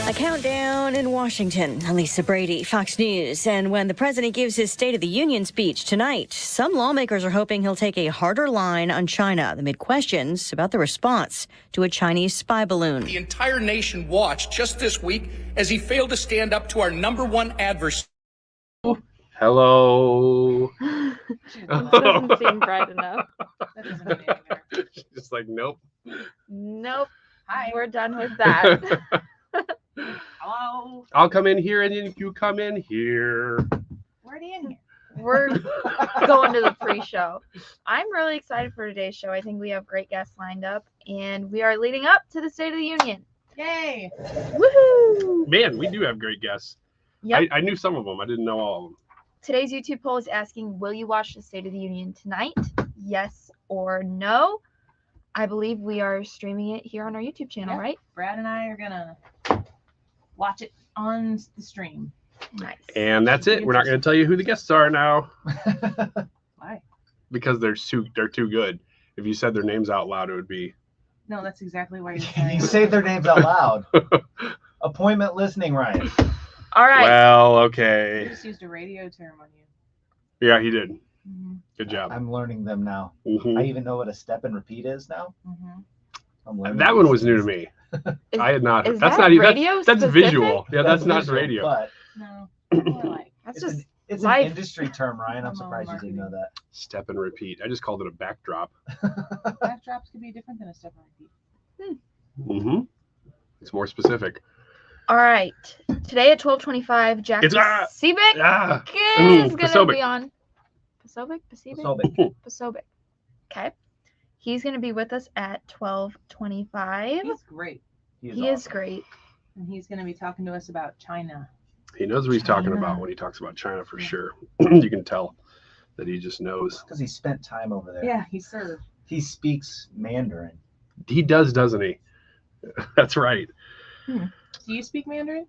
A countdown in Washington. Lisa Brady, Fox News. And when the president gives his State of the Union speech tonight, some lawmakers are hoping he'll take a harder line on China amid questions about the response to a Chinese spy balloon. The entire nation watched just this week as he failed to stand up to our number one adversary. Hello. Doesn't seem bright enough. That doesn't mean anything. Just like, nope. Nope. Hi. We're done with that. Hello. I'll come in here and then you come in here. We're already in here. We're going to the pre-show. I'm really excited for today's show. I think we have great guests lined up, and we are leading up to the State of the Union. Yay. Woohoo! Man, we do have great guests. Yep. I knew some of them. I didn't know all of them. Today's YouTube poll is asking, will you watch the State of the Union tonight? Yes or no? I believe we are streaming it here on our YouTube channel, Yeah. right? Brad and I are going to watch it on the stream. Nice. And that's it. We're not going to tell you who the guests are now Why? because they're too good. If you said their names out loud, it would be. No, that's exactly why you're saying You say their names out loud. Appointment listening, Ryan. All right. Well, You okay. just used a radio term on you. Yeah, he did. Mm-hmm. Good job. I'm learning them now. Mhm. I even know what a step and repeat is now. Mm-hmm. I'm learning That one these was new to things. me. Is- I had not. is That's that not even. radio That's specific? visual. Yeah, that's not visual, radio. But No, more like That's it's, just it's life. an industry term, Ryan. I'm Promo surprised you didn't know that. Step and repeat. I just called it a backdrop. backdrops could be different than a step and repeat. Mm-hmm. It's more specific. all right. Today at 12:25, Jackie It's Seebeck Ah. is going to Posobiec. be on. Posobiec? Posobiec? Posobiec. Posobiec. Okay. He's going to be with us at 12:25. He's great. He is great. And he's going to be talking to us about China. He knows what he's talking China. about when he talks about China for sure. You can tell that he just knows. Because he spent time over there. Yeah, he served. He speaks Mandarin. He does, doesn't he? That's right. Do you speak Mandarin?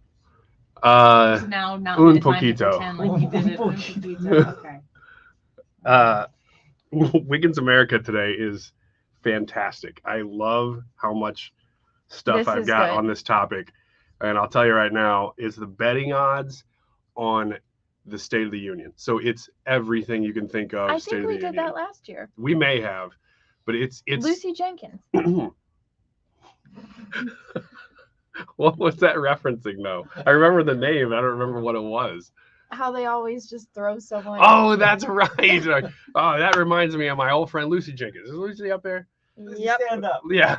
Uh, So now not un the time to poquito. pretend like you did it. Un Un poquito. Okay. Wiggins America today is fantastic. I love how much stuff This I've is got good. on this topic. And I'll tell you right now, it's the betting odds on the State of the Union. So it's everything you can think of. I State think of we the did Union. that last year. We may have, but it's Lucy Jenkins. What was that referencing though? I remember the name. I don't remember what it was. How they always just throw someone. Oh, that's right. Oh, that reminds me of my old friend Lucy Jenkins. Is Lucy up there? Yep. Stand up. Yeah.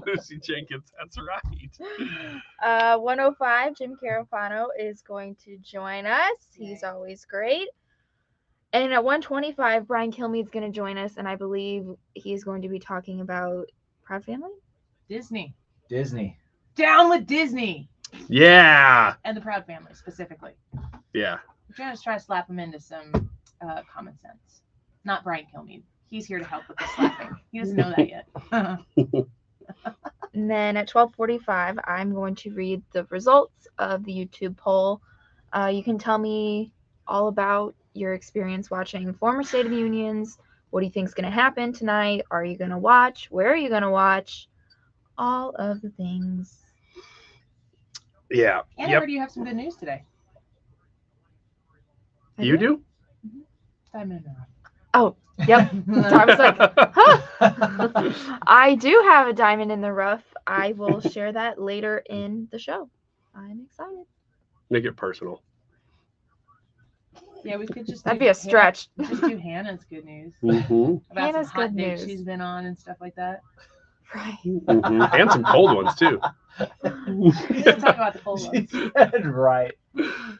Lucy Jenkins. That's right. 105, Jim Carafano is going to join us. He's always great. And at 125, Brian Kilmeade is going to join us, and I believe he's going to be talking about Proud Family. Disney. Disney. Down with Disney. Yeah. And the Proud Family specifically. Yeah. I'm trying to try to slap him into some common sense. Not Brian Kilmeade. He's here to help with the slapping. He doesn't know that yet. And then at 12:45, I'm going to read the results of the YouTube poll. You can tell me all about your experience watching former State of the Unions. What do you think is going to happen tonight? Are you going to watch? Where are you going to watch? All of the things. Yeah. And I Yep. heard you have some good news today. You do? Diamond in the rough. Oh, yep. So I was like, huh. I do have a diamond in the rough. I will share that later in the show. I'm excited. Make it personal. Yeah, we could just That'd do be a stretch. Just do Hannah's good news. Mm-hmm. About Hannah's some hot good dates news. she's been on and stuff like that. Right. Mm-hmm. And some cold ones too. We didn't talk about the cold She ones. said right.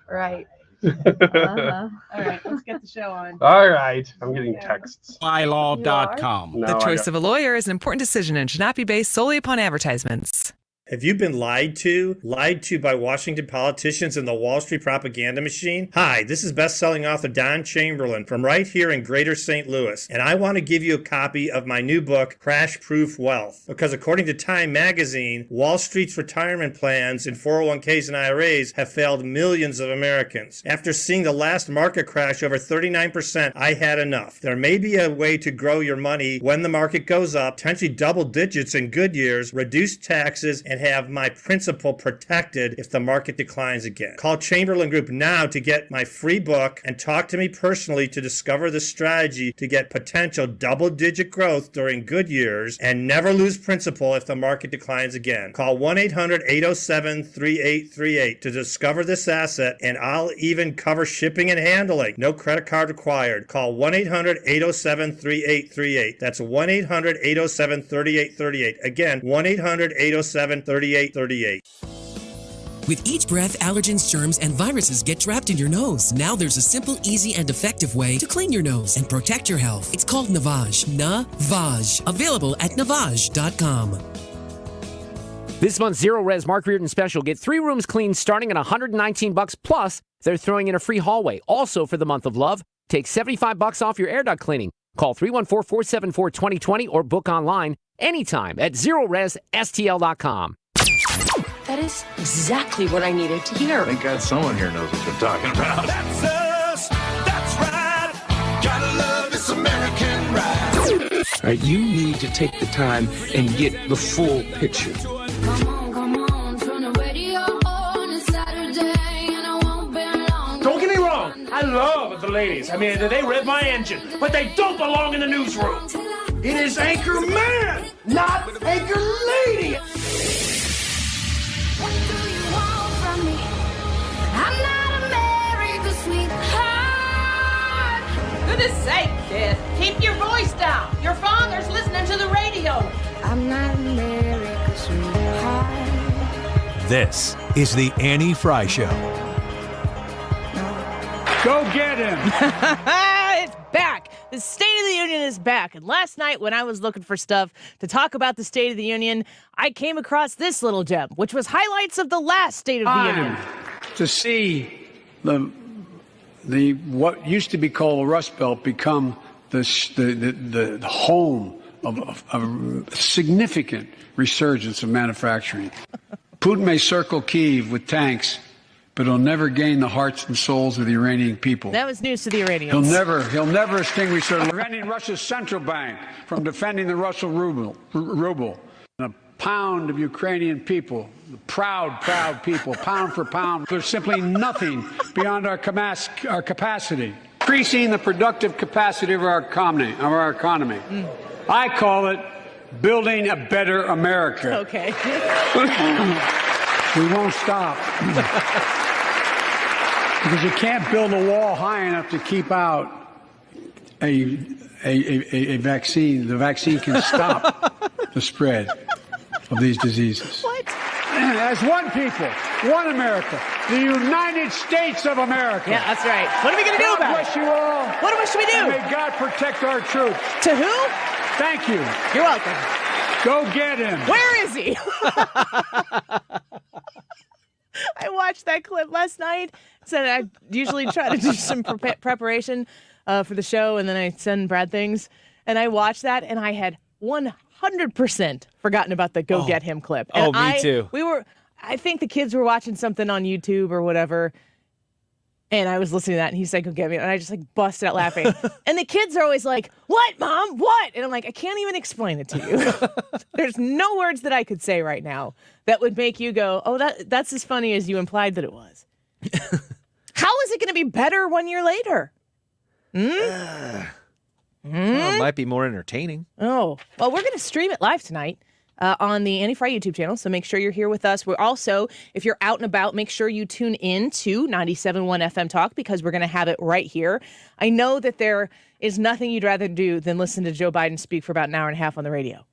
Right. Uh-huh. All right, let's get the show on. All right. I'm getting texts. Bylaw.com. No, The I choice got- of a lawyer is an important decision and should not be based solely upon advertisements. Have you been lied to? Lied to by Washington politicians and the Wall Street propaganda machine? Hi, this is best-selling author Don Chamberlain from right here in Greater St. Louis, and I want to give you a copy of my new book, Crash Proof Wealth. Because according to Time magazine, Wall Street's retirement plans in 401ks and IRAs have failed millions of Americans. After seeing the last market crash over 39%, I had enough. There may be a way to grow your money when the market goes up, potentially double digits in good years, reduce taxes, and have my principal protected if the market declines again. Call Chamberlain Group now to get my free book and talk to me personally to discover the strategy to get potential double-digit growth during good years and never lose principal if the market declines again. Call 1-800-807-3838 to discover this asset, and I'll even cover shipping and handling. No credit card required. Call 1-800-807-3838. That's 1-800-807-3838. Again, 1-800-807-3838. With each breath, allergens, germs, and viruses get trapped in your nose. Now there's a simple, easy, and effective way to clean your nose and protect your health. It's called Navage. Navage. Available at Navage.com. This month's Zero Res Mark Reardon special. Get 3 rooms cleaned starting at $119 plus. They're throwing in a free hallway. Also for the month of love, take $75 off your air duct cleaning. Call 314-474-2020 or book online anytime at ZeroResSTL.com. That is exactly what I needed to hear. Thank God someone here knows what they're talking about. That's us. That's right. Gotta love this American ride. All right, you need to take the time and get the full picture. Come on, turn the radio on. It's Saturday and I won't be long. Don't get me wrong. I love the ladies. I mean, they rev my engine, but they don't belong in the newsroom. It is Anchor Man, not Anchor Lady. What do you want from me? I'm not America's sweetheart. Goodness sake, kid. Keep your voice down. Your father's listening to the radio. I'm not America's sweetheart. This is the Annie Frey Show. Go get him. It's back. The State of the Union is back. And last night when I was looking for stuff to talk about the State of the Union, I came across this little gem, which was highlights of the last State of the Union. To see the what used to be called the Rust Belt become the home of a significant resurgence of manufacturing. Putin may circle Kyiv with tanks, but he'll never gain the hearts and souls of the Iranian people. That was news to the Iranians. He'll never extinguish their preventing Russia's central bank from defending the Russian ruble. And a pound of Ukrainian people, the proud people, pound for pound, there's simply nothing beyond our capacity. Increasing the productive capacity of our economy. I call it building a better America. Okay. We won't stop. Because you can't build a wall high enough to keep out a vaccine. The vaccine can stop the spread of these diseases. What? As one people, one America, the United States of America. Yeah, that's right. What are we going to do about it? God bless you all. What should we do? And may God protect our troops. To who? Thank you. You're welcome. Go get him. Where is he? I watched that clip last night. Said I usually try to do some preparation for the show, and then I send Brad things. And I watched that, and I had 100% forgotten about the "Go Get Him" clip. And me too. I think the kids were watching something on YouTube or whatever, and I was listening to that, and he said, "Go get me," and I just busted out laughing. And the kids are always like, "What, Mom? What?" And I'm like, I can't even explain it to you. There's no words that I could say right now that would make you go, "Oh, that's as funny as you implied that it was." How is it going to be better 1 year later? Well, it might be more entertaining. Oh, well, we're going to stream it live tonight on the Annie Frey YouTube channel, so make sure you're here with us. We're also, if you're out and about, make sure you tune in to 97.1 FM Talk, because we're going to have it right here. I know that there is nothing you'd rather do than listen to Joe Biden speak for about an hour and a half on the radio.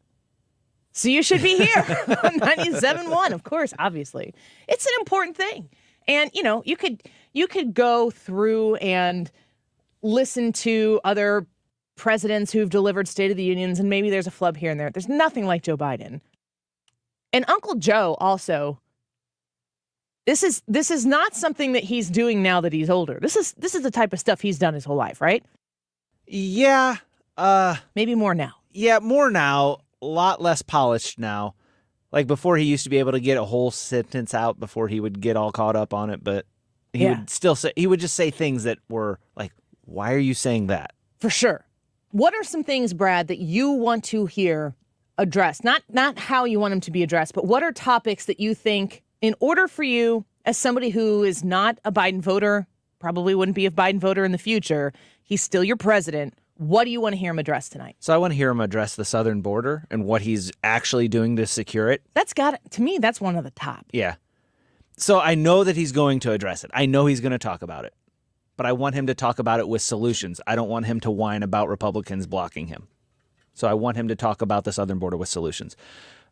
So you should be here on 97.1, of course, obviously. It's an important thing. And, you could go through and listen to other presidents who've delivered State of the Unions, and maybe there's a flub here and there. There's nothing like Joe Biden. And Uncle Joe also, this is not something that he's doing now that he's older. This is the type of stuff he's done his whole life, right? Yeah. Maybe more now. Yeah, more now. A lot less polished now. Like before, he used to be able to get a whole sentence out before he would get all caught up on it, but he would just say things that were like, "Why are you saying that?" For sure. What are some things, Brad, that you want to hear addressed? Not how you want them to be addressed, but what are topics that you think, in order for you, as somebody who is not a Biden voter, probably wouldn't be a Biden voter in the future, he's still your president, what do you want to hear him address tonight? So I want to hear him address the southern border and what he's actually doing to secure it. To me, that's one of the top. Yeah. So I know that he's going to address it. I know he's going to talk about it. But I want him to talk about it with solutions. I don't want him to whine about Republicans blocking him. So I want him to talk about the southern border with solutions.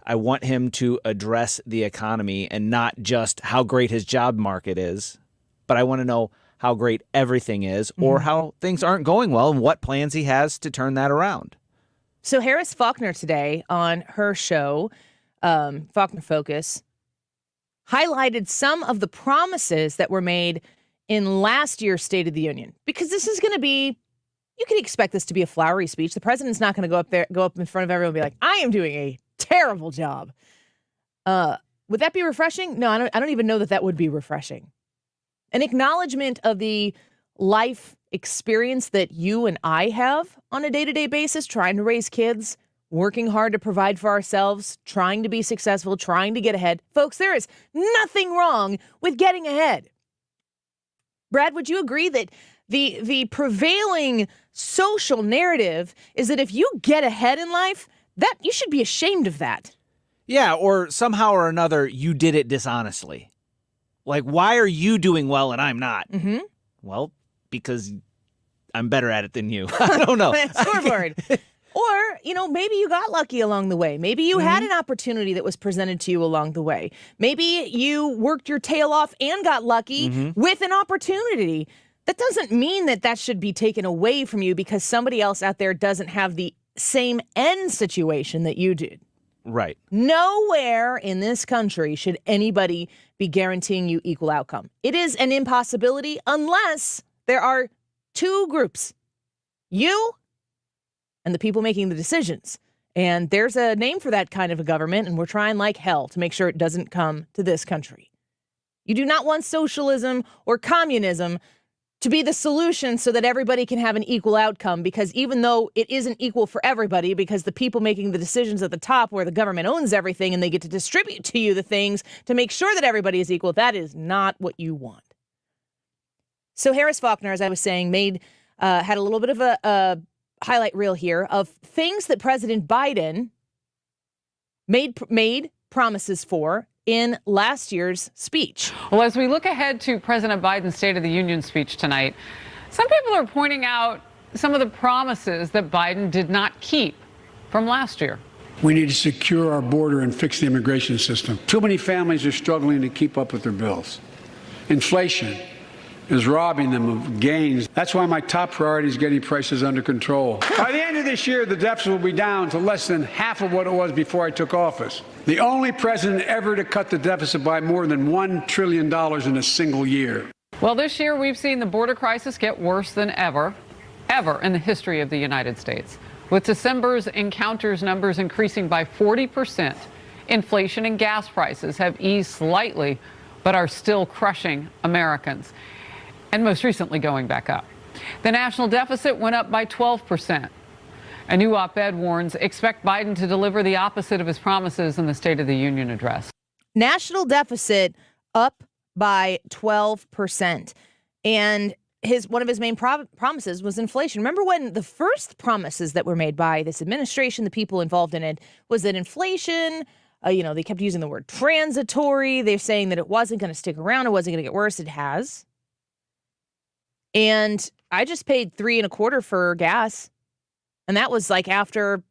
I want him to address the economy and not just how great his job market is, but I want to know how great everything is or how things aren't going well and what plans he has to turn that around. So Harris Faulkner today on her show, Faulkner Focus, highlighted some of the promises that were made in last year's State of the Union, because this is going to be, you can expect this to be a flowery speech. The president's not going to go up in front of everyone and be like, I am doing a terrible job. Would that be refreshing? No, I don't even know that would be refreshing. An acknowledgement of the life experience that you and I have on a day-to-day basis, trying to raise kids, working hard to provide for ourselves, trying to be successful, trying to get ahead. Folks, there is nothing wrong with getting ahead. Brad, would you agree that the prevailing social narrative is that if you get ahead in life, that you should be ashamed of that? Yeah, or somehow or another, you did it dishonestly. Like, why are you doing well and I'm not? Mm-hmm. Well, because I'm better at it than you. I don't know. Scoreboard. Or, maybe you got lucky along the way. Maybe you had an opportunity that was presented to you along the way. Maybe you worked your tail off and got lucky with an opportunity. That doesn't mean that should be taken away from you because somebody else out there doesn't have the same end situation that you did. Right. Nowhere in this country should anybody be guaranteeing you equal outcome. It is an impossibility unless there are two groups, you and the people making the decisions. And there's a name for that kind of a government, and we're trying like hell to make sure it doesn't come to this country. You do not want socialism or communism to be the solution so that everybody can have an equal outcome, because even though it isn't equal for everybody, because the people making the decisions at the top where the government owns everything and they get to distribute to you the things to make sure that everybody is equal, that is not what you want. So Harris Faulkner, as I was saying, had a little bit of a highlight reel here of things that President Biden made promises for in last year's speech. Well, as we look ahead to President Biden's State of the Union speech tonight, some people are pointing out some of the promises that Biden did not keep from last year. We need to secure our border and fix the immigration system. Too many families are struggling to keep up with their bills. Inflation is robbing them of gains. That's why my top priority is getting prices under control. By the end of this year, the deficit will be down to less than half of what it was before I took office. The only president ever to cut the deficit by more than $1 trillion in a single year. Well, this year we've seen the border crisis get worse than ever in the history of the United States. With December's encounters numbers increasing by 40%, inflation and gas prices have eased slightly, but are still crushing Americans, and most recently going back up. The national deficit went up by 12%. A new op-ed warns expect Biden to deliver the opposite of his promises in the State of the Union address. National deficit up by 12%. And one of his main promises was inflation. Remember when the first promises that were made by this administration, the people involved in it, was that inflation, they kept using the word transitory. They're saying that it wasn't going to stick around. It wasn't going to get worse. It has. And I just paid $3.25 for gas. And that was like after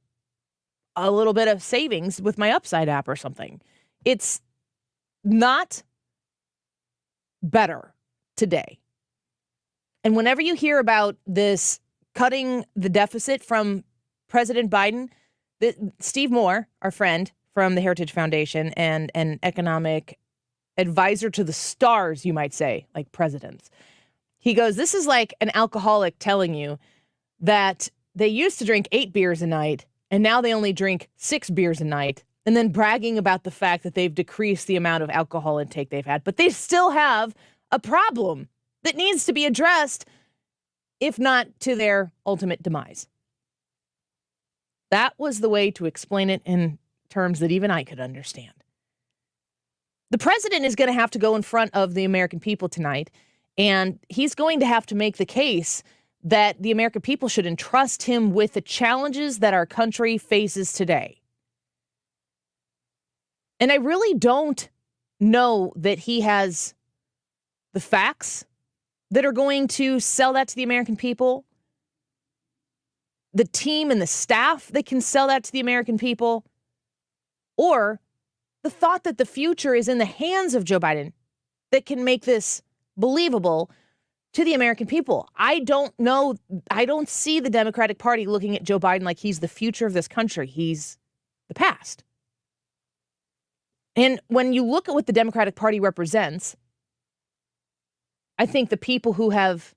a little bit of savings with my Upside app or something. It's not better today. And whenever you hear about this cutting the deficit from President Biden, Steve Moore, our friend from the Heritage Foundation and an economic advisor to the stars, you might say, like presidents, he goes, this is like an alcoholic telling you that they used to drink 8 beers a night, and now they only drink 6 beers a night, and then bragging about the fact that they've decreased the amount of alcohol intake they've had. But they still have a problem that needs to be addressed, if not to their ultimate demise. That was the way to explain it in terms that even I could understand. The president is going to have to go in front of the American people tonight, and he's going to have to make the case that the American people should entrust him with the challenges that our country faces today. And I really don't know that he has the facts that are going to sell that to the American people, the team and the staff that can sell that to the American people, or the thought that the future is in the hands of Joe Biden that can make this believable to the American people. I don't know. I don't see the Democratic Party looking at Joe Biden like he's the future of this country. He's the past. And when you look at what the Democratic Party represents, I think the people who have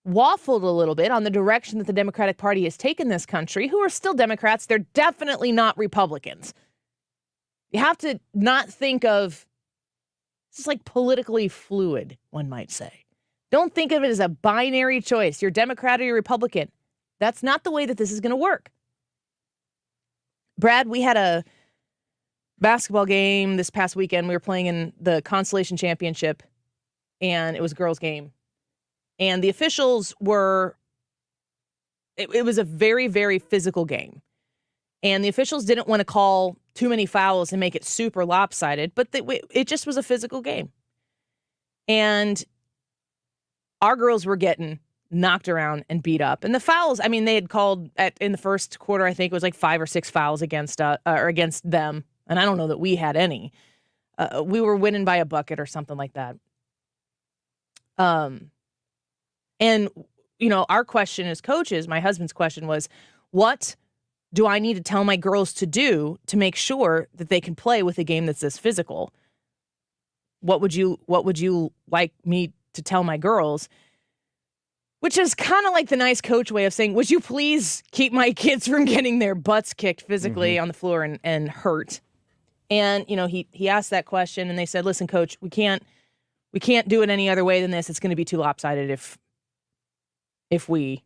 waffled a little bit on the direction that the Democratic Party has taken this country, who are still Democrats, they're definitely not Republicans. You have to not think of, it's like politically fluid, one might say. Don't think of it as a binary choice. You're Democrat or you're Republican. That's not the way that this is going to work. Brad, we had a basketball game this past weekend. We were playing in the Consolation Championship, and it was a girls' game. And the officials were, it was a very, very physical game. And the officials didn't want to call too many fouls and make it super lopsided, but it just was a physical game. And our girls were getting knocked around and beat up. And the fouls, I mean, they had called in the first quarter, I think it was like 5 or 6 fouls against them. And I don't know that we had any. We were winning by a bucket or something like that. And, you know, our question as coaches, my husband's question was, what do I need to tell my girls to do to make sure that they can play with a game that's this physical? What would you like me to tell my girls? Which is kind of like the nice coach way of saying, would you please keep my kids from getting their butts kicked physically on the floor and hurt? And, you know, he asked that question and they said, listen, coach, we can't do it any other way than this. It's going to be too lopsided if we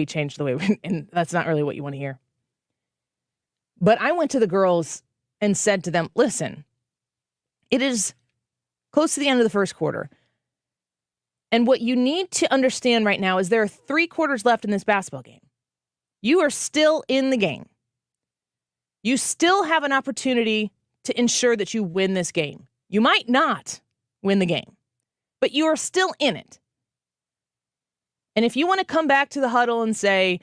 change the way, and that's not really what you want to hear. But I went to the girls and said to them, listen, it is close to the end of the first quarter. And what you need to understand right now is there are 3 quarters left in this basketball game. You are still in the game. You still have an opportunity to ensure that you win this game. You might not win the game, but you are still in it. And if you want to come back to the huddle and say,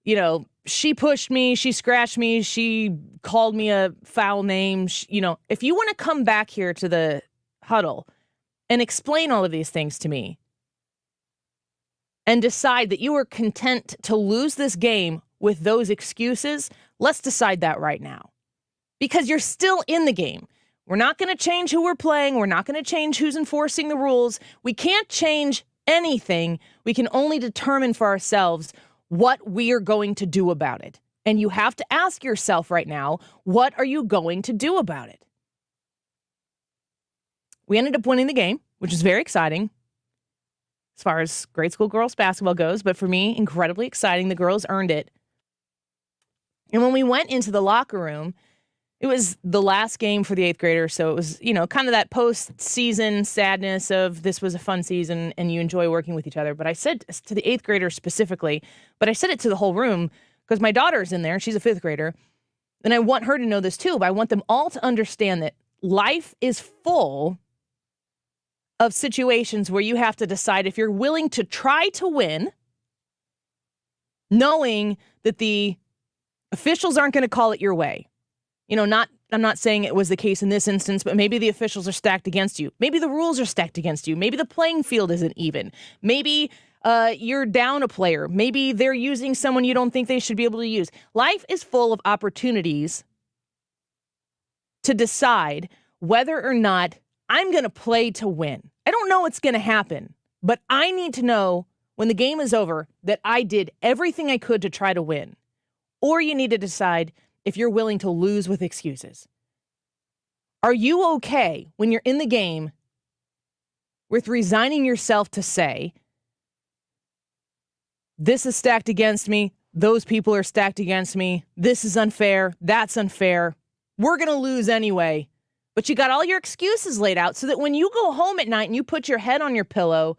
you know, she pushed me, she scratched me, she called me a foul name, if you want to come back here to the huddle and explain all of these things to me and decide that you are content to lose this game with those excuses, let's decide that right now. Because you're still in the game. We're not going to change who we're playing. We're not going to change who's enforcing the rules. We can't change anything. We can only determine for ourselves what we are going to do about it. And you have to ask yourself right now, what are you going to do about it? We ended up winning the game, which is very exciting as far as grade school girls basketball goes. But for me, incredibly exciting. The girls earned it. And when we went into the locker room, it was the last game for the 8th graders, so it was, kind of that post-season sadness of this was a fun season and you enjoy working with each other. But I said to the 8th graders specifically, but I said it to the whole room because my daughter's in there. She's a 5th grader. And I want her to know this too, but I want them all to understand that life is full of situations where you have to decide if you're willing to try to win, knowing that the officials aren't going to call it your way. I'm not saying it was the case in this instance, but maybe the officials are stacked against you. Maybe the rules are stacked against you. Maybe the playing field isn't even. Maybe you're down a player. Maybe they're using someone you don't think they should be able to use. Life is full of opportunities to decide whether or not I'm going to play to win. I don't know what's going to happen, but I need to know when the game is over that I did everything I could to try to win. Or you need to decide if you're willing to lose with excuses. Are you okay when you're in the game with resigning yourself to say, this is stacked against me, those people are stacked against me. This is unfair. That's unfair. We're going to lose anyway. But you got all your excuses laid out so that when you go home at night and you put your head on your pillow,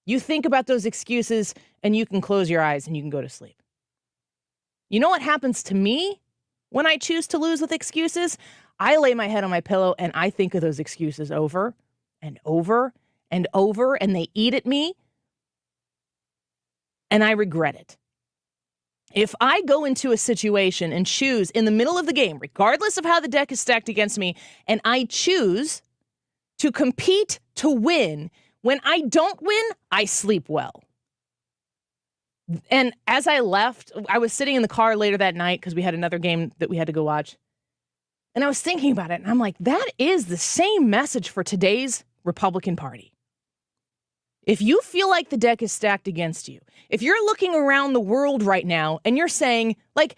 you think about those excuses and you can close your eyes and you can go to sleep. You know what happens to me when I choose to lose with excuses? I lay my head on my pillow and I think of those excuses over and over and over, and they eat at me, and I regret it. If I go into a situation and choose in the middle of the game, regardless of how the deck is stacked against me, and I choose to compete to win, when I don't win, I sleep well. And as I left, I was sitting in the car later that night because we had another game that we had to go watch. And I was thinking about it, and I'm like, that is the same message for today's Republican Party. If you feel like the deck is stacked against you, if you're looking around the world right now and you're saying, like,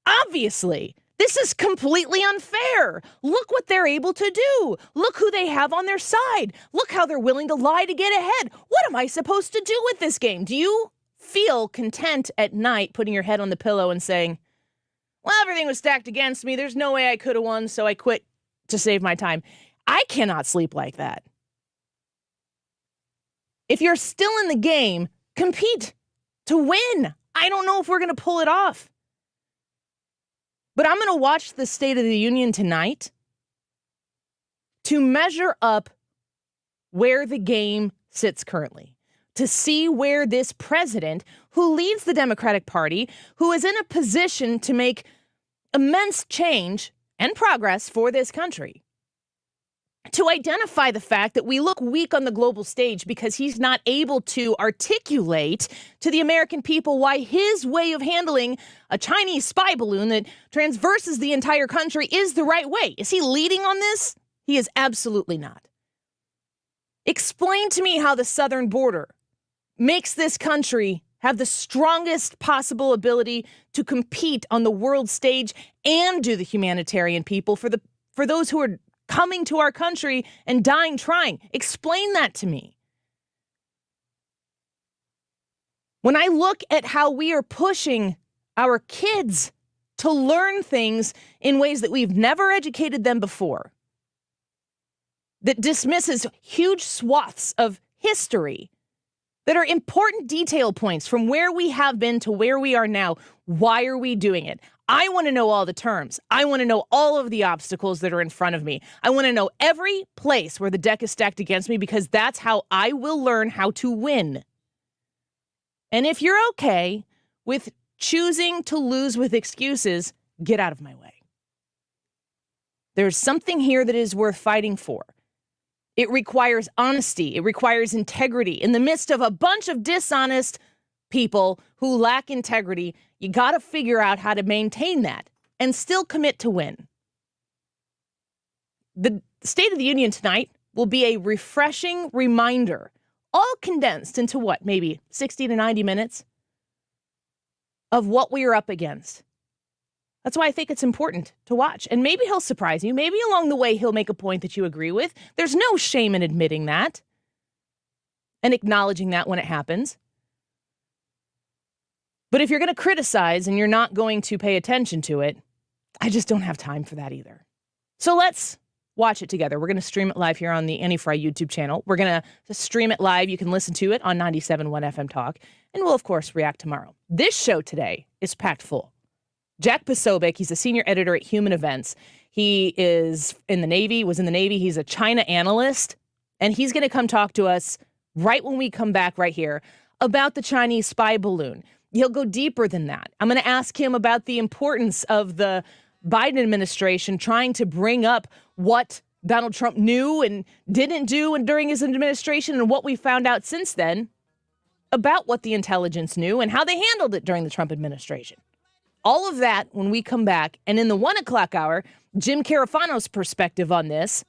obviously, this is completely unfair. Look what they're able to do. Look who they have on their side. Look how they're willing to lie to get ahead. What am I supposed to do with this game? Do you feel content at night putting your head on the pillow and saying, well, everything was stacked against me. There's no way I could have won, so I quit to save my time. I cannot sleep like that. If you're still in the game, compete to win. I don't know if we're going to pull it off. But I'm going to watch the State of the Union tonight to measure up where the game sits currently, to see where this president, who leads the Democratic Party, who is in a position to make immense change and progress for this country, to identify the fact that we look weak on the global stage because he's not able to articulate to the American people why his way of handling a Chinese spy balloon that transverses the entire country is the right way. Is he leading on this? He is absolutely not. Explain to me how the southern border makes this country have the strongest possible ability to compete on the world stage and do the humanitarian people for those who are coming to our country and dying trying. Explain that to me. When I look at how we are pushing our kids to learn things in ways that we've never educated them before, that dismisses huge swaths of history that are important detail points from where we have been to where we are now, why are we doing it? I want to know all the terms. I want to know all of the obstacles that are in front of me. I want to know every place where the deck is stacked against me because that's how I will learn how to win. And if you're okay with choosing to lose with excuses, get out of my way. There's something here that is worth fighting for. It requires honesty. It requires integrity. In the midst of a bunch of dishonest people who lack integrity, you got to figure out how to maintain that and still commit to win. The State of the Union tonight will be a refreshing reminder, all condensed into what, maybe 60 to 90 minutes of what we are up against. That's why I think it's important to watch. And maybe he'll surprise you. Maybe along the way he'll make a point that you agree with. There's no shame in admitting that and acknowledging that when it happens. But if you're going to criticize and you're not going to pay attention to it, I just don't have time for that either. So let's watch it together. We're going to stream it live here on the Annie Frey YouTube channel. We're going to stream it live. You can listen to it on 97.1 FM Talk. And we'll, of course, react tomorrow. This show today is packed full. Jack Posobiec, he's a senior editor at Human Events. He is in the Navy, was in the Navy. He's a China analyst. And he's going to come talk to us right when we come back right here about the Chinese spy balloon. He'll go deeper than that. I'm going to ask him about the importance of the Biden administration trying to bring up what Donald Trump knew and didn't do during his administration and what we found out since then about what the intelligence knew and how they handled it during the Trump administration. All of that when we come back. And in the 1 o'clock hour, Jim Carafano's perspective on this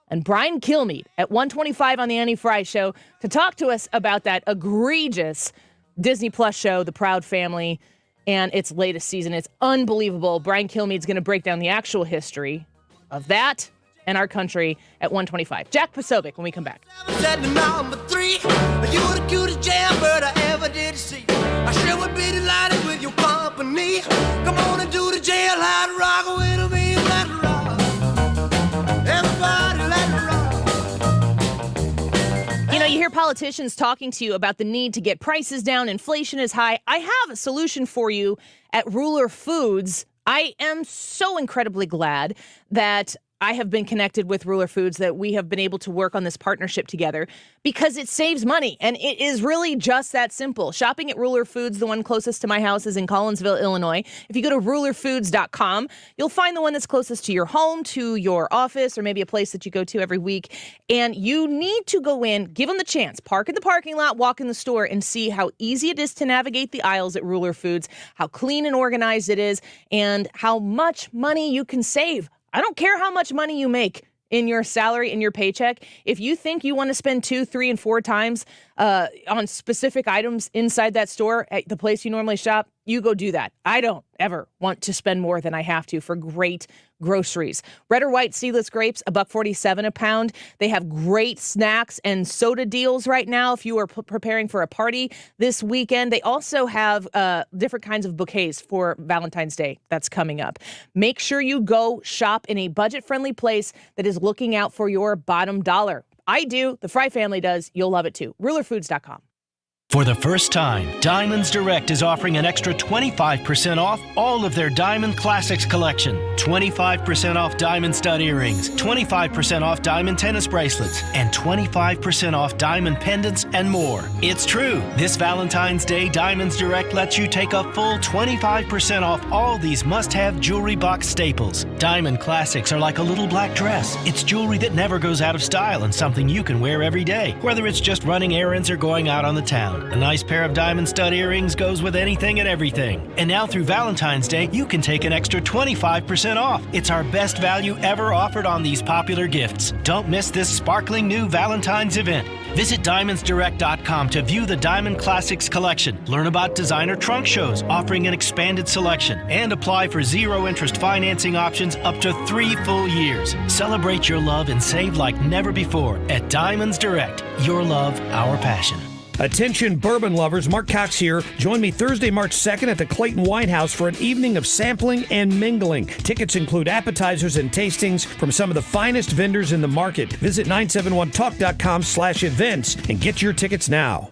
and Brian Kilmeade at 1:25 on the Annie Frey Show to talk to us about that egregious Disney Plus show, The Proud Family, and its latest season. It's unbelievable. Brian Kilmeade's going to break down the actual history of that and our country at 125. Jack Posobiec when we come back. Number 3, you the cutest jailbird I ever did see. I sure would be delighted with your company. Come on and do the jailhouse rock with me. Let it rock. Everybody let it rock. You know, you hear politicians talking to you about the need to get prices down. Inflation is high. I have a solution for you at Ruler Foods. I am so incredibly glad that I have been connected with Ruler Foods, that we have been able to work on this partnership together, because it saves money. And it is really just that simple. Shopping at Ruler Foods, the one closest to my house, is in Collinsville, Illinois. If you go to rulerfoods.com, you'll find the one that's closest to your home, to your office, or maybe a place that you go to every week. And you need to go in, give them the chance, park in the parking lot, walk in the store, and see how easy it is to navigate the aisles at Ruler Foods, how clean and organized it is, and how much money you can save. I don't care how much money you make in your salary, in your paycheck. If you think you want to spend 2, 3, and 4 times on specific items inside that store at the place you normally shop, you go do that. I don't ever want to spend more than I have to for great groceries. Red or white seedless grapes, $1.47 a pound. They have great snacks and soda deals right now if you are preparing for a party this weekend. They also have different kinds of bouquets for Valentine's Day that's coming up. Make sure you go shop in a budget-friendly place that is looking out for your bottom dollar. I do. The Frey family does. You'll love it too. Rulerfoods.com. For the first time, Diamonds Direct is offering an extra 25% off all of their Diamond Classics collection. 25% off diamond stud earrings, 25% off diamond tennis bracelets, and 25% off diamond pendants and more. It's true. This Valentine's Day, Diamonds Direct lets you take a full 25% off all these must-have jewelry box staples. Diamond Classics are like a little black dress. It's jewelry that never goes out of style and something you can wear every day, whether it's just running errands or going out on the town. A nice pair of diamond stud earrings goes with anything and everything. And now through Valentine's Day, you can take an extra 25% off. It's our best value ever offered on these popular gifts. Don't miss this sparkling new Valentine's event. Visit DiamondsDirect.com to view the Diamond Classics collection. Learn about designer trunk shows offering an expanded selection, and apply for zero-interest financing options up to 3 full years. Celebrate your love and save like never before at Diamonds Direct. Your love, our passion. Attention bourbon lovers, Mark Cox here. Join me Thursday, March 2nd at the Clayton White House for an evening of sampling and mingling. Tickets include appetizers and tastings from some of the finest vendors in the market. Visit 971talk.com/events and get your tickets now.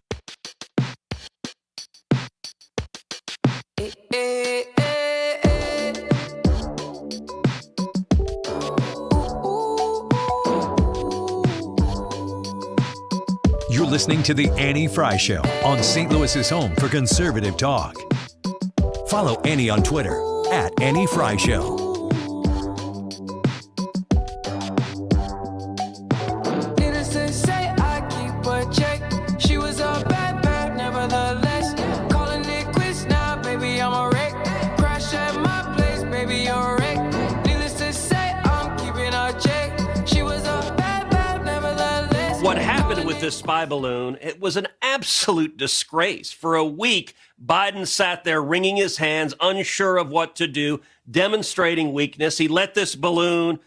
You're listening to The Annie Frey Show on St. Louis's home for conservative talk. Follow Annie on Twitter @Annie Frey Show. Needless to say, I keep a check. She was a bad bad, nevertheless. Calling it quits now, baby, I'm a wreck. Crash at my place, baby, you're a wreck. Needless to say, I'm keeping a check. She was a bad bad, nevertheless. What happened with this spy balloon, it was an absolute disgrace. For a week, Biden sat there wringing his hands, unsure of what to do, demonstrating weakness. He let this balloon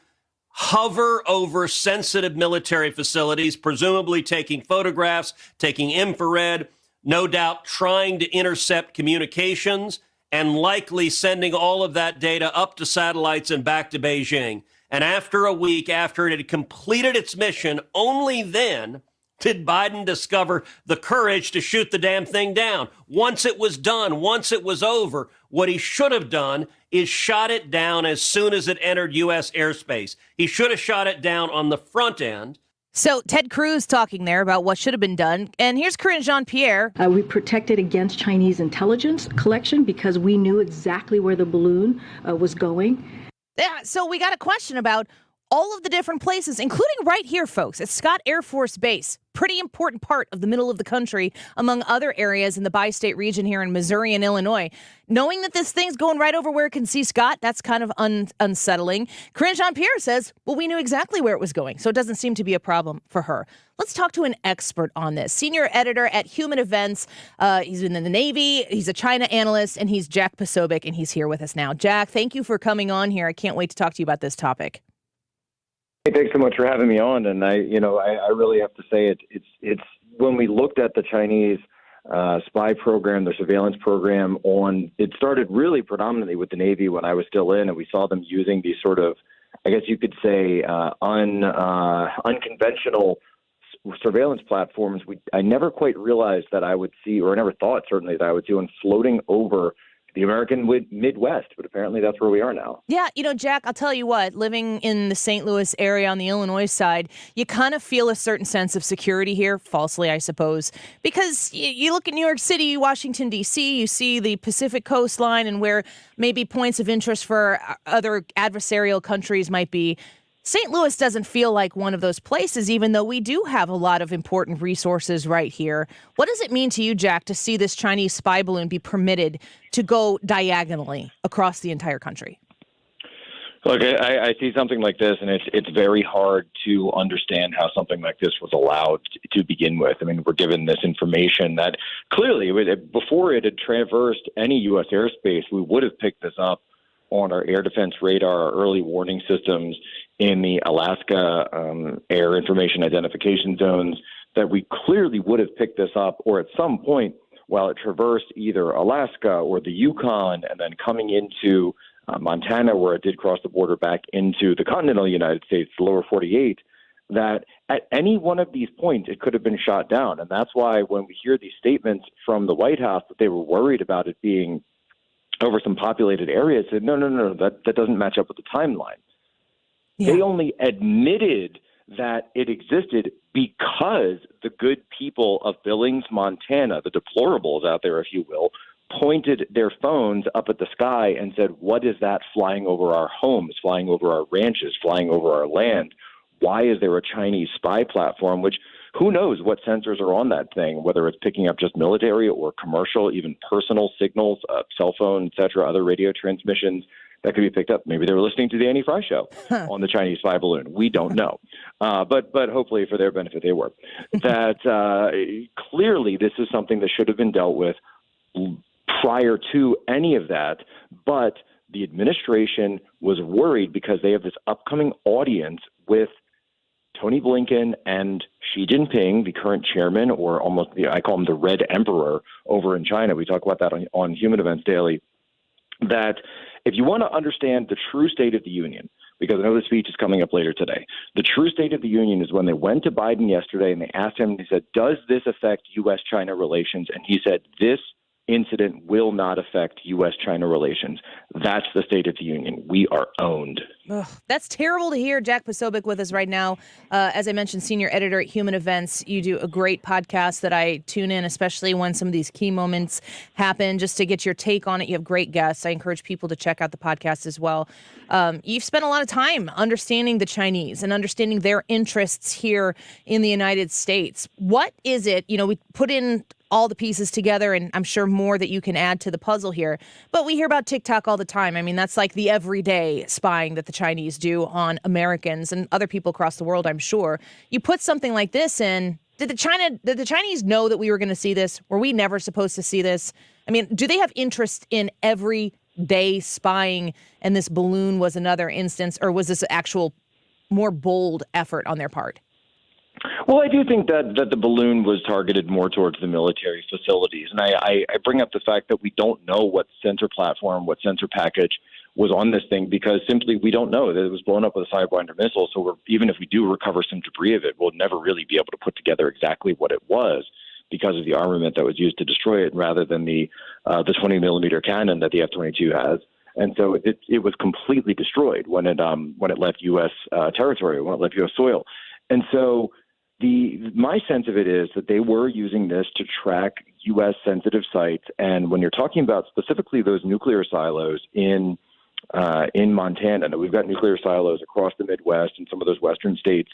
hover over sensitive military facilities, presumably taking photographs, taking infrared, no doubt trying to intercept communications, and likely sending all of that data up to satellites and back to Beijing. And after a week, after it had completed its mission, only then did Biden discover the courage to shoot the damn thing down. Once it was done, once it was over, what he should have done is shot it down as soon as it entered U.S. airspace. He should have shot it down on the front end. So Ted Cruz talking there about what should have been done. And here's Corinne Jean-Pierre. We protected against Chinese intelligence collection because we knew exactly where the balloon was going. Yeah, so we got a question about all of the different places, including right here, folks, at Scott Air Force Base. Pretty important part of the middle of the country, among other areas in the bi-state region here in Missouri and Illinois. Knowing that this thing's going right over where it can see Scott, that's kind of unsettling. Corinne Jean-Pierre says, well, we knew exactly where it was going, so it doesn't seem to be a problem for her. Let's talk to an expert on this. Senior editor at Human Events. He's been in the Navy. He's a China analyst, and he's Jack Posobiec, and he's here with us now. Jack, thank you for coming on here. I can't wait to talk to you about this topic. Hey, thanks so much for having me on. And I really have to say it's when we looked at the Chinese spy program, their surveillance program it started really predominantly with the Navy when I was still in, and we saw them using these sort of, I guess you could say, unconventional surveillance platforms. I never quite realized that I would see, or I never thought certainly that I would see one floating over the American Midwest, but apparently that's where we are now. Yeah, Jack, I'll tell you what, living in the St. Louis area on the Illinois side, you kind of feel a certain sense of security here, falsely, I suppose, because you look at New York City, Washington, D.C., you see the Pacific coastline and where maybe points of interest for other adversarial countries might be. St. Louis doesn't feel like one of those places, even though we do have a lot of important resources right here. What does it mean to you, Jack, to see this Chinese spy balloon be permitted to go diagonally across the entire country? Look, I see something like this, and it's very hard to understand how something like this was allowed to begin with. I mean, we're given this information that clearly, before it had traversed any U.S. airspace, we would have picked this up on our air defense radar, our early warning systems in the Alaska air information identification zones, that we clearly would have picked this up, or at some point while it traversed either Alaska or the Yukon and then coming into Montana, where it did cross the border back into the continental United States, the lower 48, that at any one of these points it could have been shot down. And that's why when we hear these statements from the White House that they were worried about it being over some populated areas, said, no, that doesn't match up with the timeline. Yeah. They only admitted that it existed because the good people of Billings, Montana, the deplorables out there, if you will, pointed their phones up at the sky and said, what is that flying over our homes, flying over our ranches, flying over our land? Why is there a Chinese spy platform, which who knows what sensors are on that thing, whether it's picking up just military or commercial, even personal signals, cell phone, et cetera, other radio transmissions that could be picked up. Maybe they were listening to the Annie Frey show on the Chinese spy balloon. We don't know. But hopefully for their benefit, they were. That clearly this is something that should have been dealt with prior to any of that. But the administration was worried because they have this upcoming audience with Tony Blinken and Xi Jinping, the current chairman, or almost, I call him the Red Emperor over in China. We talk about that on Human Events Daily. That if you want to understand the true state of the union, because I know the speech is coming up later today, the true state of the union is when they went to Biden yesterday and they asked him, they said, does this affect U.S.-China relations? And he said, this incident will not affect U.S.-China relations. That's the state of the union. We are owned. Ugh, that's terrible to hear. Jack Posobiec with us right now. As I mentioned, senior editor at Human Events. You do a great podcast that I tune in, especially when some of these key moments happen, just to get your take on it. You have great guests. I encourage people to check out the podcast as well. You've spent a lot of time understanding the Chinese and understanding their interests here in the United States. What is it? We put in all the pieces together, and I'm sure more that you can add to the puzzle here. But we hear about TikTok all the time. I mean, that's like the everyday spying that the Chinese do on Americans and other people across the world, I'm sure. You put something like this in. Did the Chinese know that we were going to see this? Were we never supposed to see this? I mean, do they have interest in everyday spying, and this balloon was another instance, or was this an actual more bold effort on their part? Well, I do think that the balloon was targeted more towards the military facilities. And I bring up the fact that we don't know what sensor platform, what sensor package was on this thing, because simply we don't know that it was blown up with a Sidewinder missile. So even if we do recover some debris of it, we'll never really be able to put together exactly what it was because of the armament that was used to destroy it rather than the 20 millimeter cannon that the F-22 has. And so it was completely destroyed when it left U.S. territory, when it left U.S. soil. And so my sense of it is that they were using this to track U.S. sensitive sites. And when you're talking about specifically those nuclear silos in Montana, we've got nuclear silos across the Midwest and some of those western states,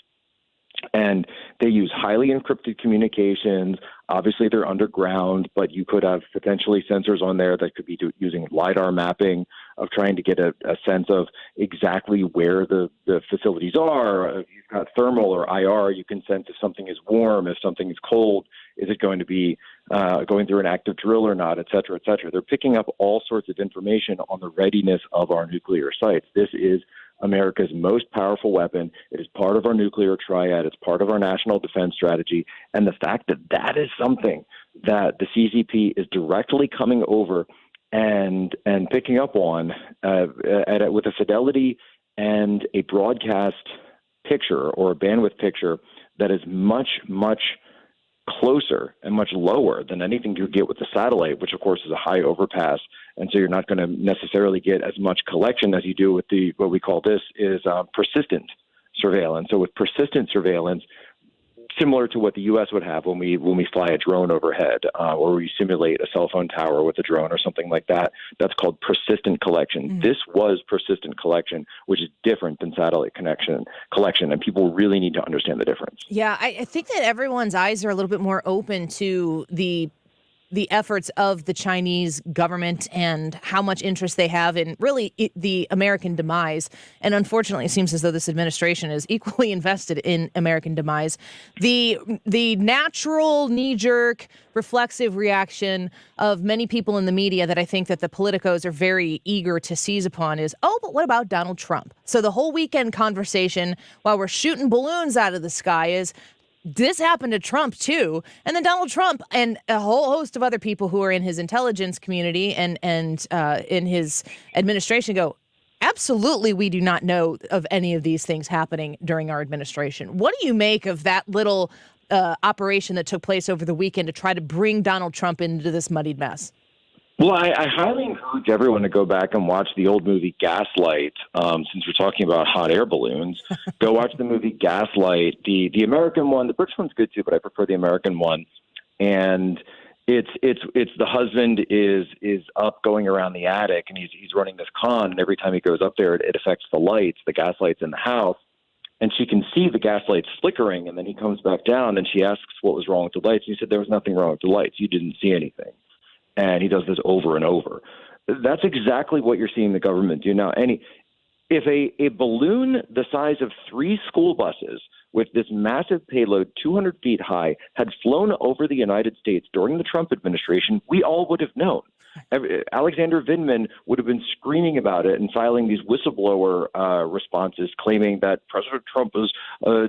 and they use highly encrypted communications. Obviously, they're underground, but you could have potentially sensors on there that could be using LiDAR mapping of trying to get a sense of exactly where the facilities are. If you've got thermal or IR, you can sense if something is warm, if something is cold. Is it going to be going through an active drill or not, et cetera, et cetera. They're picking up all sorts of information on the readiness of our nuclear sites. This is America's most powerful weapon. It is part of our nuclear triad. It's part of our national defense strategy. And the fact that that is something that the CCP is directly coming over and picking up on with a fidelity and a broadcast picture or a bandwidth picture that is much, much closer and much lower than anything you get with the satellite, which of course is a high overpass, and so you're not going to necessarily get as much collection as you do with the what we call this is persistent surveillance. So with persistent surveillance, similar to what the U.S. would have when we fly a drone overhead, or we simulate a cell phone tower with a drone or something like that. That's called persistent collection. Mm-hmm. This was persistent collection, which is different than satellite collection, and people really need to understand the difference. Yeah, I think that everyone's eyes are a little bit more open to the efforts of the Chinese government and how much interest they have in really the American demise. And unfortunately, it seems as though this administration is equally invested in American demise. The natural knee-jerk reflexive reaction of many people in the media that I think that the politicos are very eager to seize upon is, oh, but what about Donald Trump? So the whole weekend conversation while we're shooting balloons out of the sky is, this happened to Trump, too. And then Donald Trump and a whole host of other people who are in his intelligence community and in his administration go, absolutely, we do not know of any of these things happening during our administration. What do you make of that little operation that took place over the weekend to try to bring Donald Trump into this muddied mess? Well, I highly encourage everyone to go back and watch the old movie Gaslight. Since we're talking about hot air balloons, go watch the movie Gaslight. The American one, the British one's good too, but I prefer the American one. And it's the husband is up going around the attic, and he's running this con, and every time he goes up there, it affects the lights, the gas lights in the house. And she can see the gas lights flickering, and then he comes back down, and she asks what was wrong with the lights. And he said there was nothing wrong with the lights. You didn't see anything. And he does this over and over. That's exactly what you're seeing the government do now. If a balloon the size of 3 school buses with this massive payload, 200 feet high, had flown over the United States during the Trump administration, we all would have known. Alexander Vindman would have been screaming about it and filing these whistleblower responses claiming that President Trump is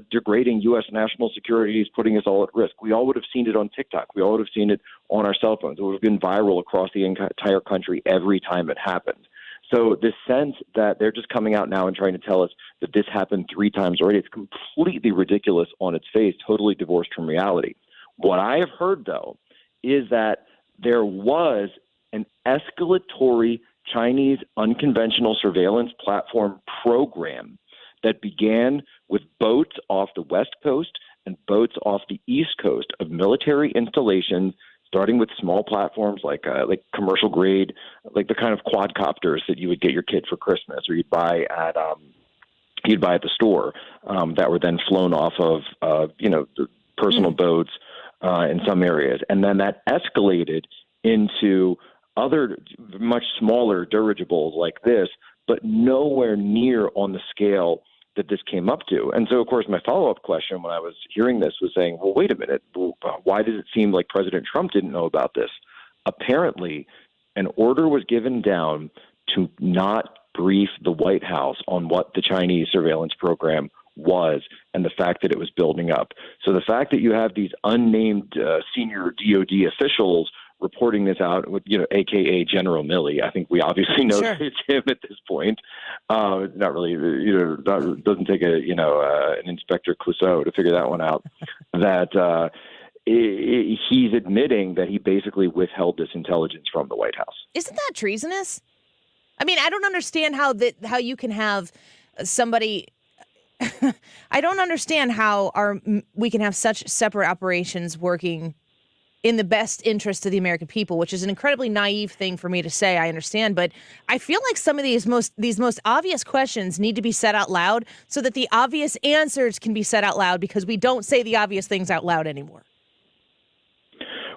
degrading U.S. national security. He's putting us all at risk. We all would have seen it on TikTok. We all would have seen it on our cell phones. It would have been viral across the entire country every time it happened. So this sense that they're just coming out now and trying to tell us that this happened 3 times already, it's completely ridiculous on its face, totally divorced from reality. What I have heard, though, is that there was an escalatory Chinese unconventional surveillance platform program that began with boats off the West Coast and boats off the East Coast of military installations, starting with small platforms like commercial grade, like the kind of quadcopters that you would get your kid for Christmas or you'd buy at the store, that were then flown off of the personal boats in some areas, and then that escalated into other much smaller dirigibles like this, but nowhere near on the scale that this came up to. And so, of course, my follow-up question when I was hearing this was saying, well, wait a minute, why does it seem like President Trump didn't know about this? Apparently, an order was given down to not brief the White House on what the Chinese surveillance program was and the fact that it was building up. So the fact that you have these unnamed senior DOD officials reporting this out with, AKA General Milley. I think we obviously know that it's him at this point. Not really, doesn't take an Inspector Clouseau to figure that one out. That he's admitting that he basically withheld this intelligence from the White House. Isn't that treasonous? I mean, I don't understand how you can have somebody. I don't understand how we can have such separate operations working in the best interest of the American people, which is an incredibly naive thing for me to say, I understand. But I feel like some of these most obvious questions need to be said out loud so that the obvious answers can be said out loud, because we don't say the obvious things out loud anymore.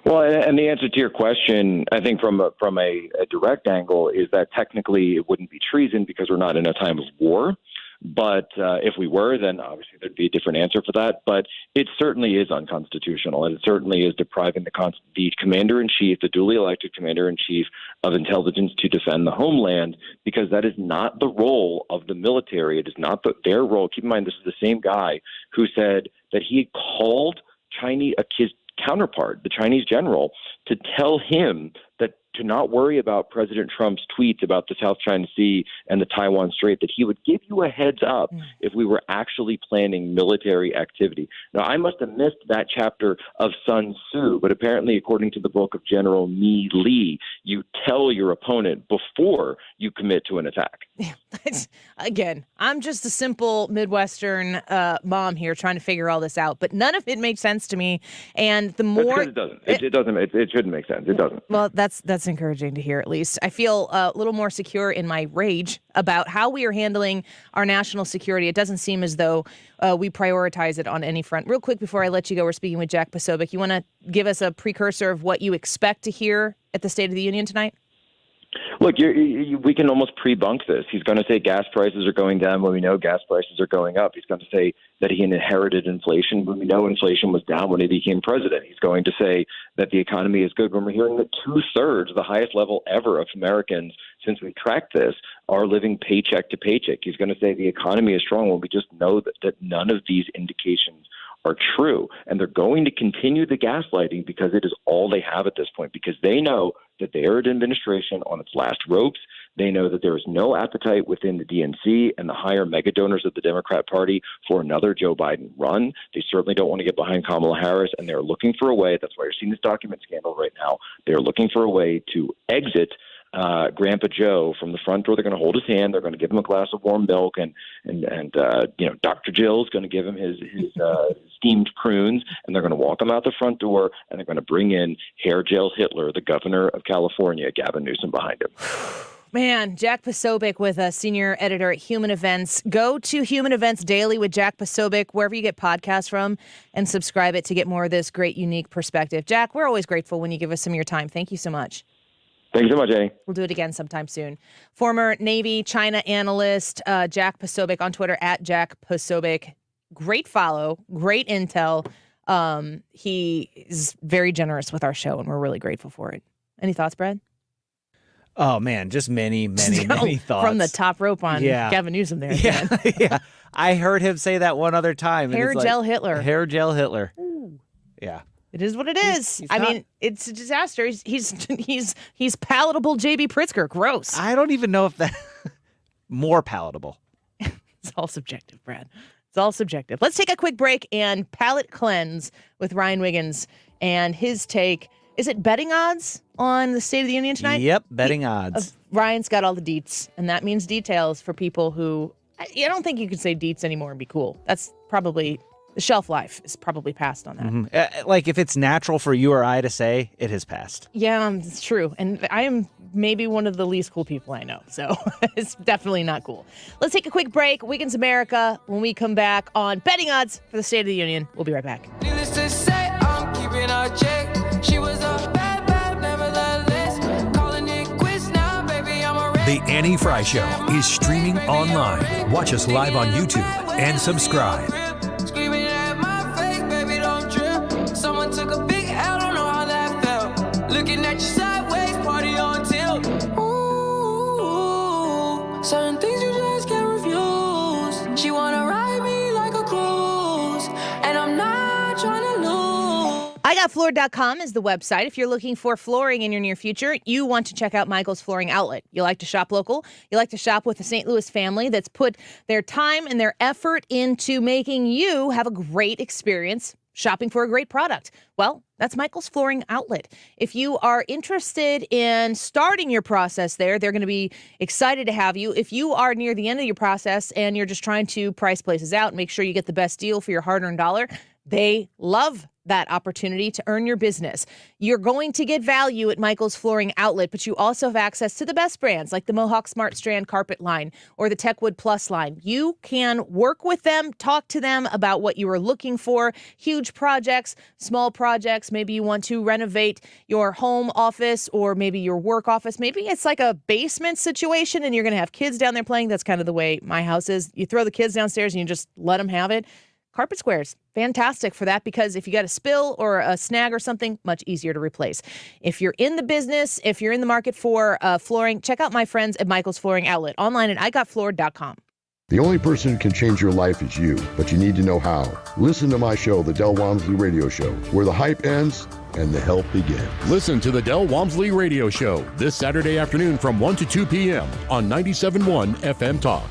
Well, and the answer to your question, I think from a direct angle, is that technically it wouldn't be treason because we're not in a time of war. But if we were, then obviously there'd be a different answer for that. But it certainly is unconstitutional, and it certainly is depriving the commander-in-chief, the duly elected commander-in-chief of intelligence to defend the homeland, because that is not the role of the military. It is not their role. Keep in mind, this is the same guy who said that he had called his counterpart, the Chinese general, to tell him that to not worry about President Trump's tweets about the South China Sea and the Taiwan Strait, that he would give you a heads up if we were actually planning military activity. Now, I must have missed that chapter of Sun Tzu, but apparently, according to the book of General Mi Li, you tell your opponent before you commit to an attack. Again, I'm just a simple Midwestern mom here trying to figure all this out, but none of it makes sense to me. And the more it doesn't, it shouldn't make sense. It doesn't. Well, that's encouraging to hear. At least I feel a little more secure in my rage about how we are handling our national security. It doesn't seem as though we prioritize it on any front. Real quick before I let you go, we're speaking with Jack Posobiec. You want to give us a precursor of what you expect to hear at the State of the Union tonight? Look, we can almost pre-bunk this. He's going to say gas prices are going down when we know gas prices are going up. He's going to say that he inherited inflation when we know inflation was down when he became president. He's going to say that the economy is good when we're hearing that 2/3, the highest level ever of Americans since we tracked this, are living paycheck to paycheck. He's going to say the economy is strong when we just know that none of these indications are true. And they're going to continue the gaslighting because it is all they have at this point, because they know that they are an administration on its last ropes. They know that there is no appetite within the DNC and the higher mega donors of the Democrat Party for another Joe Biden run. They certainly don't want to get behind Kamala Harris, and they're looking for a way. That's why you're seeing this document scandal right now. They're looking for a way to exit Grandpa Joe from the front door. They're going to hold his hand. They're going to give him a glass of warm milk, and Dr. Jill's going to give him his steamed prunes, and they're going to walk him out the front door, and they're going to bring in Hair Gel Hitler, the governor of California, Gavin Newsom, behind him. Man, Jack Posobiec with a senior editor at Human Events. Go to Human Events Daily with Jack Posobiec, wherever you get podcasts from, and subscribe it to get more of this great, unique perspective. Jack, we're always grateful when you give us some of your time. Thank you so much. Thank you so much, Annie. We'll do it again sometime soon. Former Navy China analyst Jack Posobiec on Twitter at Jack Posobiec. Great follow, great intel. He is very generous with our show, and we're really grateful for it. Any thoughts, Brad? Oh, man, just many thoughts. From the top rope on Gavin Newsom there. Yeah, yeah. I heard him say that one other time. Hair Gel Hitler. Hair Gel Hitler. Ooh. Yeah. It is what it is. I mean, it's a disaster. He's palatable JB Pritzker. Gross. I don't even know if that more palatable. It's all subjective, Brad. It's all subjective. Let's take a quick break and palate cleanse with Ryan Wiggins and his take. Is it betting odds on the State of the Union tonight? Yep, betting odds. Ryan's got all the deets, and that means details for people who, I don't think you can say deets anymore and be cool. That's probably, the shelf life is probably passed on that. Mm-hmm. Like if it's natural for you or I to say, it has passed. Yeah, it's true. And I am maybe one of the least cool people I know. So it's definitely not cool. Let's take a quick break. Wiggins America. When we come back on betting odds for the State of the Union, we'll be right back. Needless to say, I'm keeping a check. She was a bad, nevertheless. Calling it quits now, baby, I'm a wreck. The Annie Frey Show is streaming online. Watch us live on YouTube and subscribe. Screaming at my face, baby, don't trip. Someone took a big L, don't know how that felt. Looking at you sideways, party on tilt. Ooh, certain things you just can't refuse. She wanna ride me like a cruise, and I'm not trying to lose. IGotFloor.com is the website. If you're looking for flooring in your near future, you want to check out Michael's Flooring Outlet. You like to shop local. You like to shop with a St. Louis family that's put their time and their effort into making you have a great experience shopping for a great product. Well, that's Michael's Flooring Outlet. If you are interested in starting your process there, they're going to be excited to have you. If you are near the end of your process and you're just trying to price places out and make sure you get the best deal for your hard-earned dollar, they love that opportunity to earn your business. You're going to get value at Michael's Flooring Outlet, but you also have access to the best brands like the Mohawk Smart Strand carpet line or the Techwood Plus line. You can work with them, talk to them about what you are looking for, huge projects, small projects. Maybe you want to renovate your home office or maybe your work office. Maybe it's like a basement situation and you're going to have kids down there playing. That's kind of the way my house is. You throw the kids downstairs and you just let them have it. Carpet squares, fantastic for that, because if you got a spill or a snag or something, much easier to replace. If you're in the business, if you're in the market for flooring, check out my friends at Michael's Flooring Outlet online at igotfloored.com. The only person who can change your life is you, but you need to know how. Listen to my show, The Del Walmsley Radio Show, where the hype ends and the help begins. Listen to The Del Walmsley Radio Show this Saturday afternoon from 1 to 2 p.m. on 97.1 FM Talk.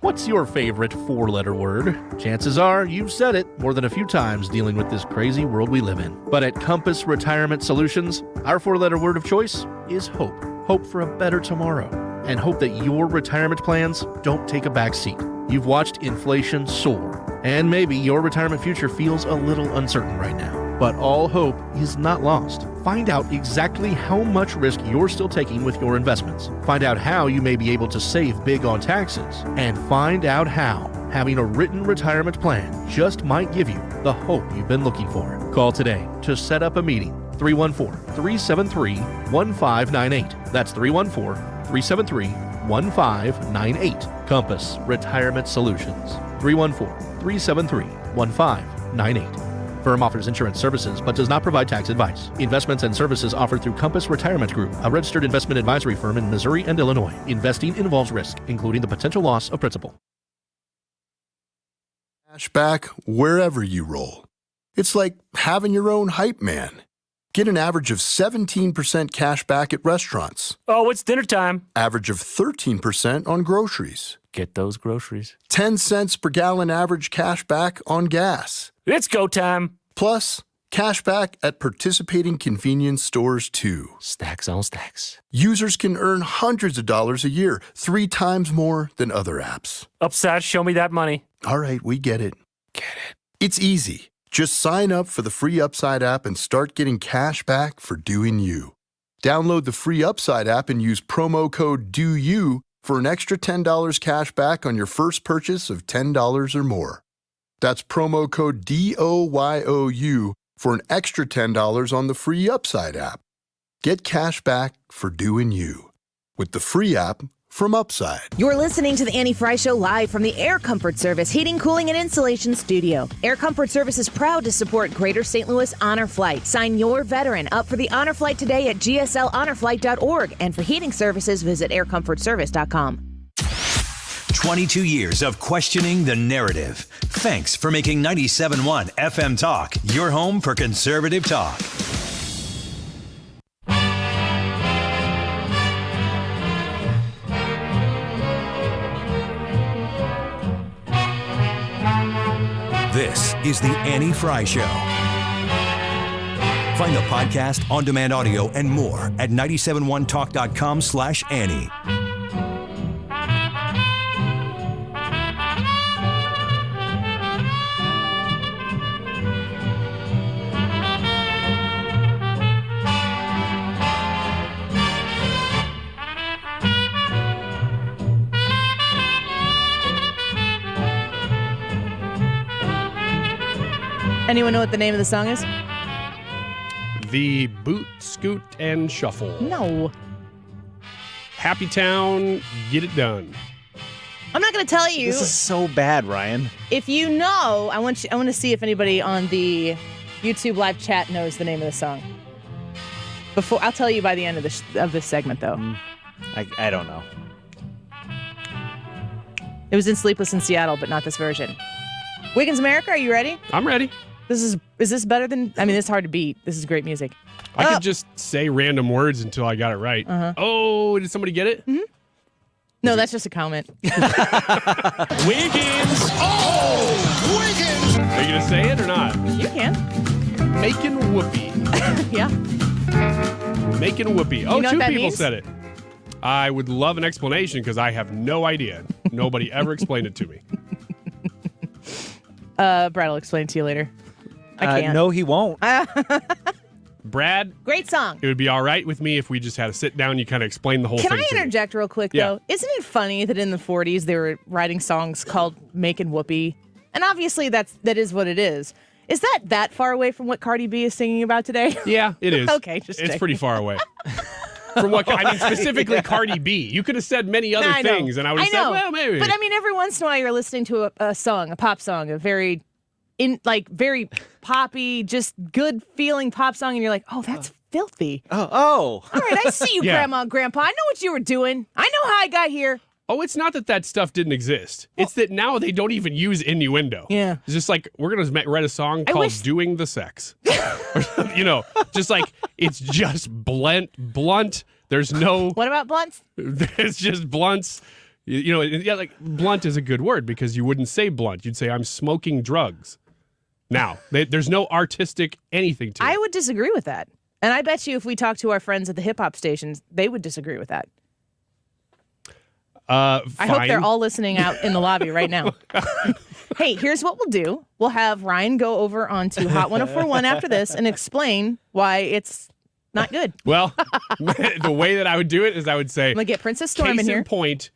What's your favorite four-letter word? Chances are you've said it more than a few times dealing with this crazy world we live in. But at Compass Retirement Solutions, our four-letter word of choice is hope. Hope for a better tomorrow. And hope that your retirement plans don't take a back seat. You've watched inflation soar, and maybe your retirement future feels a little uncertain right now. But all hope is not lost. Find out exactly how much risk you're still taking with your investments. Find out how you may be able to save big on taxes. And find out how having a written retirement plan just might give you the hope you've been looking for. Call today to set up a meeting. 314-373-1598. That's 314-373-1598. Compass Retirement Solutions. 314-373-1598. Firm offers insurance services but does not provide tax advice. Investments and services offered through Compass Retirement Group, a registered investment advisory firm in Missouri and Illinois. Investing involves risk, including the potential loss of principal. Cash back wherever you roll. It's like having your own hype man. Get an average of 17% cash back at restaurants. Oh, it's dinner time. Average of 13% on groceries. Get those groceries. 10 cents per gallon average cash back on gas. It's go time. Plus, cash back at participating convenience stores too. Stacks on stacks. Users can earn hundreds of dollars a year, 3 times more than other apps. Upside, show me that money. All right, we get it. It's easy. Just sign up for the free Upside app and start getting cash back for doing you. Download the free Upside app and use promo code DOYOU for an extra $10 cash back on your first purchase of $10 or more. That's promo code DOYOU for an extra $10 on the free Upside app. Get cash back for doing you with the free app from Upside. You're listening to the Annie Frey Show live from the Air Comfort Service Heating, Cooling, and Insulation Studio. Air Comfort Service is proud to support Greater St. Louis Honor Flight. Sign your veteran up for the Honor Flight today at gsLHonorFlight.org. And for heating services, visit aircomfortservice.com. 22 years of questioning the narrative. Thanks for making 97.1 FM Talk your home for conservative talk. This is the Annie Frey Show. Find the podcast, on-demand audio, and more at 971talk.com/Annie. Anyone know what the name of the song is? The Boot, Scoot, and Shuffle. No. Happy Town, Get It Done. I'm not going to tell you. This is so bad, Ryan. If you know, I want to see if anybody on the YouTube live chat knows the name of the song. Before I'll tell you by the end of this segment, though. I don't know. It was in Sleepless in Seattle, but not this version. Wiggins America, are you ready? I'm ready. Is this better than? I mean, it's hard to beat. This is great music. I could just say random words until I got it right. Uh-huh. Oh, did somebody get it? Mm-hmm. No, that's just a comment. Wiggins! Oh, Wiggins! Are you going to say it or not? You can. Making whoopee. Yeah. Making whoopee. Oh, You know two what that people means? said it. I would love an explanation because I have no idea. Nobody ever explained it to me. Brad will explain it to you later. I can't. No, he won't. Brad, Great song. it would be all right with me if we just had a sit down and you kind of explain the whole Can thing I to me. interject real quick, Yeah. though? Isn't it funny that in the 40s they were writing songs called Making Whoopee? And obviously that is what it is. Is that far away from what Cardi B is singing about today? Yeah, it is. Okay, just It's checking. pretty far away. From what I mean, specifically Cardi B. You could have said many other I know. things, and I would have said, well, maybe. But I mean, every once in a while you're listening to a song, a pop song, a very poppy, just good feeling pop song, and you're like, oh, that's filthy. Oh. All right, I see you, Yeah. Grandma and Grandpa. I know what you were doing. I know how I got here. Oh, it's not that stuff didn't exist. It's that now they don't even use innuendo. Yeah. It's just like, we're going to write a song called Doing the Sex. Just like, it's just blunt. There's no... What about blunts? It's just blunts. Like blunt is a good word because you wouldn't say blunt. You'd say, I'm smoking drugs. Now, there's no artistic anything to it. I would disagree with that. And I bet you if we talk to our friends at the hip hop stations, they would disagree with that. I hope they're all listening out in the lobby right now. Hey, here's what we'll do. We'll have Ryan go over onto Hot 104.1 after this and explain why it's not good. Well, the way that I would do it is I would say, I'm going to get Princess Storm case in here. in point,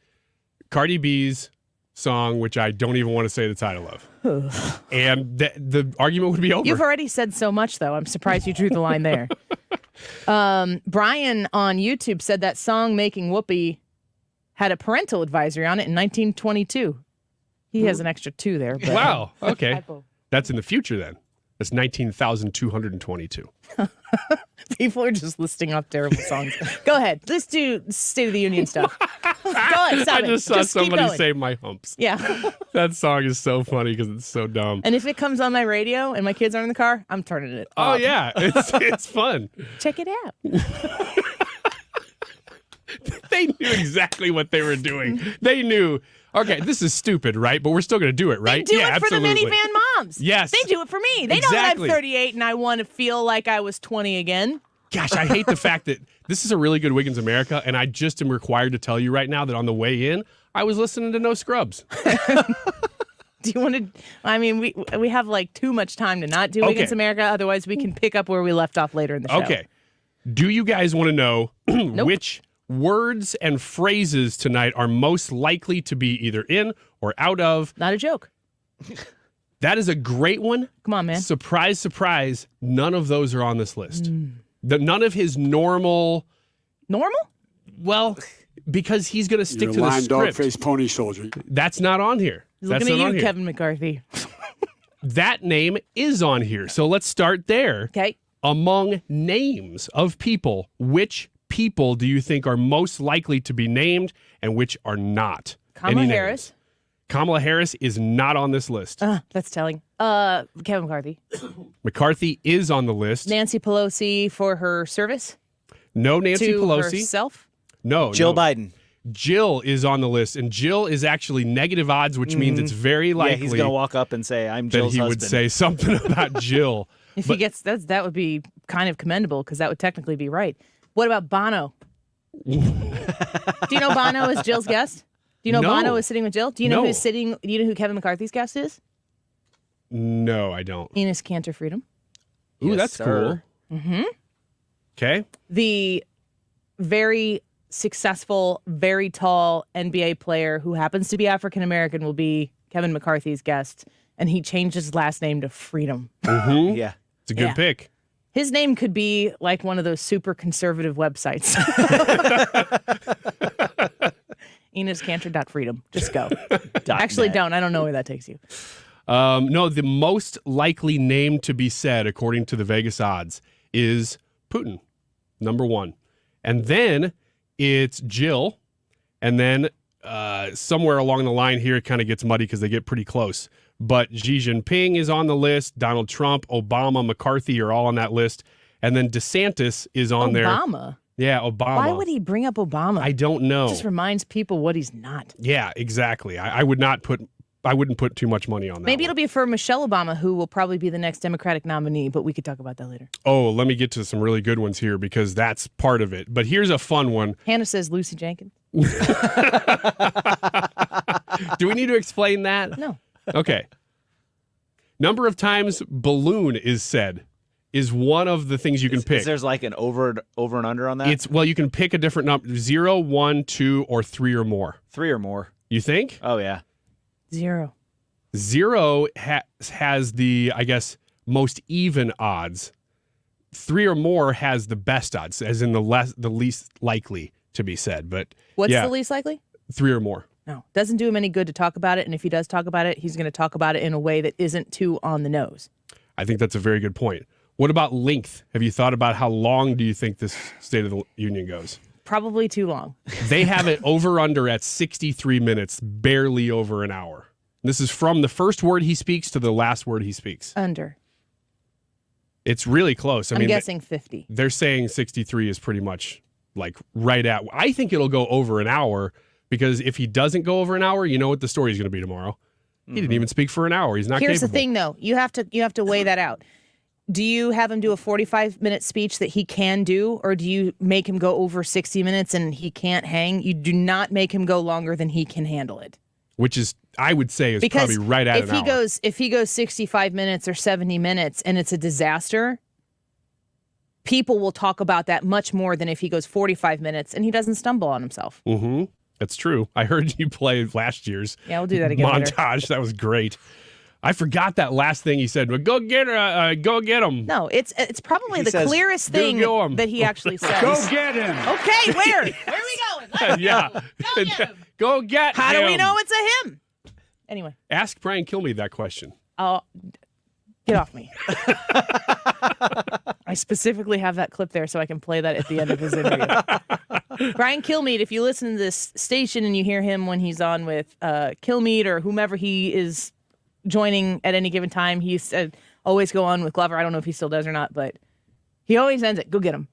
Cardi B's song, which I don't even want to say the title of. And the argument would be over. You've already said so much, though. I'm surprised you drew the line there. Brian on YouTube said that song, Making Whoopee, had a parental advisory on it in 1922. He has an extra 2 there. But, wow. Okay. That's in the future then. That's 19,222. People are just listing off terrible songs. Go ahead. Let's do State of the Union stuff. Go ahead. Stop I just saw keep somebody going. say My Humps. Yeah. That song is so funny because it's so dumb. And if it comes on my radio and my kids aren't in the car, I'm turning it Oh, off. yeah. It's fun. Check it out. They knew exactly what they were doing. They knew, okay, this is stupid, right? But we're still going to do it, right? They do yeah, it for absolutely. the minivan moms. Yes. They do it for me. They know that I'm 38 and I want to feel like I was 20 again. Gosh, I hate the fact that this is a really good Wiggins America, and I just am required to tell you right now that on the way in, I was listening to No Scrubs. Do you want to? I mean, we have like too much time to not do Wiggins America. Otherwise, we can pick up where we left off later in the show. Okay. Do you guys want to know which words and phrases tonight are most likely to be either in or out of? Not a joke. That is a great one. Come on, man. Surprise, surprise. None of those are on this list. None of his normal. Normal? Well, because he's going to stick You're to the lying script. dog-faced pony soldier. That's not on here. He's That's looking not at on you, here. Kevin McCarthy. That name is on here. So let's start there. Okay. Among names of people, which people do you think are most likely to be named and which are not? Kamala Any names? Harris. Kamala Harris is not on this list. That's telling. Kevin McCarthy. McCarthy is on the list. Nancy Pelosi for her service. No Nancy to Pelosi. herself. No. Jill no. Biden. Jill is on the list, and Jill is actually negative odds, which means it's very likely Yeah, he's going to walk up and say, I'm that Jill's he husband. would say something about Jill. If he gets that would be kind of commendable because that would technically be right. What about Bono? Do you know Bono is Jill's guest? Do you know No. Bono is sitting with Jill? Do you know No. who's sitting? Do you know who Kevin McCarthy's guest is? No, I don't. Enos Cantor Freedom. Ooh, Yes, that's sir. cool. Mm-hmm. Okay. The very successful, very tall NBA player who happens to be African American will be Kevin McCarthy's guest, and he changed his last name to Freedom. Mm-hmm. Yeah. It's a good Yeah. pick. His name could be like one of those super conservative websites. EnosCantor.freedom. Just go. Actually, net. don't. I don't know where that takes you. No, the most likely name to be said, according to the Vegas odds, is Putin, number one. And then it's Jill. And then somewhere along the line here, it kind of gets muddy because they get pretty close. But Xi Jinping is on the list. Donald Trump, Obama, McCarthy are all on that list. And then DeSantis is on there. Obama? Yeah, Obama. Why would he bring up Obama? I don't know. It just reminds people what he's not. Yeah, exactly. I wouldn't put too much money on that. Maybe it'll be for Michelle Obama, who will probably be the next Democratic nominee, but we could talk about that later. Oh, let me get to some really good ones here because that's part of it. But here's a fun one. Hannah says Lucy Jenkins. Do we need to explain that? No. Okay. Number of times balloon is said is one of the things you can pick. There's like an over and under on that? You can pick a different number, 0, 1, 2, or 3 or more. 3 or more. You think? Oh, yeah. 0. 0 has the, I guess, most even odds. 3 or more has the best odds, as in the least likely to be said. But what's the least likely? 3 or more. No, doesn't do him any good to talk about it. And if he does talk about it, he's going to talk about it in a way that isn't too on the nose. I think that's a very good point. What about length? Have you thought about how long do you think this State of the Union goes? Probably too long. They have it over under at 63 minutes, barely over an hour. This is from the first word he speaks to the last word he speaks. Under. It's really close. I'm guessing 50. They're saying 63 is pretty much like right at. I think it'll go over an hour because if he doesn't go over an hour, you know what the story is going to be tomorrow. He didn't even speak for an hour. He's not Here's capable. The thing, though. You have to weigh that out. Do you have him do a 45-minute speech that he can do, or do you make him go over 60 minutes and he can't hang? You do not make him go longer than he can handle it. Which is, I would say, is because probably right at an hour. If he goes 65 minutes or 70 minutes and it's a disaster, people will talk about that much more than if he goes 45 minutes and he doesn't stumble on himself. Mm-hmm. That's true. I heard you play last year's we'll do that again montage. Later. That was great. I forgot that last thing he said. Well, go get him. No, it's probably the clearest thing that he actually says. Go get him. Okay, where? Where are we going? Let's go get him. Go get him. How do we know it's a him? Anyway. Ask Brian Kilmeade that question. Oh, get off me. I specifically have that clip there so I can play that at the end of his interview. Brian Kilmeade, if you listen to this station and you hear him when he's on with Kilmeade or whomever he is joining at any given time, he said always go on with Glover. I don't know if he still does or not, but he always ends it. Go get him.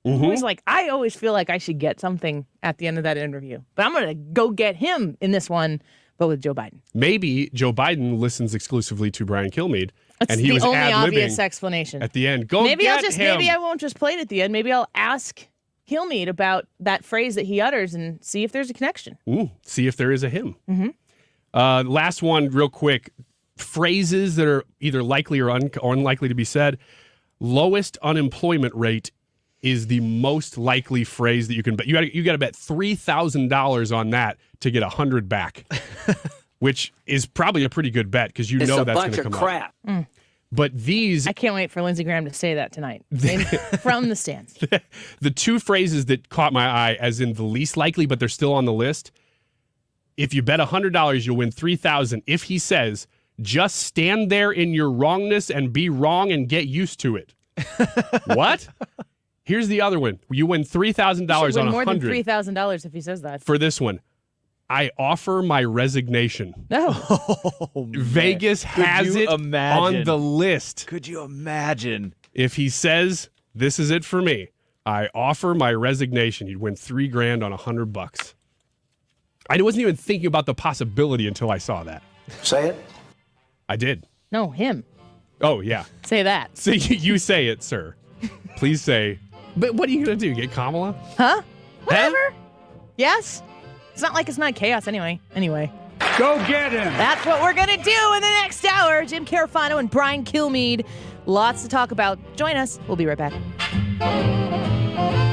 Mm-hmm. Always like, I always feel like I should get something at the end of that interview, but I'm going to go get him in this one, but with Joe Biden. Maybe Joe Biden listens exclusively to Brian Kilmeade. That's and he the was only ad-libbing obvious explanation. at the end. Go maybe get him. Maybe I won't just play it at the end. Maybe I'll ask Kilmeade about that phrase that he utters and see if there's a connection. See if there is a him. Mm-hmm. Last one, real quick. Phrases that are either likely or unlikely to be said. Lowest unemployment rate is the most likely phrase that you can bet. You got to bet $3,000 on that to get 100 back, which is probably a pretty good bet because know that's going to come up. Mm. But these, I can't wait for Lindsey Graham to say that tonight from the stands. The two phrases that caught my eye as in the least likely, but they're still on the list. If you bet $100, you'll win $3,000. If he says, just stand there in your wrongness and be wrong and get used to it. What? Here's the other one. You win $3,000 on 100. More than $3,000 if he says that. For this one, I offer my resignation. No. Vegas has it on the list. Could you imagine? If he says, this is it for me, I offer my resignation, you'd win $3,000 on $100. I wasn't even thinking about the possibility until I saw that. Say it. I did. No, him. Oh, yeah. Say that. So you say it, sir. Please say. But what are you going to do? Get Kamala? Huh? Whatever. Yes. It's not like it's not chaos anyway. Go get him. That's what we're going to do in the next hour. Jim Carafano and Brian Kilmeade. Lots to talk about. Join us. We'll be right back.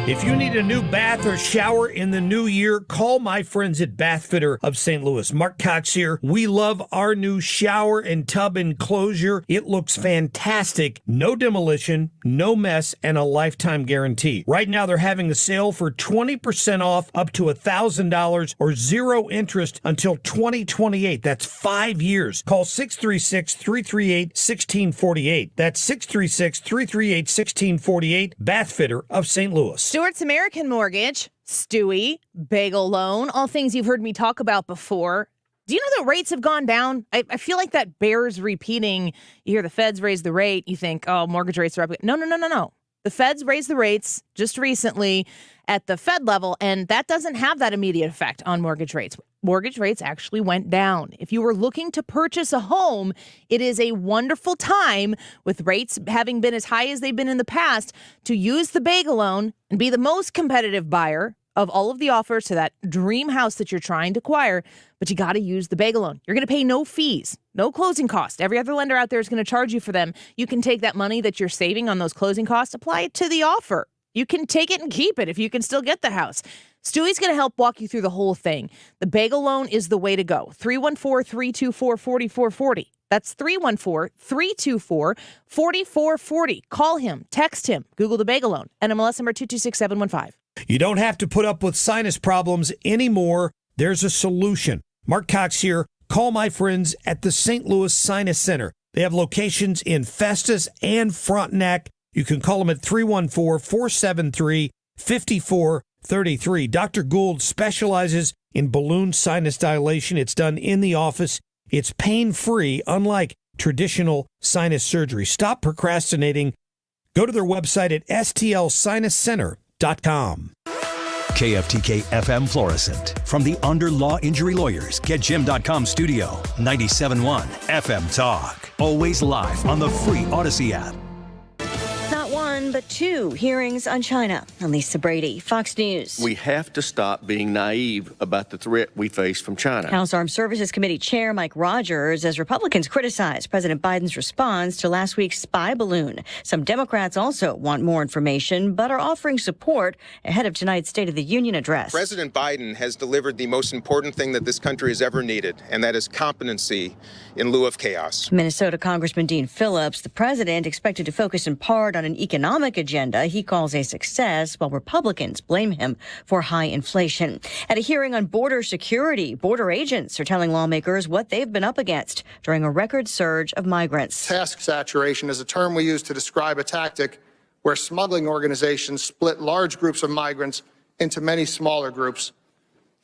If you need a new bath or shower in the new year, call my friends at Bath Fitter of St. Louis. Mark Cox here. We love our new shower and tub enclosure. It looks fantastic. No demolition, no mess, and a lifetime guarantee. Right now, they're having a sale for 20% off up to $1,000 or zero interest until 2028. That's 5 years. Call 636-338-1648. That's 636-338-1648. Bath Fitter of St. Louis. Stewart's American Mortgage, Stewie, Bagel Loan, all things you've heard me talk about before. Do you know that rates have gone down? I feel like that bears repeating. You hear the feds raise the rate, you think, oh, mortgage rates are up. No. The feds raised the rates just recently at the Fed level, and that doesn't have that immediate effect on mortgage rates. Mortgage rates actually went down. If you were looking to purchase a home, it is a wonderful time, with rates having been as high as they've been in the past, to use the Bagel Loan and be the most competitive buyer of all of the offers to that dream house that you're trying to acquire, but you got to use the bagel loan. You're going to pay no fees, no closing cost. Every other lender out there is going to charge you for them. You can take that money that you're saving on those closing costs, apply it to the offer. You can take it and keep it if you can still get the house. Stewie's going to help walk you through the whole thing. The bagel loan is the way to go. 314-324-4440. That's 314-324-4440. Call him, text him, Google the bagel loan, NMLS number 226715. You don't have to put up with sinus problems anymore. There's a solution. Mark Cox here. Call my friends at the St. Louis Sinus Center. They have locations in Festus and Frontenac. You can call them at 314-473-5433. Dr. Gould specializes in balloon sinus dilation. It's done in the office. It's pain-free, unlike traditional sinus surgery. Stop procrastinating. Go to their website at stlsinuscenter.com. KFTK FM Florissant. From the Under Law Injury Lawyers, GetJim.com studio. 97.1 FM Talk. Always live on the free Odyssey app. Not one, but two hearings on China. I'm Lisa Brady, Fox News. We have to stop being naive about the threat we face from China. House Armed Services Committee Chair Mike Rogers, as Republicans criticize President Biden's response to last week's spy balloon. Some Democrats also want more information, but are offering support ahead of tonight's State of the Union address. President Biden has delivered the most important thing that this country has ever needed, and that is competency in lieu of chaos. Minnesota Congressman Dean Phillips, the president, expected to focus in part on an economic agenda he calls a success, while Republicans blame him for high inflation. At a hearing on border security, border agents are telling lawmakers what they've been up against during a record surge of migrants. Task saturation is a term we use to describe a tactic where smuggling organizations split large groups of migrants into many smaller groups.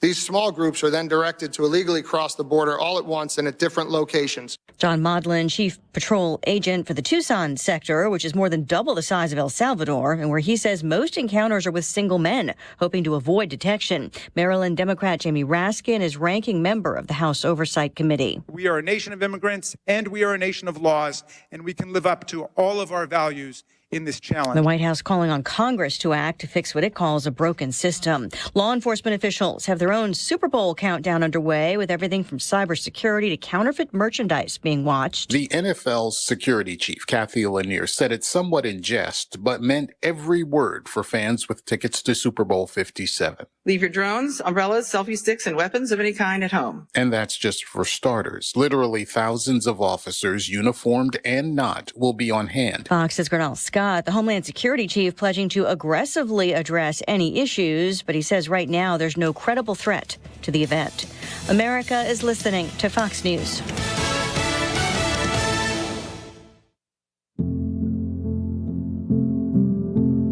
These small groups are then directed to illegally cross the border all at once and at different locations. John Modlin, chief patrol agent for the Tucson sector, which is more than double the size of El Salvador, and where he says most encounters are with single men, hoping to avoid detection. Maryland Democrat Jamie Raskin is ranking member of the House Oversight Committee. We are a nation of immigrants, and we are a nation of laws, and we can live up to all of our values in this challenge. The White House calling on Congress to act to fix what it calls a broken system. Law enforcement officials have their own Super Bowl countdown underway, with everything from cybersecurity to counterfeit merchandise being watched. The NFL's security chief, Kathy Lanier, said it somewhat in jest, but meant every word for fans with tickets to Super Bowl 57. Leave your drones, umbrellas, selfie sticks, and weapons of any kind at home. And that's just for starters. Literally thousands of officers, uniformed and not, will be on hand. Fox's Gernal Scott, the Homeland Security chief, pledging to aggressively address any issues, but he says right now there's no credible threat to the event. America is listening to Fox News.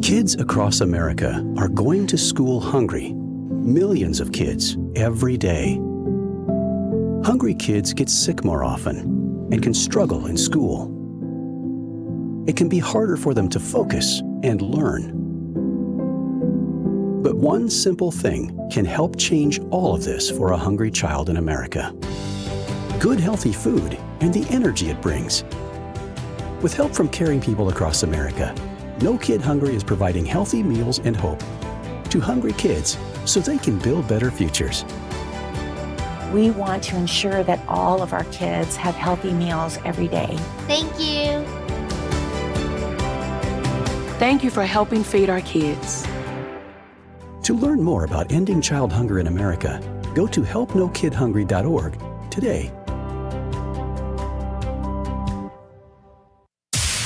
Kids across America are going to school hungry. Millions of kids every day. Hungry kids get sick more often and can struggle in school. It can be harder for them to focus and learn. But one simple thing can help change all of this for a hungry child in America. Good, healthy food and the energy it brings. With help from caring people across America, No Kid Hungry is providing healthy meals and hope to hungry kids so they can build better futures. We want to ensure that all of our kids have healthy meals every day. Thank you. Thank you for helping feed our kids. To learn more about ending child hunger in America, go to helpnokidhungry.org today.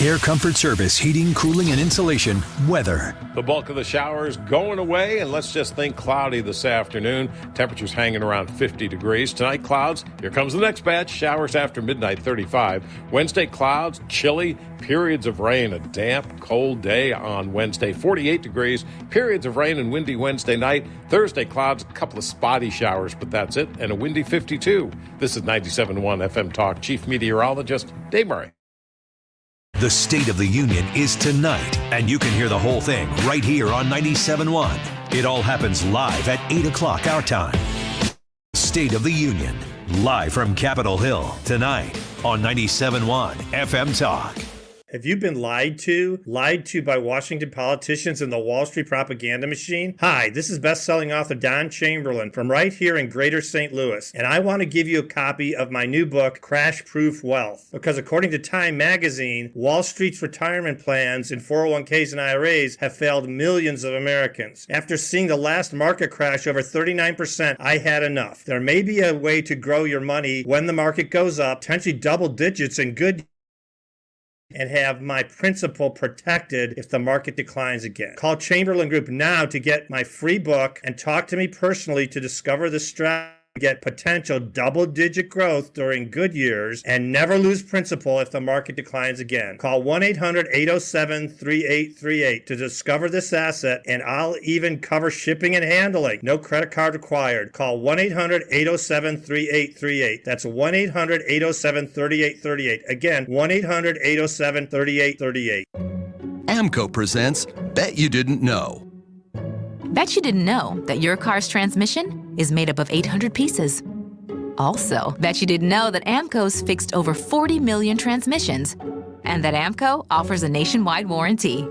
Air Comfort Service, heating, cooling, and insulation, weather. The bulk of the showers going away, and let's just think cloudy this afternoon. Temperatures hanging around 50 degrees. Tonight, clouds. Here comes the next batch. Showers after midnight, 35. Wednesday, clouds, chilly, periods of rain. A damp, cold day on Wednesday, 48 degrees. Periods of rain and windy Wednesday night. Thursday, clouds, a couple of spotty showers, but that's it. And a windy 52. This is 97.1 FM Talk. Chief Meteorologist Dave Murray. The State of the Union is tonight, and you can hear the whole thing right here on 97.1. It all happens live at 8 o'clock our time. State of the Union, live from Capitol Hill, tonight on 97.1 FM Talk. Have you been lied to by Washington politicians and the Wall Street propaganda machine? Hi, this is best-selling author Don Chamberlain from right here in Greater St. Louis, and I want to give you a copy of my new book, Crash Proof Wealth, because according to Time magazine, Wall Street's retirement plans in 401ks and IRAs have failed millions of Americans. After seeing the last market crash over 39%, I had enough. There may be a way to grow your money when the market goes up, potentially double digits in good, and have my principal protected if the market declines again. Call Chamberlain Group now to get my free book and talk to me personally to discover the strategy to get potential double-digit growth during good years and never lose principal if the market declines again. Call 1-800-807-3838 to discover this asset, and I'll even cover shipping and handling. No credit card required. Call 1-800-807-3838. That's 1-800-807-3838. Again, 1-800-807-3838. AMCO presents Bet You Didn't Know. Bet you didn't know that your car's transmission is made up of 800 pieces. Also, bet you didn't know that AMCO's fixed over 40 million transmissions, and that AMCO offers a nationwide warranty.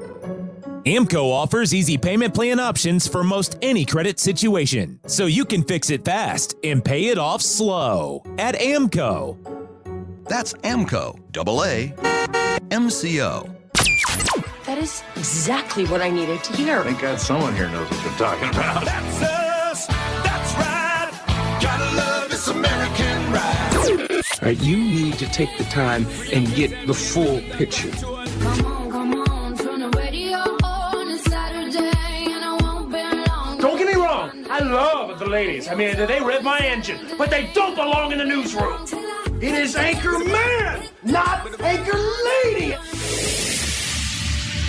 AMCO offers easy payment plan options for most any credit situation, so you can fix it fast and pay it off slow at AMCO. That's AMCO, AA-MCO. That is exactly what I needed to hear. Thank God someone here knows what they're talking about. That's us. That's right. Gotta love this American ride. All right, you need to take the time and get the full picture. Come on, turn the radio on. It's Saturday and I won't be long. Don't get me wrong. I love the ladies. I mean, they rev my engine, but they don't belong in the newsroom. It is Anchor Man, not Anchor Lady.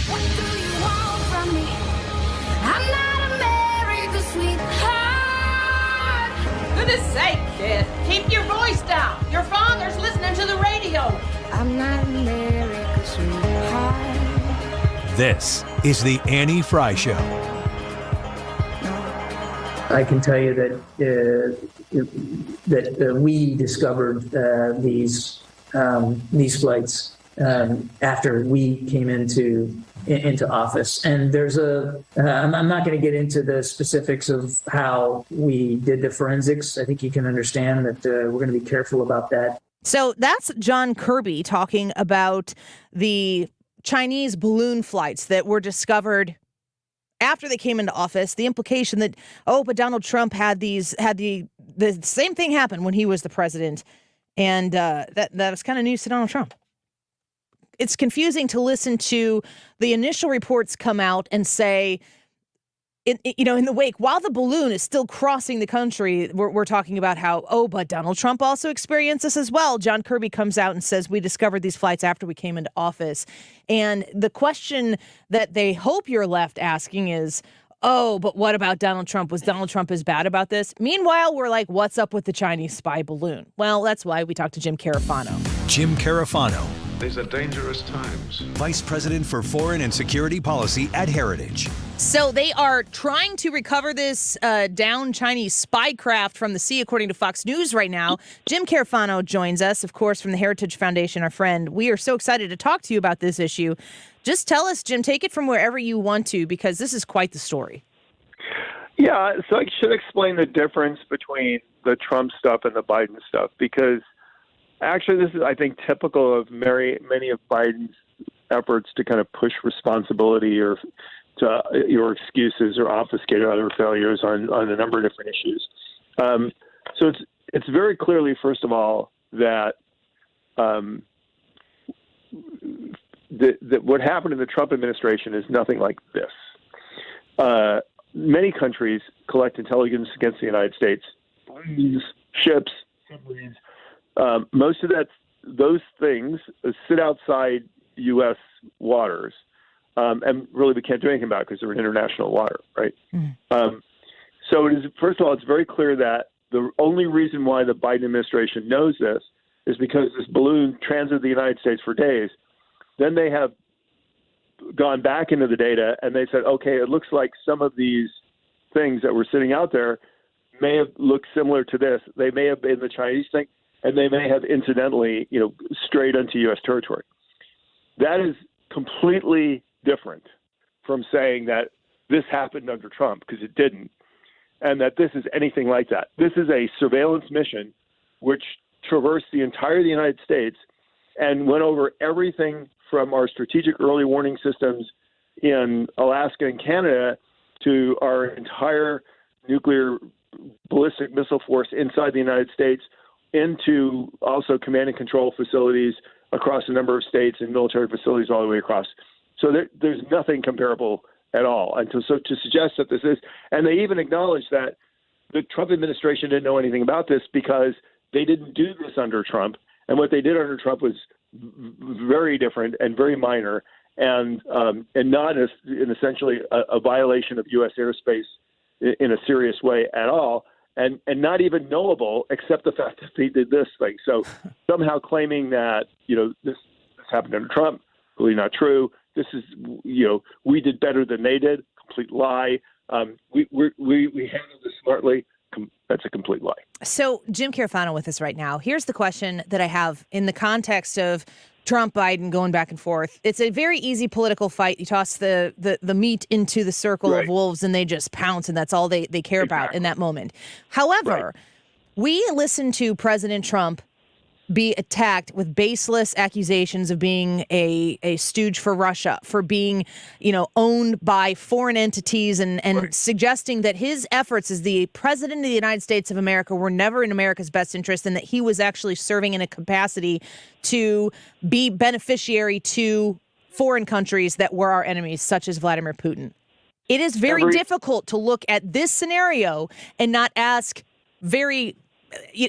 What do you want from me? I'm not America's sweetheart. Goodness sake, kid. Keep your voice down. Your father's listening to the radio. I'm not America's sweetheart. This is the Annie Frey Show. I can tell you that we discovered these flights after we came into office. And there's I'm not going to get into the specifics of how we did the forensics. I think you can understand that we're going to be careful about that. So that's John Kirby talking about the Chinese balloon flights that were discovered after they came into office. The implication that, but Donald Trump had the same thing happen when he was the president. And that was kind of news to Donald Trump. It's confusing to listen to the initial reports come out and say, in the wake, while the balloon is still crossing the country, we're talking about how, but Donald Trump also experienced this as well. John Kirby comes out and says, we discovered these flights after we came into office. And the question that they hope you're left asking is, but what about Donald Trump? Was Donald Trump as bad about this? Meanwhile, we're like, what's up with the Chinese spy balloon? Well, that's why we talked to Jim Carafano. Jim Carafano. These are dangerous times. Vice President for Foreign and Security Policy at Heritage. So they are trying to recover this downed Chinese spy craft from the sea, according to Fox News right now. Jim Carafano joins us, of course, from the Heritage Foundation, our friend. We are so excited to talk to you about this issue. Just tell us, Jim, take it from wherever you want to, because this is quite the story. Yeah, so I should explain the difference between the Trump stuff and the Biden stuff, because actually this is, I think, typical of many of Biden's efforts to kind of push responsibility or excuses or obfuscate other failures on a number of different issues. So it's very clearly, first of all, that that what happened in the Trump administration is nothing like this. Many countries collect intelligence against the United States, balloons, ships, submarines. Most of those things sit outside U.S. waters, and really we can't do anything about it because they're in international water, right? So it is, first of all, it's very clear that the only reason why the Biden administration knows this is because this balloon transited the United States for days. Then they have gone back into the data and they said, okay, it looks like some of these things that were sitting out there may have looked similar to this. They may have been the Chinese thing, and they may have incidentally, strayed into U.S. territory. That is completely different from saying that this happened under Trump, because it didn't, and that this is anything like that. This is a surveillance mission which traversed the entire of the United States and went over everything from our strategic early warning systems in Alaska and Canada to our entire nuclear ballistic missile force inside the United States, into also command and control facilities across a number of states and military facilities all the way across. So there's nothing comparable at all. And so to suggest that this is, and they even acknowledge that the Trump administration didn't know anything about this because they didn't do this under Trump. And what they did under Trump was very different and very minor, and not in essentially a violation of U.S. airspace in a serious way at all, and not even knowable except the fact that they did this thing. So somehow claiming that, this happened under Trump, really not true. This is, we did better than they did. Complete lie. We handled this smartly. That's a complete lie. So Jim Carafano with us right now. Here's the question that I have in the context of Trump, Biden going back and forth. It's a very easy political fight. You toss the meat into the circle of wolves and they just pounce, and that's all they care about in that moment. However, we listen to President Trump be attacked with baseless accusations of being a stooge for Russia, for being, owned by foreign entities, and suggesting that his efforts as the president of the United States of America were never in America's best interest, and that he was actually serving in a capacity to be beneficiary to foreign countries that were our enemies, such as Vladimir Putin. It is very difficult to look at this scenario and not ask very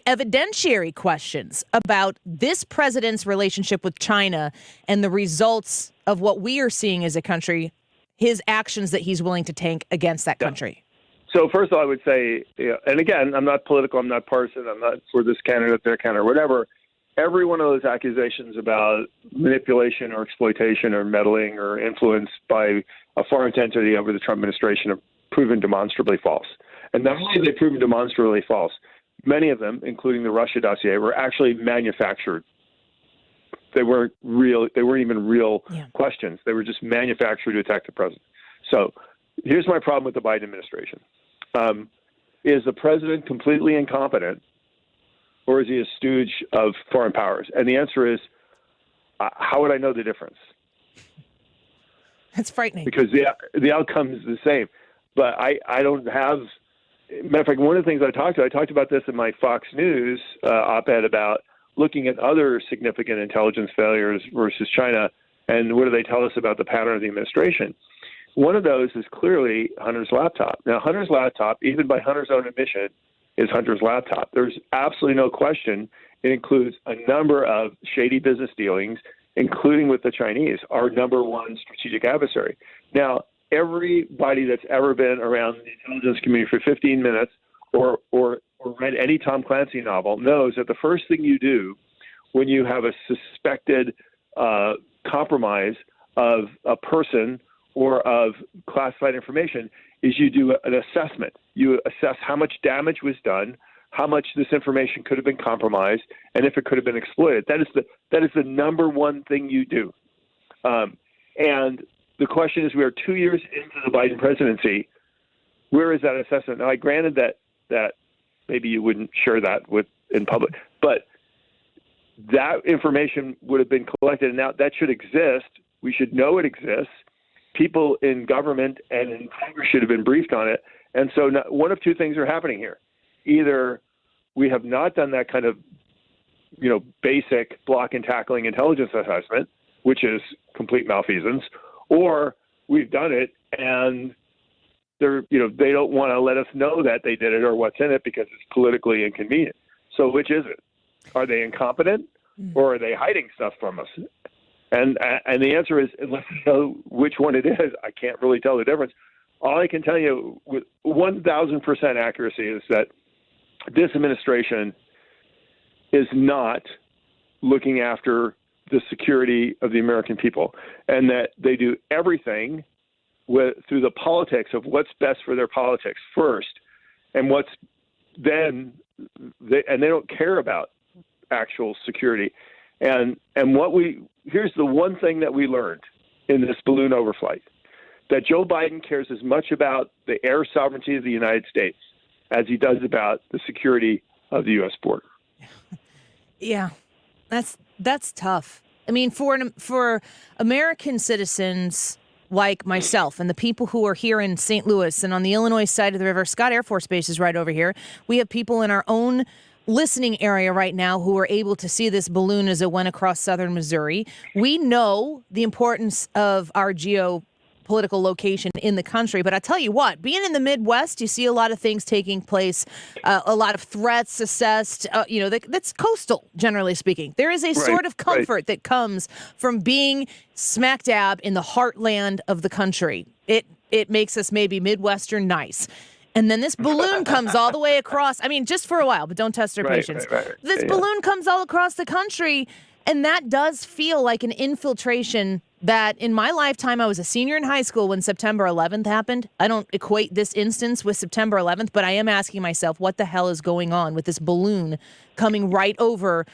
evidentiary questions about this president's relationship with China and the results of what we are seeing as a country, his actions that he's willing to take against that country. So first of all, I would say, and again, I'm not political, I'm not partisan, I'm not for this candidate, their candidate, whatever. Every one of those accusations about manipulation or exploitation or meddling or influence by a foreign entity over the Trump administration have proven demonstrably false. And not only have they proven demonstrably false, many of them, including the Russia dossier, were actually manufactured. They weren't real. They weren't even real questions. They were just manufactured to attack the president. So here's my problem with the Biden administration. Is the president completely incompetent, or is he a stooge of foreign powers? And the answer is, how would I know the difference? That's frightening. Because the outcome is the same. But I don't have... Matter of fact, one of the things I talked about this in my Fox News op-ed about looking at other significant intelligence failures versus China, and what do they tell us about the pattern of the administration. One of those is clearly Hunter's laptop. Now, Hunter's laptop, even by Hunter's own admission, is Hunter's laptop. There's absolutely no question it includes a number of shady business dealings, including with the Chinese, our number one strategic adversary. Now, everybody that's ever been around the intelligence community for 15 minutes or read any Tom Clancy novel knows that the first thing you do when you have a suspected compromise of a person or of classified information is you do an assessment. You assess how much damage was done, how much this information could have been compromised, and if it could have been exploited. That is the number one thing you do. And the question is, we are 2 years into the Biden presidency. Where is that assessment? Now, I granted that maybe you wouldn't share that in public, but that information would have been collected, and now that should exist. We should know it exists. People in government and in Congress should have been briefed on it. And so one of two things are happening here. Either we have not done that kind of, basic block and tackling intelligence assessment, which is complete malfeasance, or we've done it and they don't want to let us know that they did it or what's in it because it's politically inconvenient. So which is it? Are they incompetent or are they hiding stuff from us? And the answer is, unless you know which one it is, I can't really tell the difference. All I can tell you with 1,000% accuracy is that this administration is not looking after the security of the American people, and that they do everything through the politics of what's best for their politics first, and they don't care about actual security. And here's the one thing that we learned in this balloon overflight, that Joe Biden cares as much about the air sovereignty of the United States as he does about the security of the U.S. border. Yeah, that's tough. I mean, for American citizens like myself and the people who are here in St. Louis and on the Illinois side of the river, Scott Air Force Base is right over here. We have people in our own listening area right now who are able to see this balloon as it went across southern Missouri. We know the importance of our geopolitical location in the country, but I tell you what, being in the Midwest, you see a lot of things taking place, a lot of threats assessed, that's coastal, generally speaking. There is a sort of comfort that comes from being smack dab in the heartland of the country. It makes us maybe Midwestern nice. And then this balloon comes all the way across. I mean, just for a while, but don't test our patience. This balloon comes all across the country, and that does feel like an infiltration that in my lifetime, I was a senior in high school when September 11th happened. I don't equate this instance with September 11th, but I am asking myself, what the hell is going on with this balloon coming right over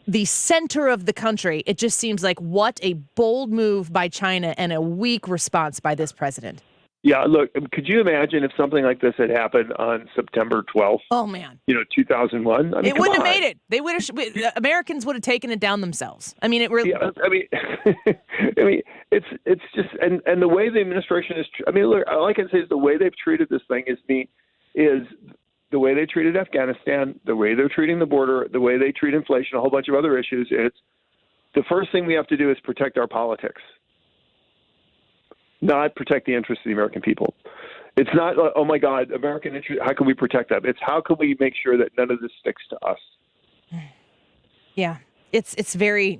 the center of the country? It just seems like what a bold move by China and a weak response by this president. Yeah, look, could you imagine if something like this had happened on September 12th? Oh, man. 2001? I mean, it wouldn't have made it. They would have. Americans would have taken it down themselves. I mean, it really. Yeah, I mean, it's just, and the way the administration is. I mean, look, all I can say is the way they've treated this thing is the way they treated Afghanistan, the way they're treating the border, the way they treat inflation, a whole bunch of other issues. It's the first thing we have to do is protect our politics, not protect the interests of the American people. It's not, oh my God, American interest, how can we protect them? It's how can we make sure that none of this sticks to us? Yeah, it's very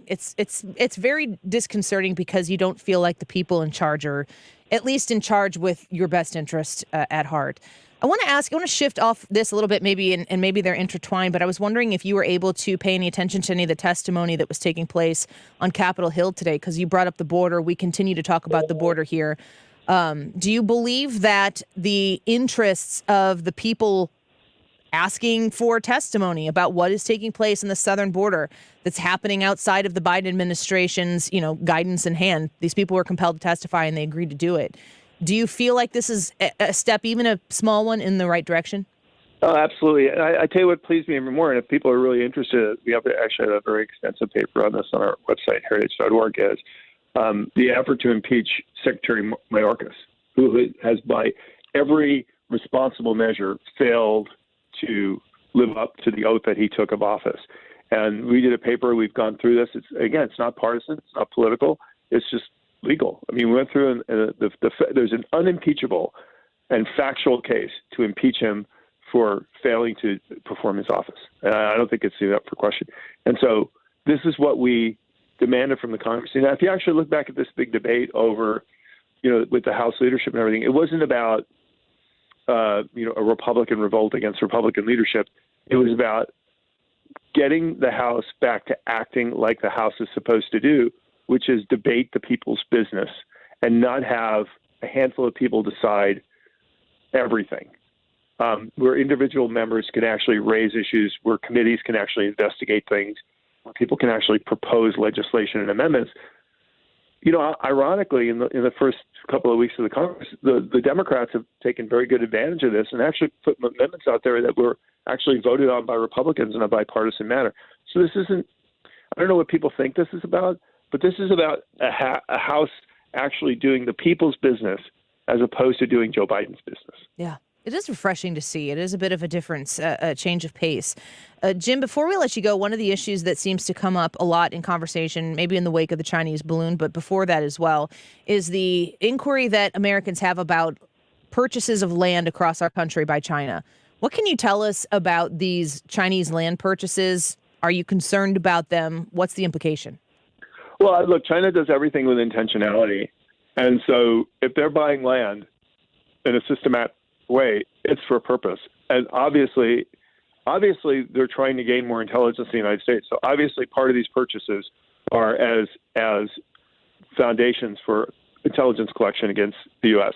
disconcerting because you don't feel like the people in charge are at least in charge with your best interest at heart. I want to shift off this a little bit, maybe, and maybe they're intertwined, but I was wondering if you were able to pay any attention to any of the testimony that was taking place on Capitol Hill today, because you brought up the border. We continue to talk about the border here. Do you believe that the interests of the people asking for testimony about what is taking place in the southern border that's happening outside of the Biden administration's, guidance in hand, these people were compelled to testify and they agreed to do it? Do you feel like this is a step, even a small one, in the right direction? Oh, absolutely. I tell you what pleased me even more, and if people are really interested, we have actually a very extensive paper on this on our website, heritage.org, is the effort to impeach Secretary Mayorkas, who has, by every responsible measure, failed to live up to the oath that he took of office. And we did a paper. We've gone through this. It's not partisan. It's not political. It's just legal. I mean, we went through, and there's an unimpeachable and factual case to impeach him for failing to perform his office. And I don't think it's up for question. And so this is what we demanded from the Congress. Now, if you actually look back at this big debate over, with the House leadership and everything, it wasn't about, a Republican revolt against Republican leadership. It was about getting the House back to acting like the House is supposed to do, which is debate the people's business and not have a handful of people decide everything. Where individual members can actually raise issues, where committees can actually investigate things, where people can actually propose legislation and amendments. Ironically, in the first couple of weeks of the Congress, the Democrats have taken very good advantage of this and actually put amendments out there that were actually voted on by Republicans in a bipartisan manner. So this isn't, I don't know what people think this is about, but this is about a House actually doing the people's business as opposed to doing Joe Biden's business. Yeah. It is refreshing to see. It is a bit of a difference, a change of pace. Jim, before we let you go, one of the issues that seems to come up a lot in conversation, maybe in the wake of the Chinese balloon, but before that as well, is the inquiry that Americans have about purchases of land across our country by China. What can you tell us about these Chinese land purchases? Are you concerned about them? What's the implication? Well, look, China does everything with intentionality. And so if they're buying land in a systematic way, it's for a purpose. And obviously they're trying to gain more intelligence in the United States. So obviously part of these purchases are as foundations for intelligence collection against the U.S.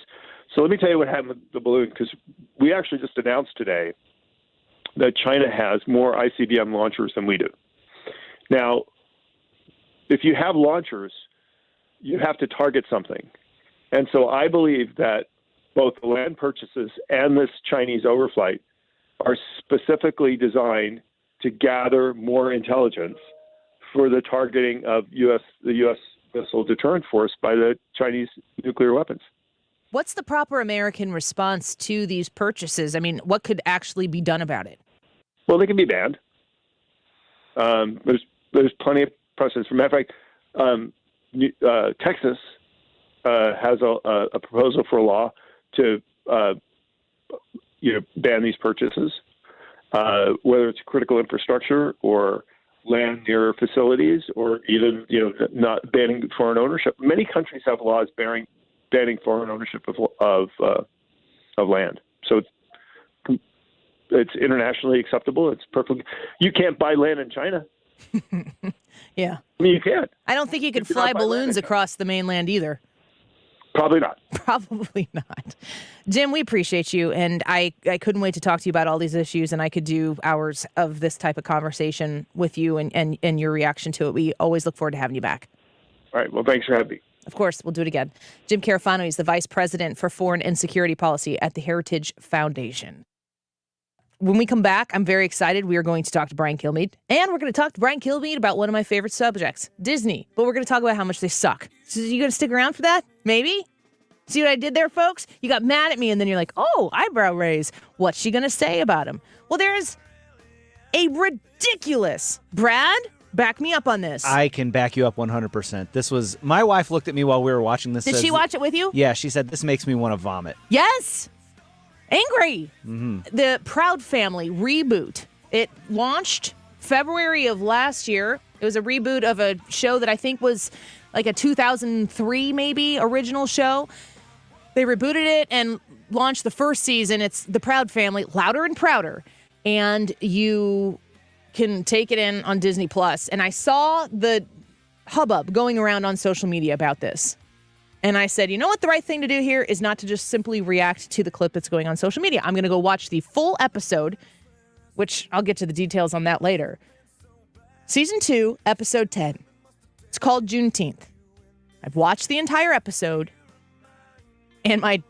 So let me tell you what happened with the balloon, because we actually just announced today that China has more ICBM launchers than we do. Now, if you have launchers, you have to target something. And so I believe that both the land purchases and this Chinese overflight are specifically designed to gather more intelligence for the targeting of the U.S. missile deterrent force by the Chinese nuclear weapons. What's the proper American response to these purchases? I mean, what could actually be done about it? Well, they can be banned. There's plenty of precedents. For a matter of fact, Texas has a proposal for a law to ban these purchases, whether it's critical infrastructure or land near facilities, or even not banning foreign ownership. Many countries have laws banning foreign ownership of land. So it's internationally acceptable. It's perfect. You can't buy land in China. Yeah. I mean, you can't. I don't think you could fly balloons across the mainland either. Probably not. Probably not. Jim, we appreciate you, and I couldn't wait to talk to you about all these issues, and I could do hours of this type of conversation with you and your reaction to it. We always look forward to having you back. All right. Well, thanks for having me. Of course, we'll do it again. Jim Carafano, he's the Vice President for Foreign and Security Policy at the Heritage Foundation. When we come back, I'm very excited. We are going to talk to Brian Kilmeade, and we're going to talk to Brian Kilmeade about one of my favorite subjects, Disney. But we're going to talk about how much they suck. So you going to stick around for that? Maybe? See what I did there, folks? You got mad at me, and then you're like, oh, eyebrow raise. What's she going to say about him? Well, there's a ridiculous... Brad, back me up on this. I can back you up 100%. This was... My wife looked at me while we were watching this. Did she watch it with you? Yeah, she said, this makes me want to vomit. Yes! Angry! Mm-hmm. The Proud Family reboot. It launched February of last year. It was a reboot of a show that I think was like a 2003 maybe original show. They rebooted it and launched the first season. It's The Proud Family, Louder and Prouder. And you can take it in on Disney Plus. And I saw the hubbub going around on social media about this. And I said, you know what the right thing to do here is not to just simply react to the clip that's going on social media. I'm going to go watch the full episode, which I'll get to the details on that later. Season 2, episode 10. It's called Juneteenth. I've watched the entire episode, and I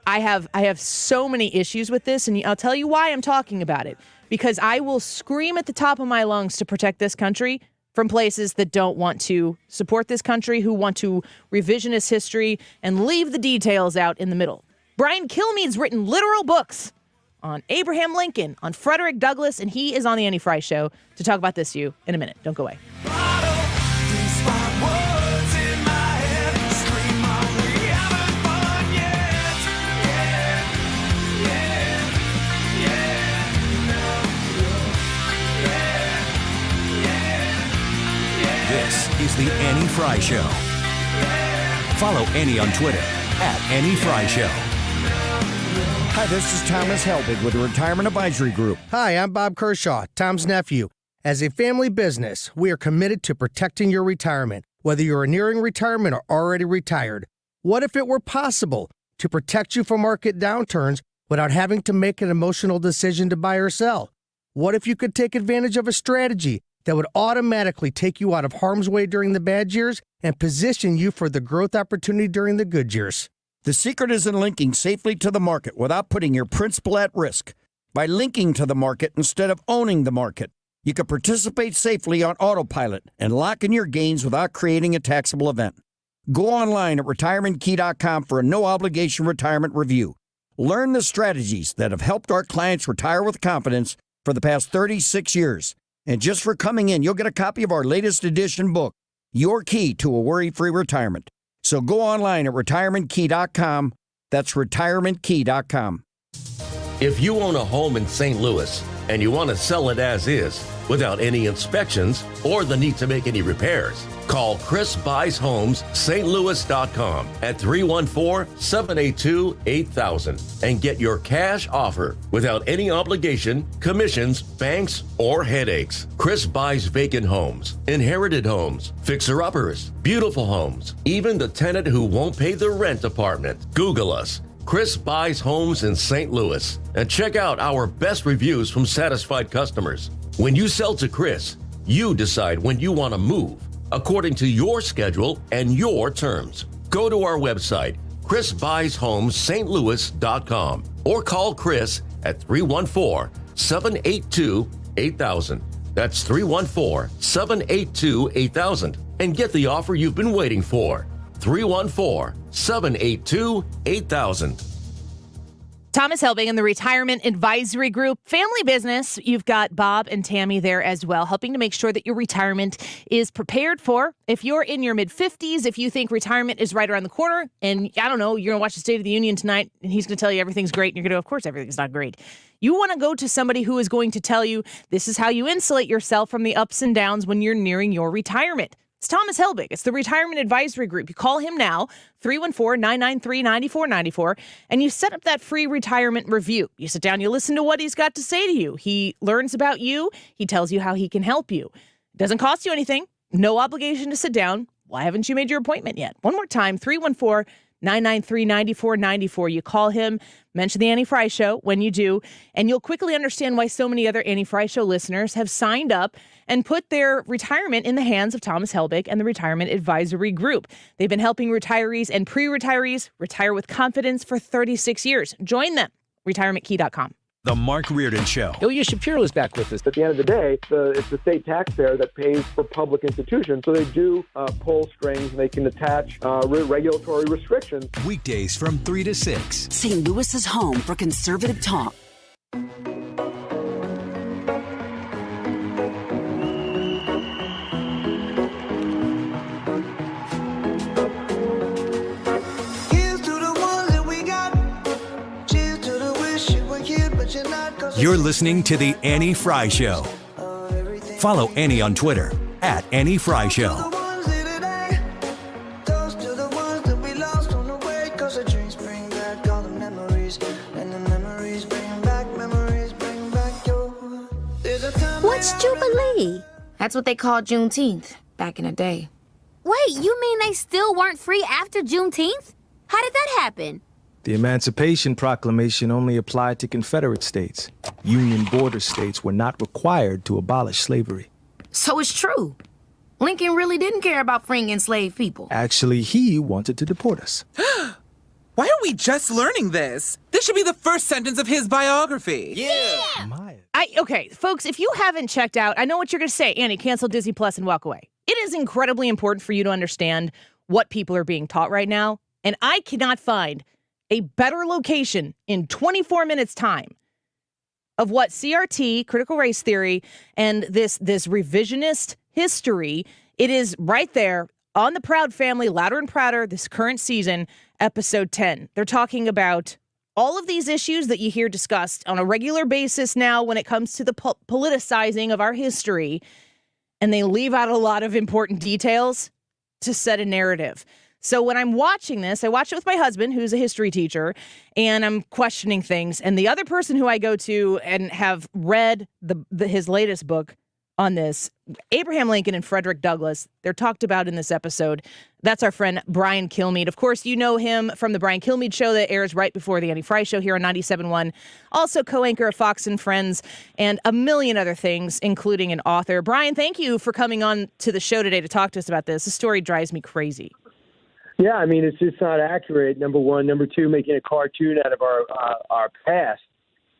have so many issues with this, and I'll tell you why I'm talking about it. Because I will scream at the top of my lungs to protect this country from places that don't want to support this country, who want to revisionist history and leave the details out in the middle. Brian Kilmeade's written literal books on Abraham Lincoln, on Frederick Douglass, and he is on the Annie Frey Show to talk about this to you in a minute. Don't go away. This is the Annie Frey Show. Follow Annie on Twitter @AnnieFryShow. Hi, this is Thomas Helbig with the Retirement Advisory Group. Hi, I'm Bob Kershaw, Tom's nephew. As a family business, we are committed to protecting your retirement, whether you're nearing retirement or already retired. What if it were possible to protect you from market downturns without having to make an emotional decision to buy or sell? What if you could take advantage of a strategy that would automatically take you out of harm's way during the bad years and position you for the growth opportunity during the good years? The secret is in linking safely to the market without putting your principal at risk. By linking to the market instead of owning the market, you can participate safely on autopilot and lock in your gains without creating a taxable event. Go online at retirementkey.com for a no-obligation retirement review. Learn the strategies that have helped our clients retire with confidence for the past 36 years. And just for coming in, you'll get a copy of our latest edition book, Your Key to a Worry-Free Retirement. So go online at retirementkey.com. That's retirementkey.com. If you own a home in St. Louis and you want to sell it as is without any inspections or the need to make any repairs, call Chris Buys Homes, stlouis.com at 314-782-8000 and get your cash offer without any obligation, commissions, banks, or headaches. Chris buys vacant homes, inherited homes, fixer-uppers, beautiful homes, even the tenant who won't pay the rent apartment. Google us. Chris Buys Homes in St. Louis, and check out our best reviews from satisfied customers. When you sell to Chris, you decide when you want to move. according to your schedule and your terms. Go to our website, chrisbuyshomes.st.louis.com, or call Chris at 314-782-8000. That's 314-782-8000, and get the offer you've been waiting for. 314-782-8000. Thomas Helbing and the Retirement Advisory Group. Family business. You've got Bob and Tammy there as well, helping to make sure that your retirement is prepared for. If you're in your mid-50s, if you think retirement is right around the corner, and I don't know, you're going to watch the State of the Union tonight, and he's going to tell you everything's great, and you're going to go, of course, everything's not great. You want to go to somebody who is going to tell you this is how you insulate yourself from the ups and downs when you're nearing your retirement. It's Thomas Helbig. It's the Retirement Advisory Group. You call him now, 314-993-9494, and you set up that free retirement review. You sit down, you listen to what he's got to say to you. He learns about you. He tells you how he can help you. It doesn't cost you anything. No obligation to sit down. Why haven't you made your appointment yet? One more time, 314-993-9494. You call him, mention the Annie Frey Show when you do, and you'll quickly understand why so many other Annie Frey Show listeners have signed up and put their retirement in the hands of Thomas Helbig and the Retirement Advisory Group. They've been helping retirees and pre-retirees retire with confidence for 36 years. Join them, retirementkey.com. The Mark Reardon Show. Ilya Shapiro is back with us. At the end of the day, it's the state taxpayer that pays for public institutions, so they do pull strings and they can attach regulatory restrictions. Weekdays from 3 to 6. St. Louis's home for conservative talk. You're listening to The Annie Frey Show. Follow Annie on Twitter at Annie Frey Show. What's Jubilee? That's what they called Juneteenth back in the day. Wait, you mean they still weren't free after Juneteenth? How did that happen? The Emancipation Proclamation only applied to Confederate states. Union border states were not required to abolish slavery. So it's true. Lincoln really didn't care about freeing enslaved people. Actually, he wanted to deport us. Why are we just learning this? This should be the first sentence of his biography. Yeah. Okay, folks, if you haven't checked out, I know what you're going to say. Annie, cancel Disney Plus and walk away. It is incredibly important for you to understand what people are being taught right now. And I cannot find a better location in 24 minutes time of what CRT, critical race theory, and this revisionist history, it is right there on the Proud Family, Louder and Prouder, this current season, episode 10. They're talking about all of these issues that you hear discussed on a regular basis now when it comes to the politicizing of our history, and they leave out a lot of important details to set a narrative. So when I'm watching this, I watch it with my husband, who's a history teacher, and I'm questioning things. And the other person who I go to and have read his latest book on this, Abraham Lincoln and Frederick Douglass, they're talked about in this episode. That's our friend Brian Kilmeade. Of course, you know him from the Brian Kilmeade Show that airs right before the Annie Frey Show here on 97.1. Also co-anchor of Fox and Friends and a million other things, including an author. Brian, thank you for coming on to the show today to talk to us about this. The story drives me crazy. Yeah, I mean, it's just not accurate, number one. Number two, making a cartoon out of our past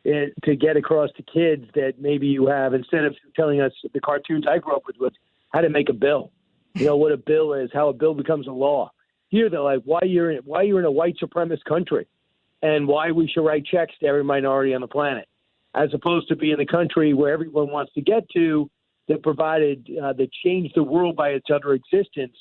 to get across to kids that maybe you have, instead of telling us the cartoons I grew up with was how to make a bill. You know, what a bill is, how a bill becomes a law. Here they're like, why you're in a white supremacist country and why we should write checks to every minority on the planet, as opposed to being the country where everyone wants to get to, that provided, that changed the world by its utter existence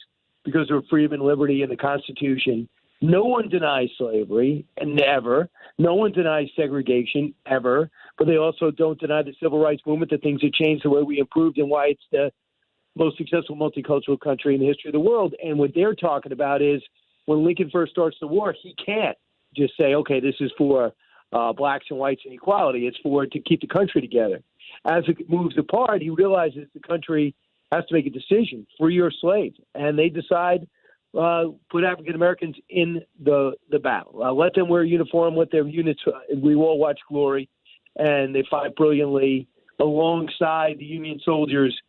because of freedom and liberty in the Constitution. No one denies slavery, and never. No one denies segregation, ever. But they also don't deny the civil rights movement, that things have changed, the way we improved, and why it's the most successful multicultural country in the history of the world. And what they're talking about is when Lincoln first starts the war, he can't just say, okay, this is for blacks and whites and equality. It's to keep the country together. As it moves apart, he realizes the country has to make a decision, free or slave. And they decide, put African Americans in the battle. Let them wear a uniform, let their units, we all watch Glory, and they fight brilliantly alongside the Union soldiers.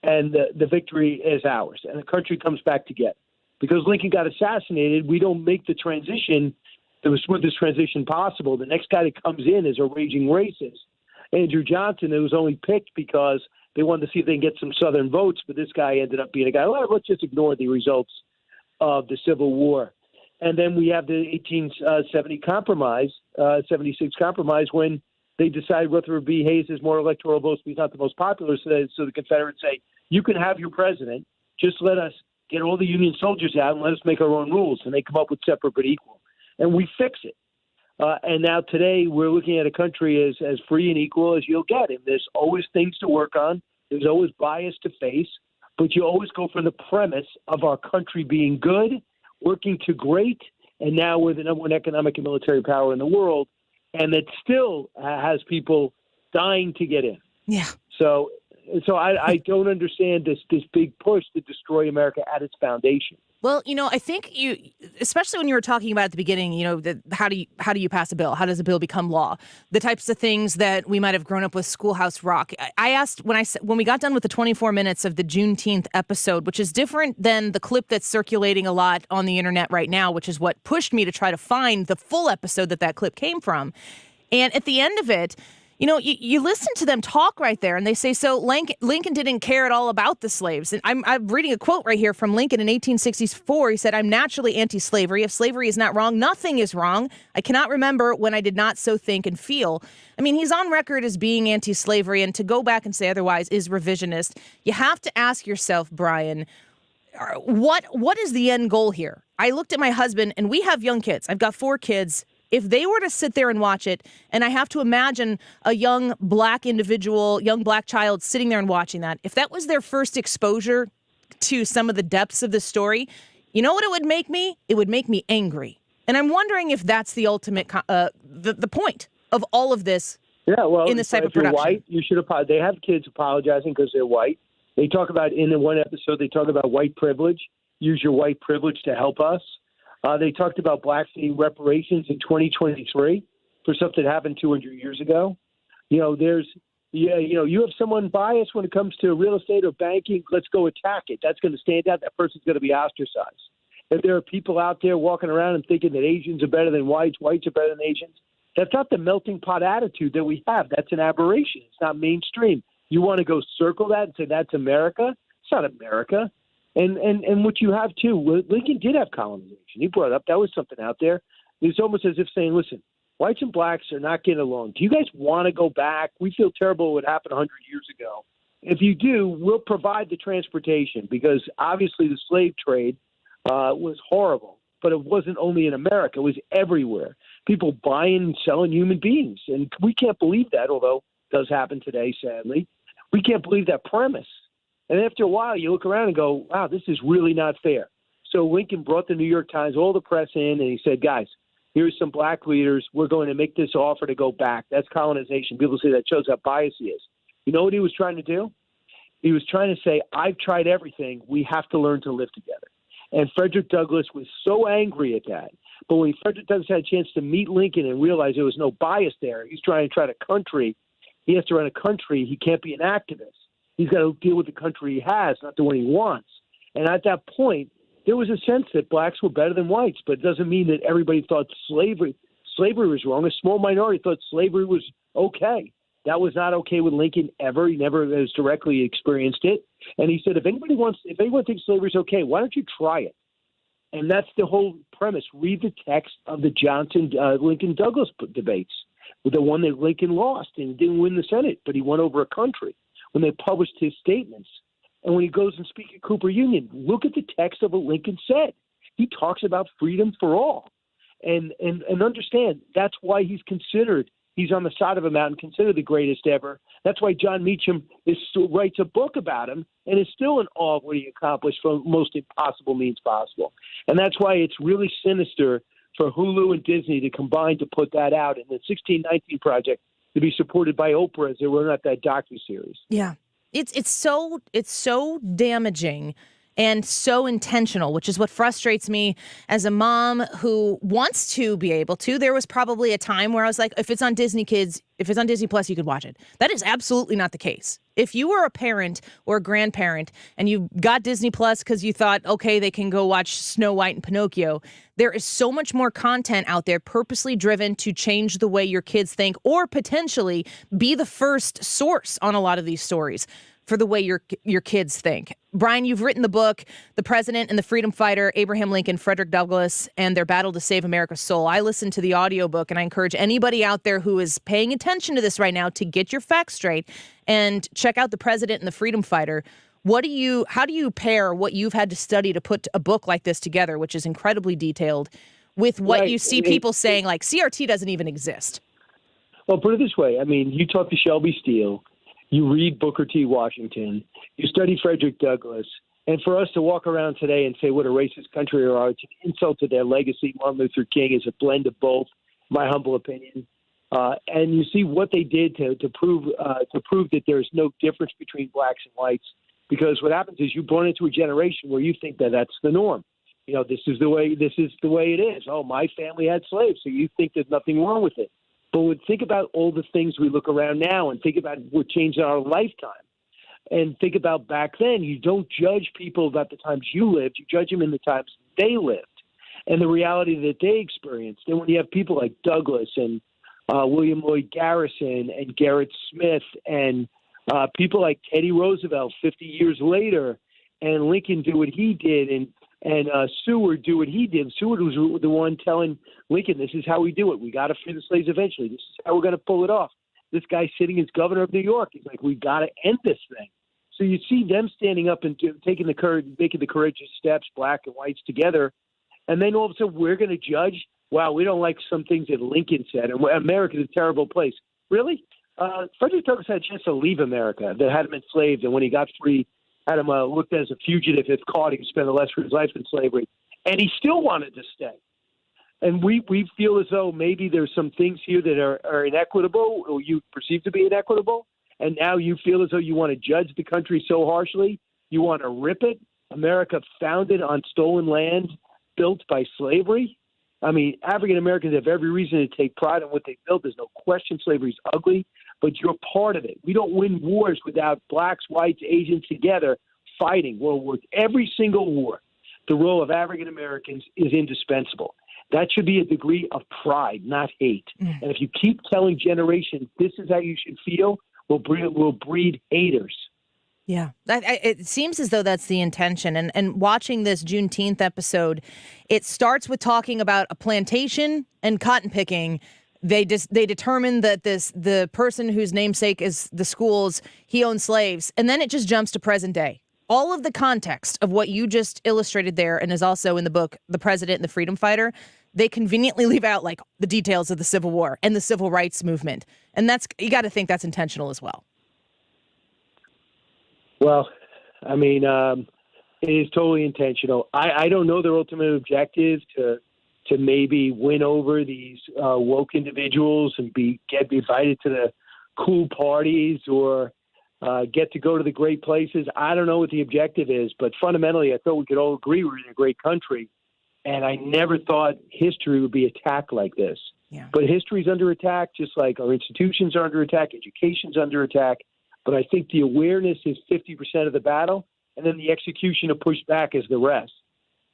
and the victory is ours, and the country comes back together. Because Lincoln got assassinated, we don't make the transition, the smoothest transition possible. The next guy that comes in is a raging racist. Andrew Johnson, who was only picked because they wanted to see if they can get some Southern votes, but this guy ended up being a guy, well, let's just ignore the results of the Civil War. And then we have the 1870 compromise, 76 compromise, when they decide Rutherford B. Hayes has more electoral votes, but he's not the most popular. So the Confederates say, you can have your president, just let us get all the Union soldiers out and let us make our own rules. And they come up with separate but equal. And we fix it. And now today we're looking at a country as free and equal as you'll get. And there's always things to work on. There's always bias to face. But you always go for the premise of our country being good, working to great, and now we're the number one economic and military power in the world, and it still has people dying to get in. Yeah. So I don't understand this big push to destroy America at its foundation. Well, I think especially when you were talking about at the beginning, how do you pass a bill? How does a bill become law? The types of things that we might have grown up with, Schoolhouse Rock. I asked when we got done with the 24 minutes of the Juneteenth episode, which is different than the clip that's circulating a lot on the internet right now, which is what pushed me to try to find the full episode that clip came from. And at the end of it, you listen to them talk right there, and they say, so Lincoln didn't care at all about the slaves. And I'm reading a quote right here from Lincoln in 1864. He said, I'm naturally anti-slavery. If slavery is not wrong, nothing is wrong. I cannot remember when I did not so think and feel. I mean, he's on record as being anti-slavery, and to go back and say otherwise is revisionist. You have to ask yourself, Brian, what is the end goal here? I looked at my husband, and we have young kids. I've got 4 kids. If they were to sit there and watch it, and I have to imagine a young black child sitting there and watching that, if that was their first exposure to some of the depths of the story, you know what it would make me? It would make me angry. And I'm wondering if that's the ultimate, the point of all of this. Yeah, well, in this type of production. If you're white, you should apologize. They have kids apologizing because they're white. They talk about, in the one episode, they talk about white privilege. Use your white privilege to help us. They talked about blacks needing reparations in 2023 for something that happened 200 years ago. You have someone biased when it comes to real estate or banking. Let's go attack it. That's going to stand out. That person's going to be ostracized. If there are people out there walking around and thinking that Asians are better than whites are better than Asians, that's not the melting pot attitude that we have. That's an aberration. It's not mainstream. You want to go circle that and say that's America? It's not America. And what you have, too, Lincoln did have colonization. He brought it up. That was something out there. It's almost as if saying, listen, whites and blacks are not getting along. Do you guys want to go back? We feel terrible what happened 100 years ago. If you do, we'll provide the transportation because obviously the slave trade was horrible. But it wasn't only in America. It was everywhere. People buying and selling human beings. And we can't believe that, although it does happen today, sadly. We can't believe that premise. And after a while, you look around and go, wow, this is really not fair. So Lincoln brought the New York Times, all the press in, and he said, guys, here's some black leaders. We're going to make this offer to go back. That's colonization. People say that shows how biased he is. You know what he was trying to do? He was trying to say, I've tried everything. We have to learn to live together. And Frederick Douglass was so angry at that. But when Frederick Douglass had a chance to meet Lincoln and realize there was no bias there, he's trying to run a country. He has to run a country. He can't be an activist. He's got to deal with the country he has, not the one he wants. And at that point, there was a sense that blacks were better than whites, but it doesn't mean that everybody thought slavery was wrong. A small minority thought slavery was okay. That was not okay with Lincoln ever. He never has directly experienced it. And he said, if anyone thinks slavery is okay, why don't you try it? And that's the whole premise. Read the text of the Lincoln-Douglas debates, the one that Lincoln lost and didn't win the Senate, but he won over a country. When they published his statements. And when he goes and speaks at Cooper Union, look at the text of what Lincoln said. He talks about freedom for all. And understand that's why he's on the side of a mountain, considered the greatest ever. That's why John Meacham writes a book about him and is still in awe of what he accomplished from most impossible means possible. And that's why it's really sinister for Hulu and Disney to combine to put that out in the 1619 Project to be supported by Oprah as they were not that docuseries. Yeah. It's so damaging. and so intentional, which is what frustrates me as a mom who wants to be able to. There was probably a time where I was like, if it's on Disney Plus, you could watch it. That is absolutely not the case. If you were a parent or a grandparent and you got Disney Plus because you thought, okay, they can go watch Snow White and Pinocchio, there is so much more content out there purposely driven to change the way your kids think or potentially be the first source on a lot of these stories for the way your kids think. Brian, you've written the book, The President and the Freedom Fighter, Abraham Lincoln, Frederick Douglass, and Their Battle to Save America's Soul. I listened to the audiobook, and I encourage anybody out there who is paying attention to this right now to get your facts straight and check out The President and the Freedom Fighter. How do you pair what you've had to study to put a book like this together, which is incredibly detailed, with what you see people saying, like, CRT doesn't even exist? Well, put it this way. I mean, you talk to Shelby Steele, you read Booker T. Washington, you study Frederick Douglass, and for us to walk around today and say what a racist country we are, it's an insult to their legacy. Martin Luther King is a blend of both, my humble opinion. And you see what they did to prove that there's no difference between blacks and whites. Because what happens is you're born into a generation where you think that that's the norm. You know, this is the way it is. Oh, my family had slaves, so you think there's nothing wrong with it. But think about all the things we look around now and think about what changed in our lifetime. And think about back then. You don't judge people about the times you lived. You judge them in the times they lived and the reality that they experienced. And when you have people like Douglass and William Lloyd Garrison and Garrett Smith and people like Teddy Roosevelt 50 years later, and Lincoln do what he did, and Seward do what he did. Seward was the one telling Lincoln, this is how we do it. We got to free the slaves eventually. This is how we're going to pull it off. This guy sitting as governor of New York, he's like, we got to end this thing. So you see them standing up and making the courageous steps, black and whites together, and then all of a sudden we're going to judge, wow, we don't like some things that Lincoln said, and America's a terrible place. Really? Frederick Douglass had a chance to leave America that had him enslaved, and when he got free, had him looked at as a fugitive. If caught, he could spend the rest of his life in slavery. And he still wanted to stay. And we feel as though maybe there's some things here that are inequitable, or you perceive to be inequitable, and now you feel as though you want to judge the country so harshly, you want to rip it. America founded on stolen land, built by slavery. I mean, African Americans have every reason to take pride in what they built. There's no question slavery is ugly, but you're part of it. We don't win wars without blacks, whites, Asians together fighting. World every single war, the role of African Americans is indispensable. That should be a degree of pride, not hate. And if you keep telling generations this is how you should feel, we'll breed haters. Yeah, it seems as though that's the intention. And watching this Juneteenth episode, it starts with talking about a plantation and cotton picking. They determine that the person whose namesake is the schools, he owns slaves. And then it just jumps to present day. All of the context of what you just illustrated there and is also in the book, The President and the Freedom Fighter, they conveniently leave out like the details of the Civil War and the Civil Rights Movement. And you got to think that's intentional as well. Well, I mean, it is totally intentional. I don't know their ultimate objective to maybe win over these woke individuals and get invited to the cool parties or get to go to the great places. I don't know what the objective is, but fundamentally, I thought we could all agree we're in a great country. And I never thought history would be attacked like this. Yeah. But history's under attack, just like our institutions are under attack, education's under attack. But I think the awareness is 50% of the battle, and then the execution of pushback is the rest.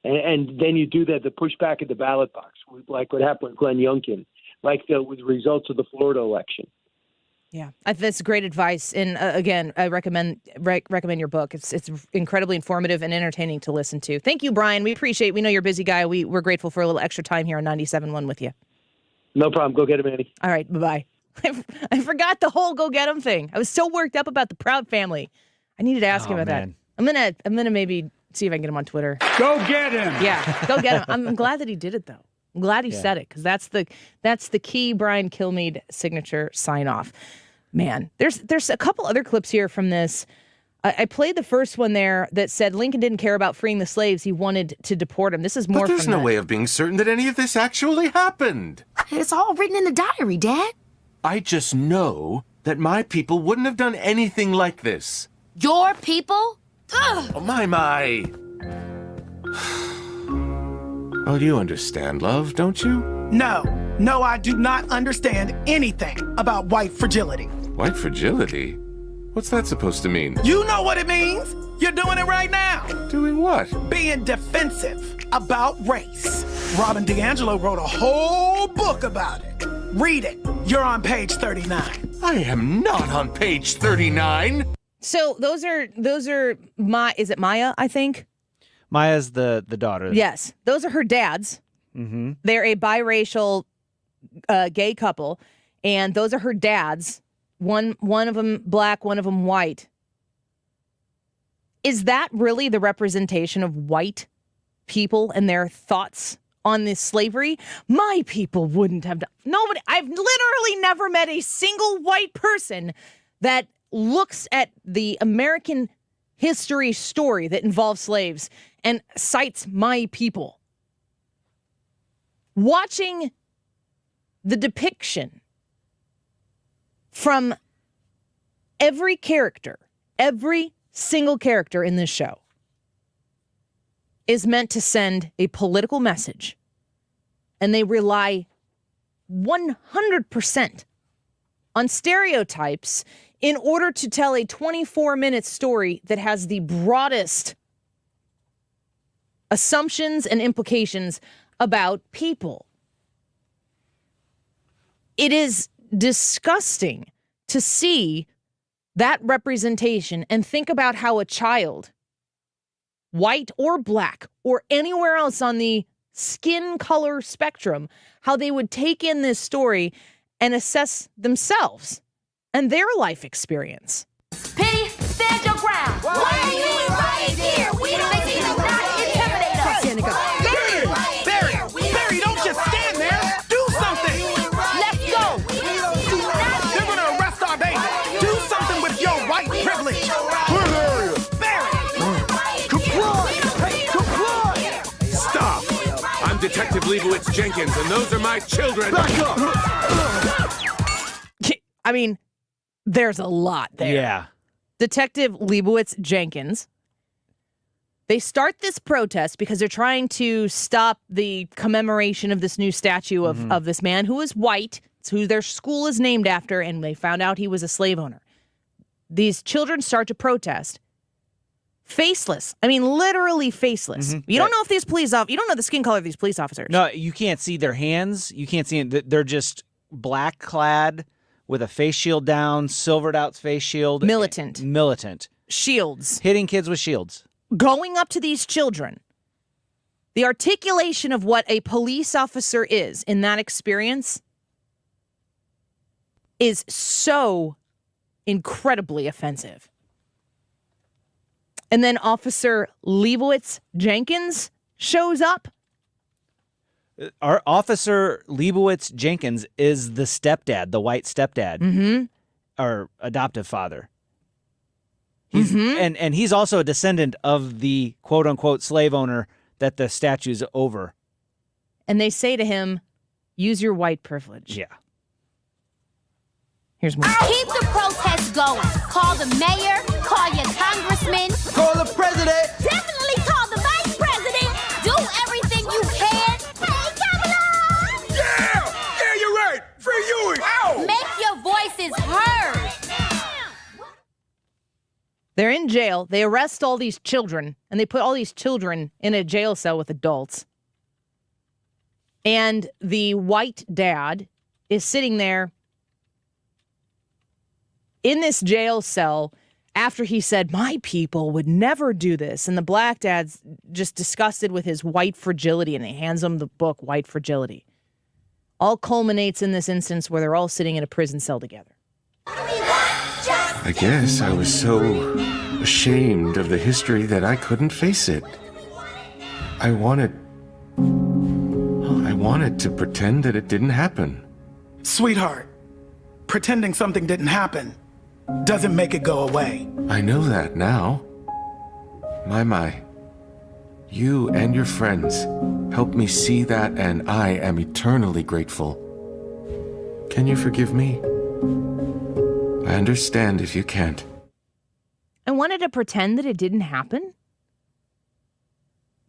And then you do that, the pushback at the ballot box, like what happened with Glenn Youngkin, with the results of the Florida election. Yeah, that's great advice. And again, I recommend your book. It's incredibly informative and entertaining to listen to. Thank you, Brian. We know you're a busy guy. We're grateful for a little extra time here on 97.1 with you. No problem. Go get him, Andy. All right. Bye-bye. I forgot the whole go get him thing. I was so worked up about the Proud family. I needed to ask him about that. I'm gonna maybe see if I can get him on Twitter. Go get him. Yeah, go get him. I'm glad that he did it though. I'm glad he said it because that's the key Brian Kilmeade signature sign off. Man, there's a couple other clips here from this. I played the first one there that said Lincoln didn't care about freeing the slaves. He wanted to deport them. This is more. But there's no way of being certain that any of this actually happened. It's all written in the diary, Dad. I just know that my people wouldn't have done anything like this. Your people? Ugh. Oh, my. Oh, you understand, love, don't you? No, I do not understand anything about white fragility. White fragility? What's that supposed to mean? You know what it means. You're doing it right now. Doing what? Being defensive about race. Robin DiAngelo wrote a whole book about it. Read it. You're on page 39. I am not on page 39. So those are is it Maya, I think? Maya's the daughter. Yes. Those are her dads. Mm-hmm. They're a biracial gay couple, and those are her dads. One of them black, one of them white. Is that really the representation of white people and their thoughts on this slavery? My people wouldn't have done. Nobody. I've literally never met a single white person that looks at the American history story that involves slaves and cites my people. Watching the depiction from every single character in this show is meant to send a political message, and they rely 100% on stereotypes in order to tell a 24-minute story that has the broadest assumptions and implications about people. It is disgusting to see that representation and think about how a child, white or black or anywhere else on the skin color spectrum, how they would take in this story and assess themselves and their life experience. Penny, stand your ground. Why are you right here? We don't need to not intimidate us. Barry, don't just stand there. Do something. Let's go. They're going to arrest our baby. Do something with your white privilege. Barry. Comply. Stop. I'm Detective Leibowitz Jenkins, and those are my children. Back up. I mean, there's a lot there. Yeah. Detective Leibowitz Jenkins. They start this protest because they're trying to stop the commemoration of this new statue of this man who is white. It's who their school is named after, and they found out he was a slave owner. These children start to protest. Faceless. I mean, literally faceless. You don't know if these police officers, you don't know the skin color of these police officers. No, you can't see their hands. You can't see it. They're just black clad with a face shield down, silvered out face shield. Militant. Shields. Hitting kids with shields. Going up to these children. The articulation of what a police officer is in that experience is so incredibly offensive. And then Officer Leibowitz Jenkins shows up. Our Officer Leibowitz Jenkins is the stepdad, the white stepdad, our adoptive father. He's, and he's also a descendant of the quote-unquote slave owner that the statue's over. And they say to him, use your white privilege. Yeah. Here's more. Keep the protest going. Call the mayor, call your congressman. Call the president. Definitely call the vice president. Do everything you can. Hey, Kamala! Yeah, you're right. Free Huey. Ow! Make your voices heard. They're in jail. They arrest all these children, and they put all these children in a jail cell with adults. And the white dad is sitting there in this jail cell after he said, my people would never do this. And the black dad's just disgusted with his white fragility, and he hands him the book, White Fragility. All culminates in this instance where they're all sitting in a prison cell together. I guess I was so ashamed of the history that I couldn't face it. I wanted to pretend that it didn't happen. Sweetheart, pretending something didn't happen doesn't make it go away. I know that now. My. You and your friends helped me see that, and I am eternally grateful. Can you forgive me? I understand if you can't. I wanted to pretend that it didn't happen?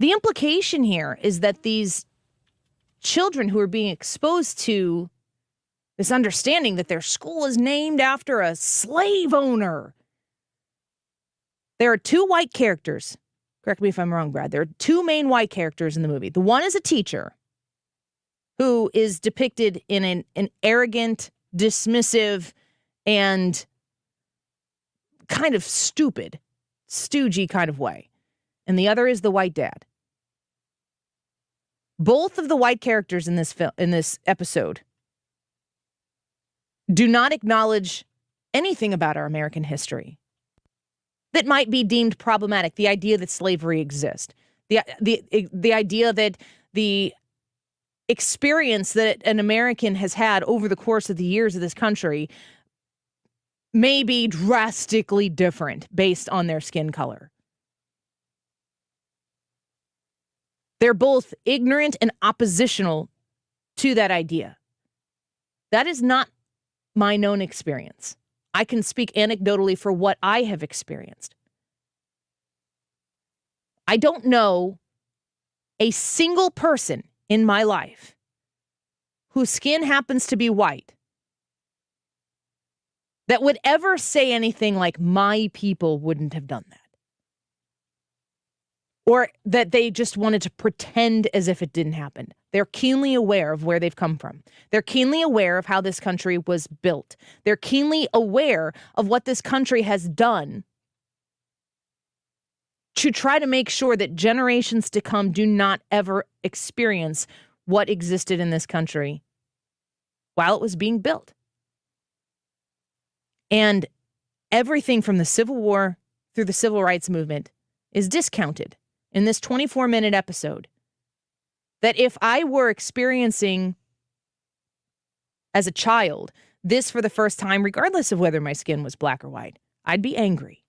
The implication here is that these children who are being exposed to this understanding that their school is named after a slave owner. There are two white characters. Correct me if I'm wrong, Brad. There are two main white characters in the movie. The one is a teacher who is depicted in an arrogant, dismissive, and kind of stupid, stoogey kind of way. And the other is the white dad. Both of the white characters in this episode do not acknowledge anything about our American history that might be deemed problematic. The idea that slavery exists, the idea that the experience that an American has had over the course of the years of this country may be drastically different based on their skin color. They're both ignorant and oppositional to that idea. That is not my known experience. I can speak anecdotally for what I have experienced. I don't know a single person in my life whose skin happens to be white that would ever say anything like, my people wouldn't have done that. Or that they just wanted to pretend as if it didn't happen. They're keenly aware of where they've come from. They're keenly aware of how this country was built. They're keenly aware of what this country has done to try to make sure that generations to come do not ever experience what existed in this country while it was being built. And everything from the Civil War through the Civil Rights Movement is discounted in this 24-minute episode. That if I were experiencing as a child this for the first time, regardless of whether my skin was black or white, I'd be angry.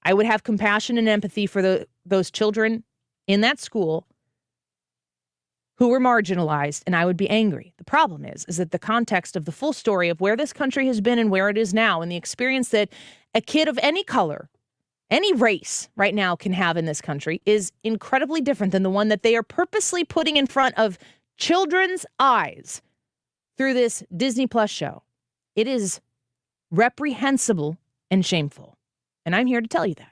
I would have compassion and empathy for those children in that school who were marginalized, and I would be angry. The problem is that the context of the full story of where this country has been and where it is now, and the experience that a kid of any color, any race right now can have in this country is incredibly different than the one that they are purposely putting in front of children's eyes through this Disney Plus show. It is reprehensible and shameful. And I'm here to tell you that.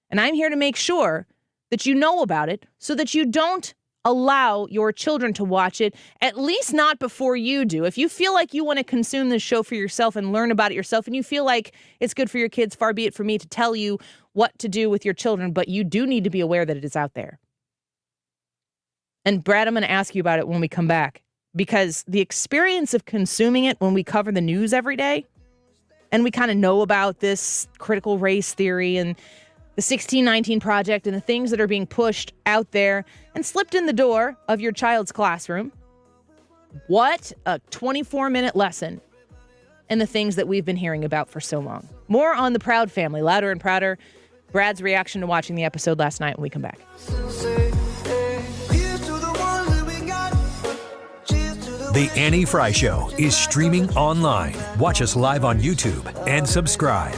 And I'm here to make sure that you know about it so that you don't allow your children to watch it, at least not before you do. If you feel like you want to consume this show for yourself and learn about it yourself, and you feel like it's good for your kids, far be it for me to tell you what to do with your children, but you do need to be aware that it is out there. And Brad, I'm going to ask you about it when we come back, because the experience of consuming it when we cover the news every day, and we kind of know about this critical race theory and the 1619 Project and the things that are being pushed out there and slipped in the door of your child's classroom. What a 24-minute lesson in the things that we've been hearing about for so long. More on the Proud Family, Louder and Prouder. Brad's reaction to watching the episode last night when we come back. The Annie Frey Show is streaming online. Watch us live on YouTube and subscribe.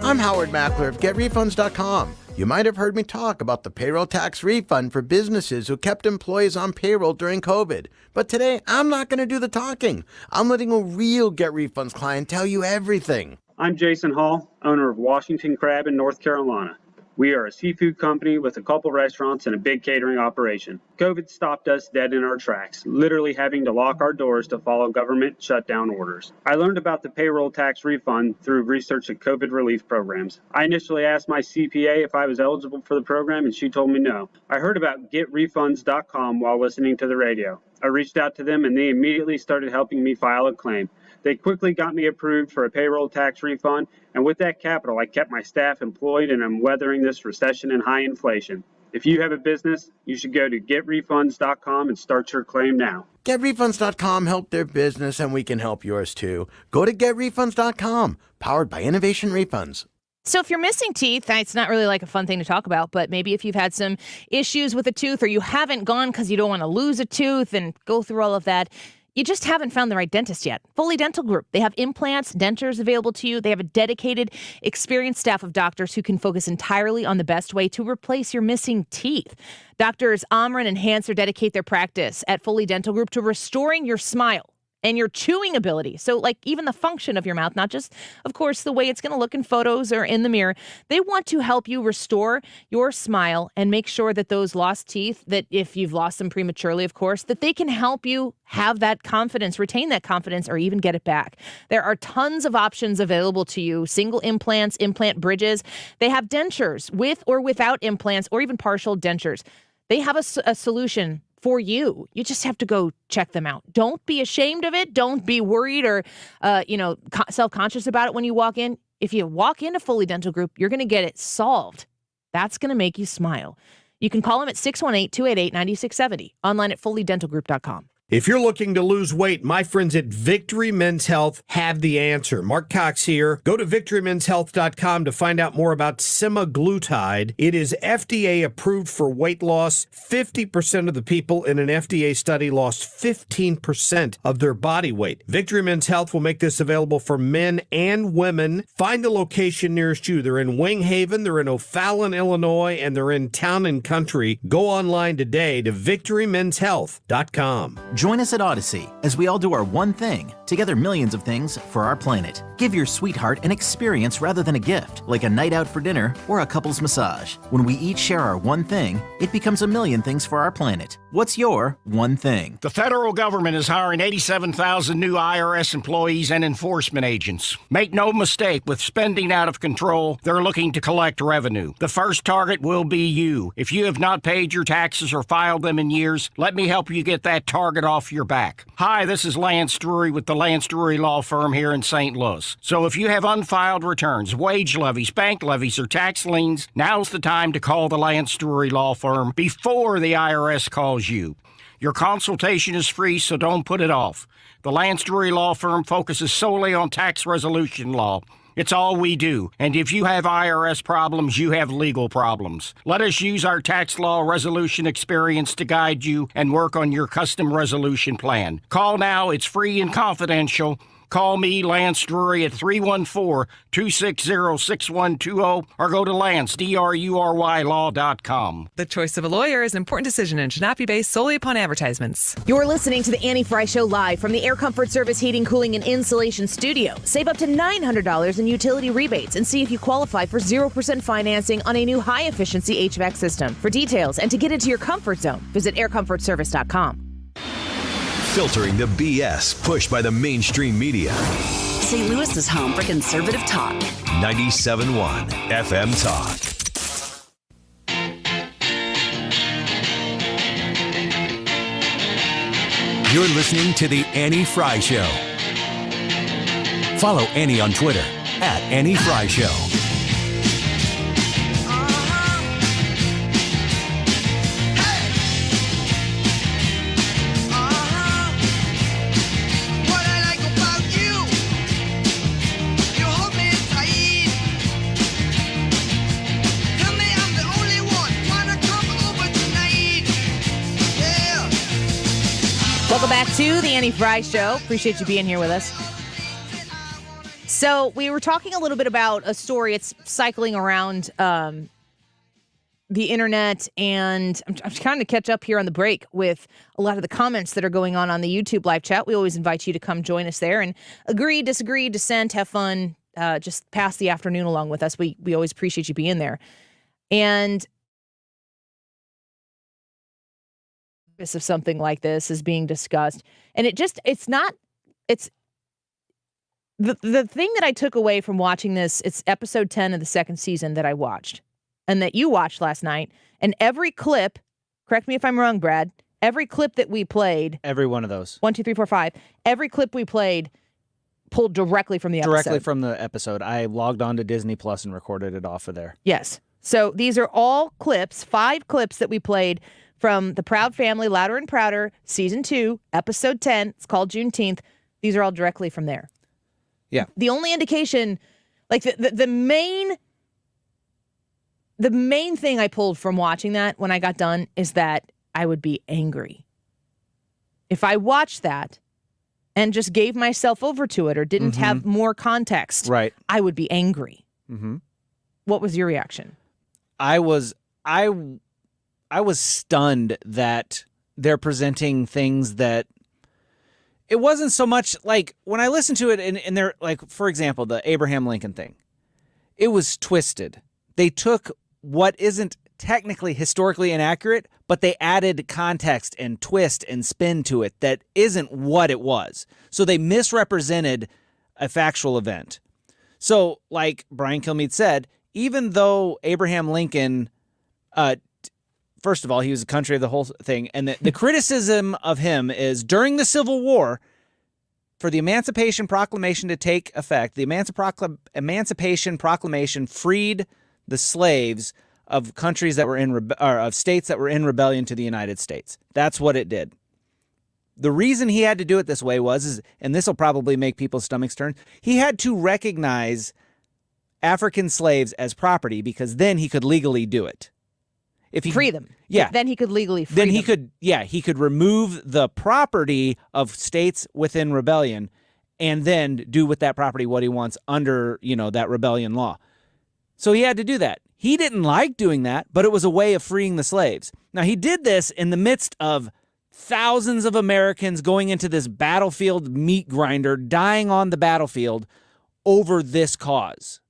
I'm Howard Mackler of GetRefunds.com. You might have heard me talk about the payroll tax refund for businesses who kept employees on payroll during COVID. But today, I'm not going to do the talking. I'm letting a real Get Refunds client tell you everything. I'm Jason Hall, owner of Washington Crab in North Carolina. We are a seafood company with a couple restaurants and a big catering operation. COVID stopped us dead in our tracks, literally having to lock our doors to follow government shutdown orders. I learned about the payroll tax refund through research at COVID relief programs. I initially asked my CPA if I was eligible for the program, and she told me no. I heard about GetRefunds.com while listening to the radio. I reached out to them, and they immediately started helping me file a claim. They quickly got me approved for a payroll tax refund, and with that capital, I kept my staff employed, and I'm weathering this recession and high inflation. If you have a business, you should go to GetRefunds.com and start your claim now. GetRefunds.com helped their business, and we can help yours too. Go to GetRefunds.com, powered by Innovation Refunds. So if you're missing teeth, it's not really like a fun thing to talk about, but maybe if you've had some issues with a tooth or you haven't gone because you don't want to lose a tooth and go through all of that, You just haven't found the right dentist yet. Foley Dental Group. They have implants, dentures available to you. They have a dedicated, experienced staff of doctors who can focus entirely on the best way to replace your missing teeth. Doctors Amran and Hanser dedicate their practice at Foley Dental Group to restoring your smile and your chewing ability. So like even the function of your mouth, not just, of course, the way it's going to look in photos or in the mirror. They want to help you restore your smile and make sure that those lost teeth, that if you've lost them prematurely, of course, that they can help you have that confidence, retain that confidence, or even get it back. There are tons of options available to you. Single implants, implant bridges. They have dentures with or without implants or even partial dentures. They have a solution for you. You just have to go check them out. Don't be ashamed of it. Don't be worried or, self-conscious about it when you walk in. If you walk into Foley Dental Group, you're going to get it solved. That's going to make you smile. You can call them at 618-288-9670. Online at FoleyDentalGroup.com. If you're looking to lose weight, my friends at Victory Men's Health have the answer. Mark Cox here. Go to VictoryMen'sHealth.com to find out more about semaglutide. It is FDA approved for weight loss. 50% of the people in an FDA study lost 15% of their body weight. Victory Men's Health will make this available for men and women. Find the location nearest you. They're in Wing Haven, they're in O'Fallon, Illinois, and they're in Town and Country. Go online today to VictoryMen'sHealth.com. Join us at Odyssey as we all do our one thing, together millions of things for our planet. Give your sweetheart an experience rather than a gift, like a night out for dinner or a couple's massage. When we each share our one thing, it becomes a million things for our planet. What's your one thing? The federal government is hiring 87,000 new IRS employees and enforcement agents. Make no mistake, with spending out of control, they're looking to collect revenue. The first target will be you. If you have not paid your taxes or filed them in years, let me help you get that target off your back. Hi, this is Lance Drury with the Lance Drury Law Firm here in St. Louis. So if you have unfiled returns, wage levies, bank levies, or tax liens, now's the time to call the Lance Drury Law Firm before the IRS calls you. Your consultation is free, so don't put it off. The Lance Drury Law Firm focuses solely on tax resolution law. It's all we do. And if you have IRS problems, you have legal problems. Let us use our tax law resolution experience to guide you and work on your custom resolution plan. Call now. It's free and confidential. Call me, Lance Drury, at 314-260-6120 or go to LanceDruryLaw.com. The choice of a lawyer is an important decision and should not be based solely upon advertisements. You're listening to the Annie Frey Show live from the Air Comfort Service Heating, Cooling, and Insulation Studio. Save up to $900 in utility rebates and see if you qualify for 0% financing on a new high-efficiency HVAC system. For details and to get into your comfort zone, visit aircomfortservice.com. Filtering the BS pushed by the mainstream media. St. Louis is home for conservative talk. 97.1 FM Talk. You're listening to The Annie Frey Show. Follow Annie on Twitter at Annie Frey Show. Welcome back to the Annie Frey Show. Appreciate you being here with us. So we were talking a little bit about a story. It's cycling around the internet, and I'm trying to catch up here on the break with a lot of the comments that are going on the YouTube live chat. We always invite you to come join us there and agree, disagree, dissent, have fun, just pass the afternoon along with us. We always appreciate you being there. And of something like this is being discussed, and the thing that I took away from watching this, it's episode 10 of the second season that I watched and that you watched last night, and every clip, correct me if I'm wrong, Brad, every clip that we played, every one of those, 1, 2, 3, 4, 5, every clip we played pulled directly from the episode. Directly from the episode. I logged on to Disney Plus and recorded it off of there. Yes. So these are all clips, 5 clips that we played from The Proud Family, Louder and Prouder, Season 2, Episode 10. It's called Juneteenth. These are all directly from there. Yeah. The only indication, like the main thing I pulled from watching that when I got done is that I would be angry. If I watched that and just gave myself over to it or didn't have more context, Right. I would be angry. Mm-hmm. What was your reaction? I was stunned that they're presenting things that it wasn't so much like when I listened to it and they're like, for example, the Abraham Lincoln thing. It was twisted. They took what isn't technically historically inaccurate, but they added context and twist and spin to it that isn't what it was. So they misrepresented a factual event. So like Brian Kilmeade said, even though Abraham Lincoln, first of all, he was the country of the whole thing. And the criticism of him is during the Civil War, for the Emancipation Proclamation to take effect, the Emancipation Proclamation freed the slaves of countries that were of states that were in rebellion to the United States. That's what it did. The reason he had to do it this way and this will probably make people's stomachs turn, he had to recognize African slaves as property because then he could legally do it. If he free them. Yeah. Then he could legally free them. He could remove the property of states within rebellion and then do with that property what he wants under, that rebellion law. So he had to do that. He didn't like doing that, but it was a way of freeing the slaves. Now, he did this in the midst of thousands of Americans going into this battlefield meat grinder, dying on the battlefield over this cause.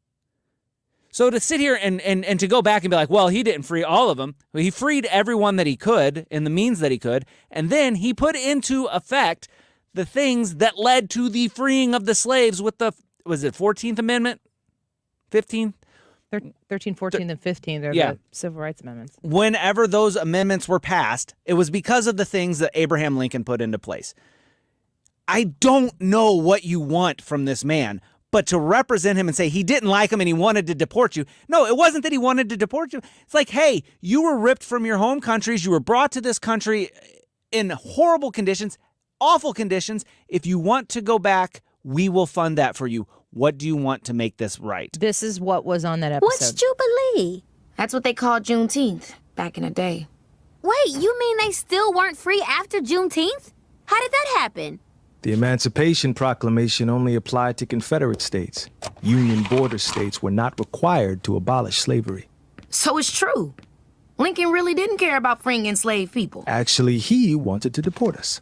So to sit here and to go back and be like, well, he didn't free all of them. He freed everyone that he could in the means that he could. And then he put into effect the things that led to the freeing of the slaves with was it 14th Amendment? 15th? 13, 14, and 15. They're the Civil Rights Amendments. Whenever those amendments were passed, it was because of the things that Abraham Lincoln put into place. I don't know what you want from this man, but to represent him and say he didn't like him and he wanted to deport you. No, it wasn't that he wanted to deport you. It's like, hey, you were ripped from your home countries. You were brought to this country in horrible conditions, awful conditions. If you want to go back, we will fund that for you. What do you want to make this right? This is what was on that episode. What's Jubilee? That's what they called Juneteenth back in the day. Wait, you mean they still weren't free after Juneteenth? How did that happen? The Emancipation Proclamation only applied to Confederate states. Union border states were not required to abolish slavery. So it's true. Lincoln really didn't care about freeing enslaved people. Actually, he wanted to deport us.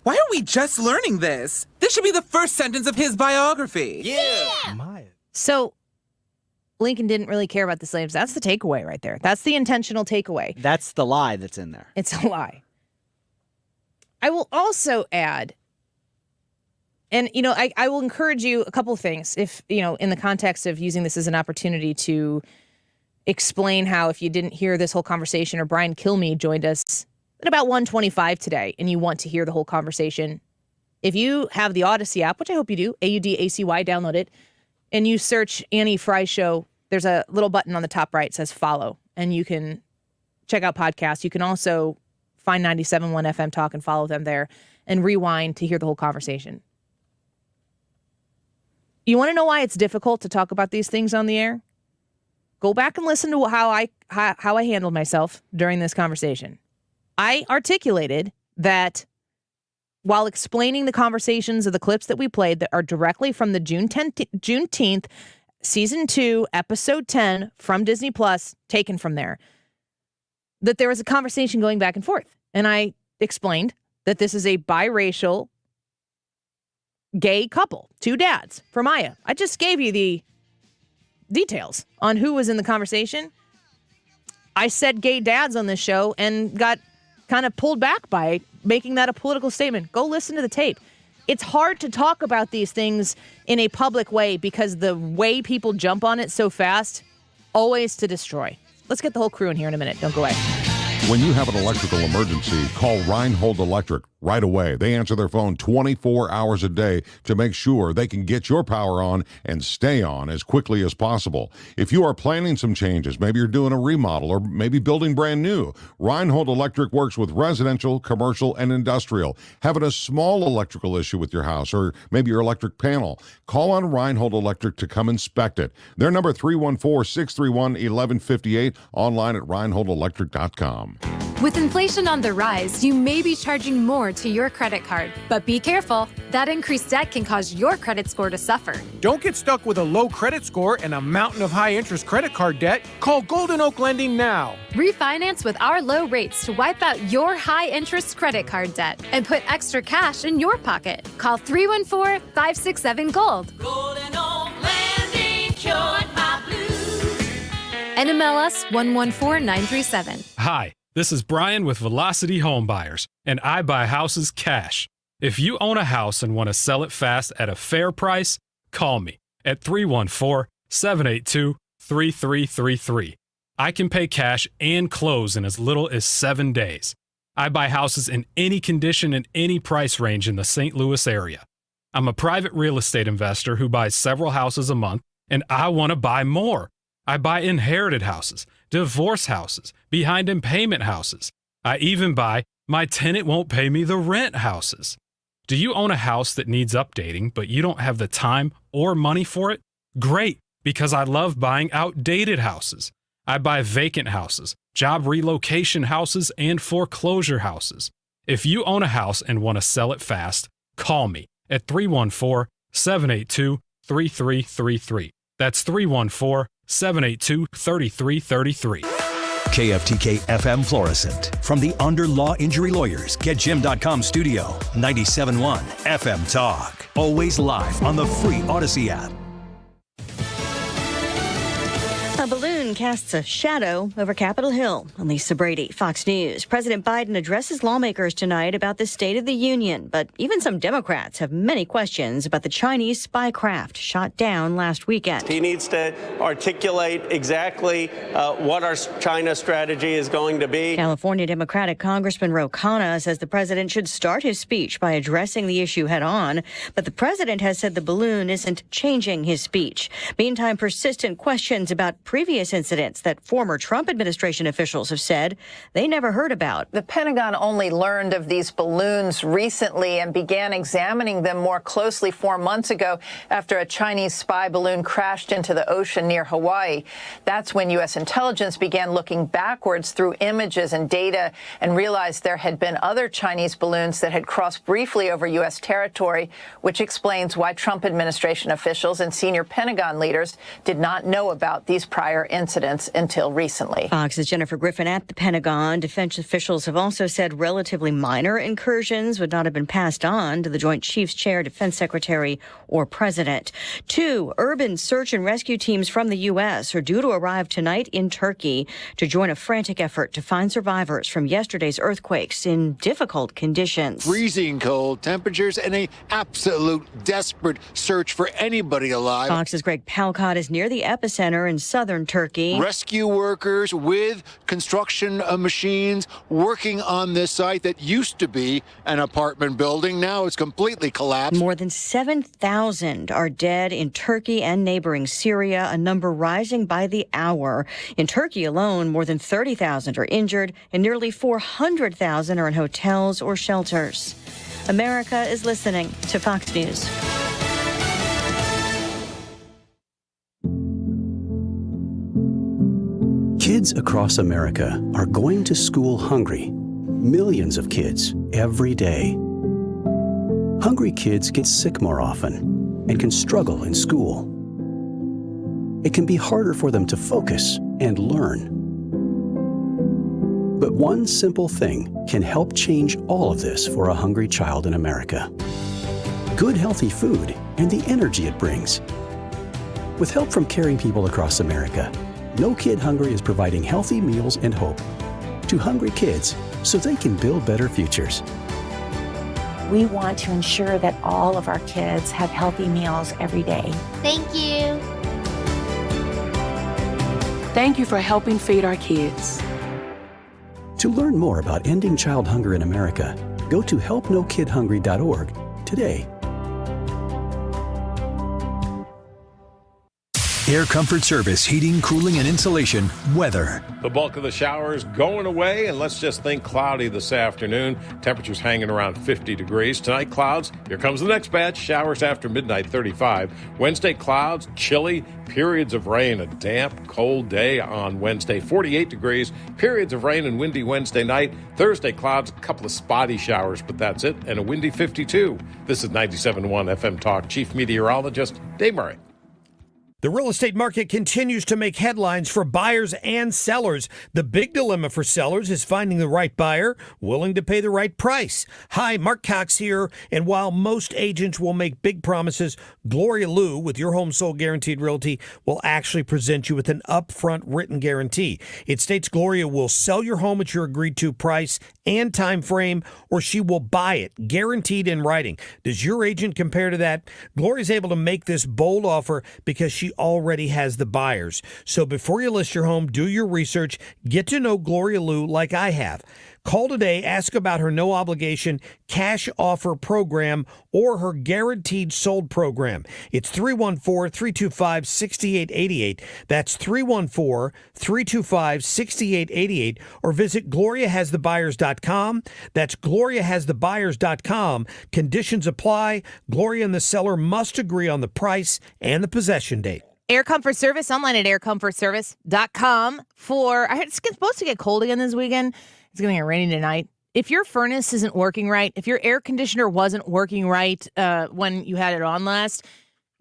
Why are we just learning this? This should be the first sentence of his biography. Yeah! So Lincoln didn't really care about the slaves. That's the takeaway right there. That's the intentional takeaway. That's the lie that's in there. It's a lie. I will also add, and, I will encourage you a couple of things if, in the context of using this as an opportunity to explain how if you didn't hear this whole conversation or Brian Kilmeade joined us at about 1:25 today and you want to hear the whole conversation, if you have the Odyssey app, which I hope you do, AUDACY, download it, and you search Annie Frey Show, there's a little button on the top right that says follow, and you can check out podcasts. You can also find 97.1 FM Talk and follow them there and rewind to hear the whole conversation. You want to know why it's difficult to talk about these things on the air? Go back and listen to how I handled myself during this conversation. I articulated that while explaining the conversations of the clips that we played that are directly from the Juneteenth Season 2, Episode 10 from Disney Plus, taken from there, that there was a conversation going back and forth. And I explained that this is a biracial gay couple, two dads for Maya. I just gave you the details on who was in the conversation. I said gay dads on this show and got kind of pulled back by making that a political statement. Go listen to the tape. It's hard to talk about these things in a public way because the way people jump on it so fast, always to destroy. Let's get the whole crew in here in a minute. Don't go away. When you have an electrical emergency, call Reinhold Electric right away. They answer their phone 24 hours a day to make sure they can get your power on and stay on as quickly as possible. If you are planning some changes, maybe you're doing a remodel or maybe building brand new, Reinhold Electric works with residential, commercial, and industrial. Having a small electrical issue with your house or maybe your electric panel, call on Reinhold Electric to come inspect it. Their number 314-631-1158, online at reinholdelectric.com. With inflation on the rise, you may be charging more to your credit card. But be careful. That increased debt can cause your credit score to suffer. Don't get stuck with a low credit score and a mountain of high-interest credit card debt. Call Golden Oak Lending now. Refinance with our low rates to wipe out your high-interest credit card debt and put extra cash in your pocket. Call 314-567-GOLD. Golden Oak Landing cured my blues. NMLS 114937. Hi, this is Brian with Velocity Home Buyers, and I buy houses cash. If you own a house and want to sell it fast at a fair price, call me at 314-782-3333. I can pay cash and close in as little as 7 days. I buy houses in any condition and any price range in the St. Louis area. I'm a private real estate investor who buys several houses a month, and I want to buy more. I buy inherited houses, divorce houses, behind in payment houses. I even buy my tenant won't pay me the rent houses. Do you own a house that needs updating, but you don't have the time or money for it? Great, because I love buying outdated houses. I buy vacant houses, job relocation houses, and foreclosure houses. If you own a house and want to sell it fast, call me at 314-782-3333. That's 314-782-3333. KFTK FM Florissant. From the Under Law Injury Lawyers, GetJim.com studio. 97.1 FM Talk. Always live on the free Odyssey app. A balloon casts a shadow over Capitol Hill. Lisa Brady, Fox News. President Biden addresses lawmakers tonight about the State of the Union, but even some Democrats have many questions about the Chinese spy craft shot down last weekend. He needs to articulate exactly what our China strategy is going to be. California Democratic Congressman Ro Khanna says the president should start his speech by addressing the issue head on, but the president has said the balloon isn't changing his speech. Meantime, persistent questions about previous incidents that former Trump administration officials have said they never heard about. The Pentagon only learned of these balloons recently and began examining them more closely 4 months ago after a Chinese spy balloon crashed into the ocean near Hawaii. That's when U.S. intelligence began looking backwards through images and data and realized there had been other Chinese balloons that had crossed briefly over U.S. territory, which explains why Trump administration officials and senior Pentagon leaders did not know about these prior incidents until recently. Fox's Jennifer Griffin at the Pentagon. Defense officials have also said relatively minor incursions would not have been passed on to the Joint Chiefs Chair, Defense Secretary, or President. 2 urban search and rescue teams from the U.S. are due to arrive tonight in Turkey to join a frantic effort to find survivors from yesterday's earthquakes in difficult conditions. Freezing cold temperatures and an absolute desperate search for anybody alive. Fox's Greg Palcott is near the epicenter in southern Turkey. Rescue workers with construction machines working on this site that used to be an apartment building. Now it's completely collapsed. More than 7,000 are dead in Turkey and neighboring Syria, a number rising by the hour. In Turkey alone, more than 30,000 are injured and nearly 400,000 are in hotels or shelters. America is listening to Fox News. Kids across America are going to school hungry. Millions of kids every day. Hungry kids get sick more often and can struggle in school. It can be harder for them to focus and learn. But one simple thing can help change all of this for a hungry child in America. Good, healthy food and the energy it brings. With help from caring people across America, No Kid Hungry is providing healthy meals and hope to hungry kids so they can build better futures. We want to ensure that all of our kids have healthy meals every day. Thank you. Thank you for helping feed our kids. To learn more about ending child hunger in America, go to helpnokidhungry.org today. Air Comfort Service, heating, cooling, and insulation, weather. The bulk of the showers going away, and let's just think cloudy this afternoon. Temperatures hanging around 50 degrees. Tonight, clouds. Here comes the next batch. Showers after midnight, 35. Wednesday, clouds, chilly, periods of rain. A damp, cold day on Wednesday, 48 degrees. Periods of rain and windy Wednesday night. Thursday, clouds, a couple of spotty showers, but that's it, and a windy 52. This is 97.1 FM Talk. Chief Meteorologist Dave Murray. The real estate market continues to make headlines for buyers and sellers. The big dilemma for sellers is finding the right buyer willing to pay the right price. Hi, Mark Cox here. And while most agents will make big promises, Gloria Liu with Your Home Sold Guaranteed Realty will actually present you with an upfront written guarantee. It states Gloria will sell your home at your agreed to price and time frame, or she will buy it, guaranteed in writing. Does your agent compare to that? Gloria's able to make this bold offer because she already has the buyers. So before you list your home, do your research. Get to know Gloria Liu like I have. Call today, ask about her no obligation cash offer program or her guaranteed sold program. It's 314-325-6888. That's 314-325-6888, or visit GloriaHasTheBuyers.com. That's GloriaHasTheBuyers.com. Conditions apply. Gloria and the seller must agree on the price and the possession date. Air Comfort Service, online at aircomfortservice.com. It's supposed to get cold again this weekend. It's going to get rainy tonight. If your furnace isn't working right, if your air conditioner wasn't working right when you had it on last,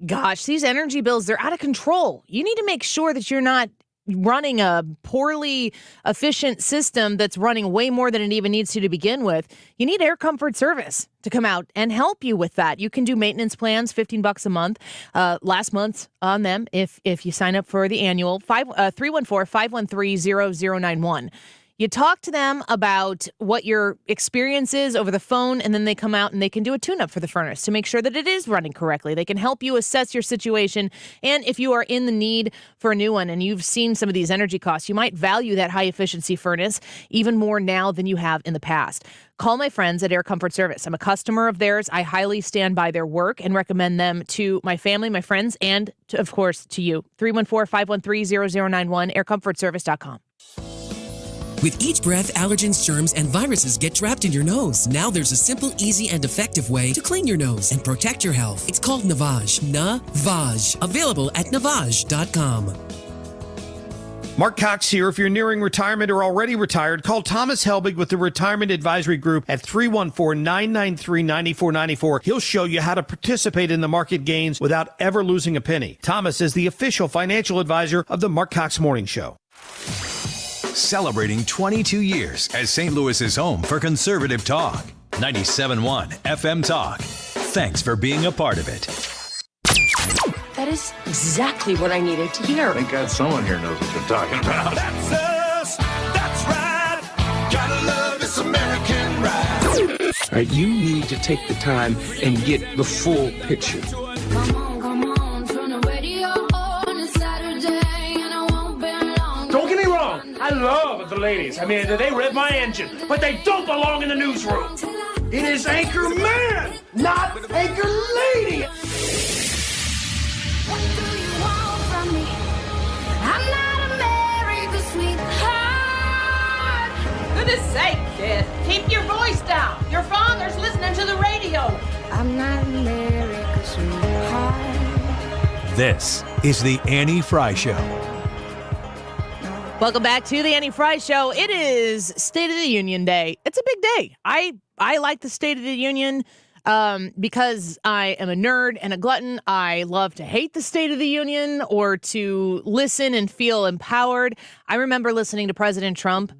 gosh, these energy bills, they're out of control. You need to make sure that you're not running a poorly efficient system that's running way more than it even needs to begin with. You need Air Comfort Service to come out and help you with that. You can do maintenance plans, $15 a month. Last month on them, if you sign up for the annual, 314-513-0091. You talk to them about what your experience is over the phone, and then they come out and they can do a tune-up for the furnace to make sure that it is running correctly. They can help you assess your situation, and if you are in the need for a new one and you've seen some of these energy costs, you might value that high-efficiency furnace even more now than you have in the past. Call my friends at Air Comfort Service. I'm a customer of theirs. I highly stand by their work and recommend them to my family, my friends, and, of course, to you. 314-513-0091, aircomfortservice.com. With each breath, allergens, germs, and viruses get trapped in your nose. Now there's a simple, easy, and effective way to clean your nose and protect your health. It's called Navage. Navage. Available at Navage.com. Mark Cox here. If you're nearing retirement or already retired, call Thomas Helbig with the Retirement Advisory Group at 314-993-9494. He'll show you how to participate in the market gains without ever losing a penny. Thomas is the official financial advisor of the Mark Cox Morning Show. Celebrating 22 years as St. Louis's home for conservative talk. 97.1 FM Talk. Thanks for being a part of it. That is exactly what I needed to hear. Thank God someone here knows what they're talking about. That's us. That's right. Gotta love this American ride. All right, you need to take the time and get the full picture. Don't get me wrong. I love the ladies. I mean, they rev my engine, but they don't belong in the newsroom. It is Anchor Man, not Anchor Lady. What do you want from me? I'm not America's sweetheart. Goodness sake, kid. Keep your voice down. Your father's listening to the radio. I'm not America's sweetheart. This is the Annie Frey Show. Welcome back to the Annie Frey Show. It is State of the Union Day. It's a big day. I like the State of the Union because I am a nerd and a glutton. I love to hate the State of the Union or to listen and feel empowered. I remember listening to President Trump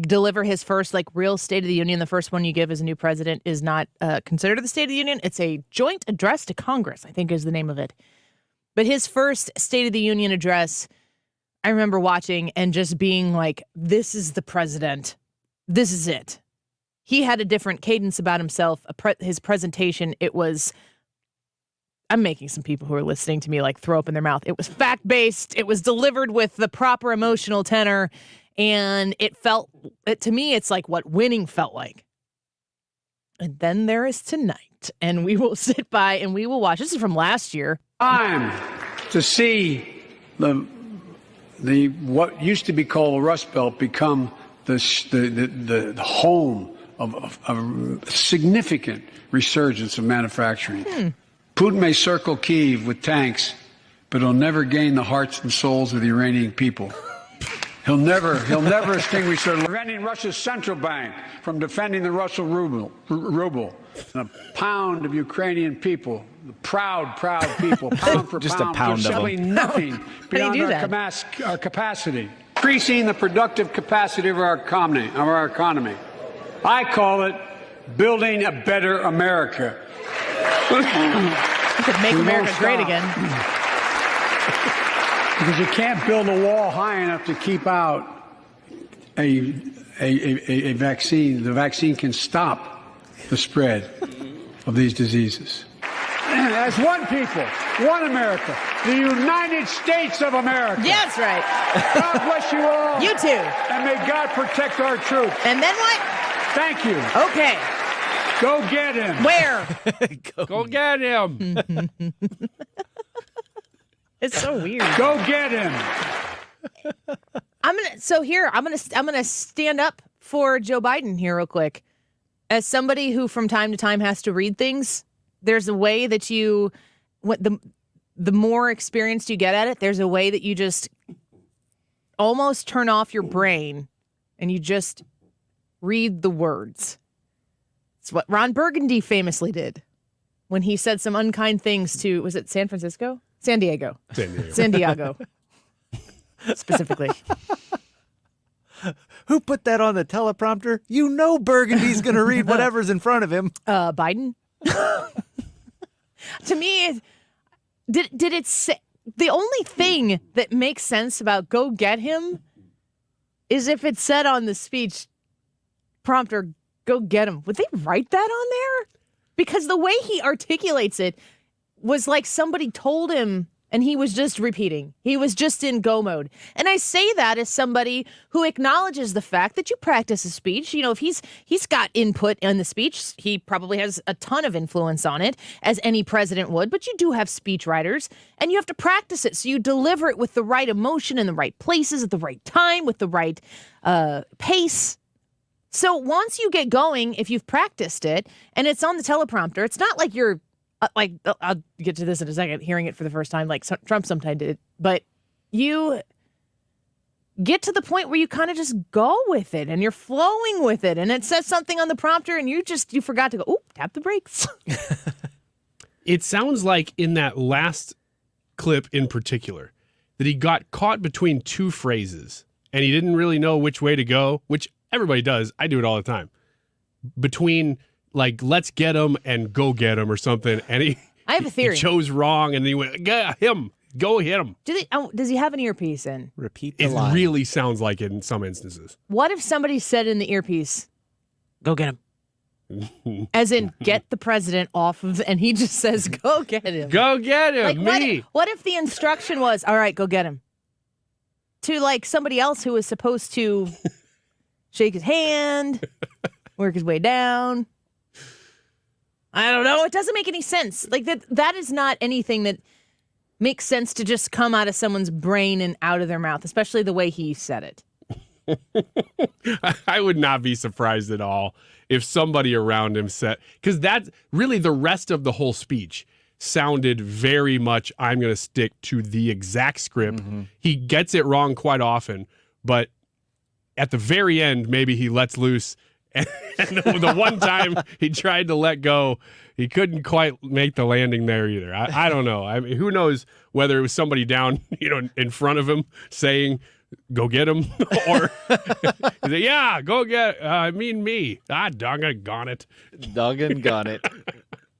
deliver his first real State of the Union. The first one you give as a new president is not considered the State of the Union. It's a joint address to Congress, I think is the name of it. But his first State of the Union address, I remember watching and just being like, this is the president. This is it. He had a different cadence about himself. His presentation, it was, I'm making some people who are listening to me throw up in their mouth. It was fact-based. It was delivered with the proper emotional tenor. And to me, it's like what winning felt like. And then there is tonight. And we will sit by and we will watch. This is from last year. Time to see what used to be called the Rust Belt become the home of a significant resurgence of manufacturing. Putin may circle Kyiv with tanks, but he'll never gain the hearts and souls of the Iranian people. He'll never extinguish their preventing Russia's central bank from defending the Russian ruble. And a pound of Ukrainian people, the proud people, pound for Just pound, a pound of simply them. nothing beyond our capacity. Increasing the productive capacity of our economy. I call it building a better America. You could make America great again. Because you can't build a wall high enough to keep out a vaccine. The vaccine can stop the spread of these diseases. As one people, one America, the United States of America. Yeah, that's right. God bless you all. You too. And may God protect our troops. And then what? Thank you. Okay. Go get him. Where? Go get him. It's so weird. Go get him. I'm gonna stand up for Joe Biden here real quick. As somebody who from time to time has to read things, there's a way that the more experienced you get at it, there's a way that you just almost turn off your brain and you just read the words. It's what Ron Burgundy famously did when he said some unkind things to, was it San Francisco? San Diego. San Diego. Specifically. Who put that on the teleprompter? You know Burgundy's going to read whatever's in front of him. Biden. To me, did it say, the only thing that makes sense about go get him is if it said on the speech prompter, go get him. Would they write that on there? Because the way he articulates it was like somebody told him and he was just repeating. He was just in go mode. And I say that as somebody who acknowledges the fact that you practice a speech. You know, if he's got input in the speech, he probably has a ton of influence on it, as any president would. But you do have speech writers, and you have to practice it. So you deliver it with the right emotion in the right places at the right time, with the right pace. So once you get going, if you've practiced it and it's on the teleprompter, it's not like you're I'll get to this in a second, hearing it for the first time, like Trump sometimes did, but you get to the point where you kind of just go with it and you're flowing with it and it says something on the prompter and you forgot to go, oh, tap the brakes. It sounds like in that last clip in particular that he got caught between two phrases and he didn't really know which way to go, which everybody does. I do it all the time. Between like, let's get him and go get him or something. And I have a theory. He chose wrong and he went, yeah, him, go hit him. Does he have an earpiece in? Repeat the It line. really sounds like it in some instances. What if somebody said in the earpiece, go get him? As in, get the president off of, and he just says, go get him. Go get him, like, me. What if the instruction was, all right, go get him? To like somebody else who was supposed to shake his hand, work his way down. I don't know. It doesn't make any sense. Like that is not anything that makes sense to just come out of someone's brain and out of their mouth, especially the way he said it. I would not be surprised at all if somebody around him said, because that's really the rest of the whole speech sounded very much, I'm going to stick to the exact script. Mm-hmm. He gets it wrong quite often, but at the very end, maybe he lets loose. And the one time he tried to let go, he couldn't quite make the landing there either. I don't know. I mean, who knows whether it was somebody down, in front of him saying, go get him, or yeah, go get, me. Doggone gone it. Doggone gone it.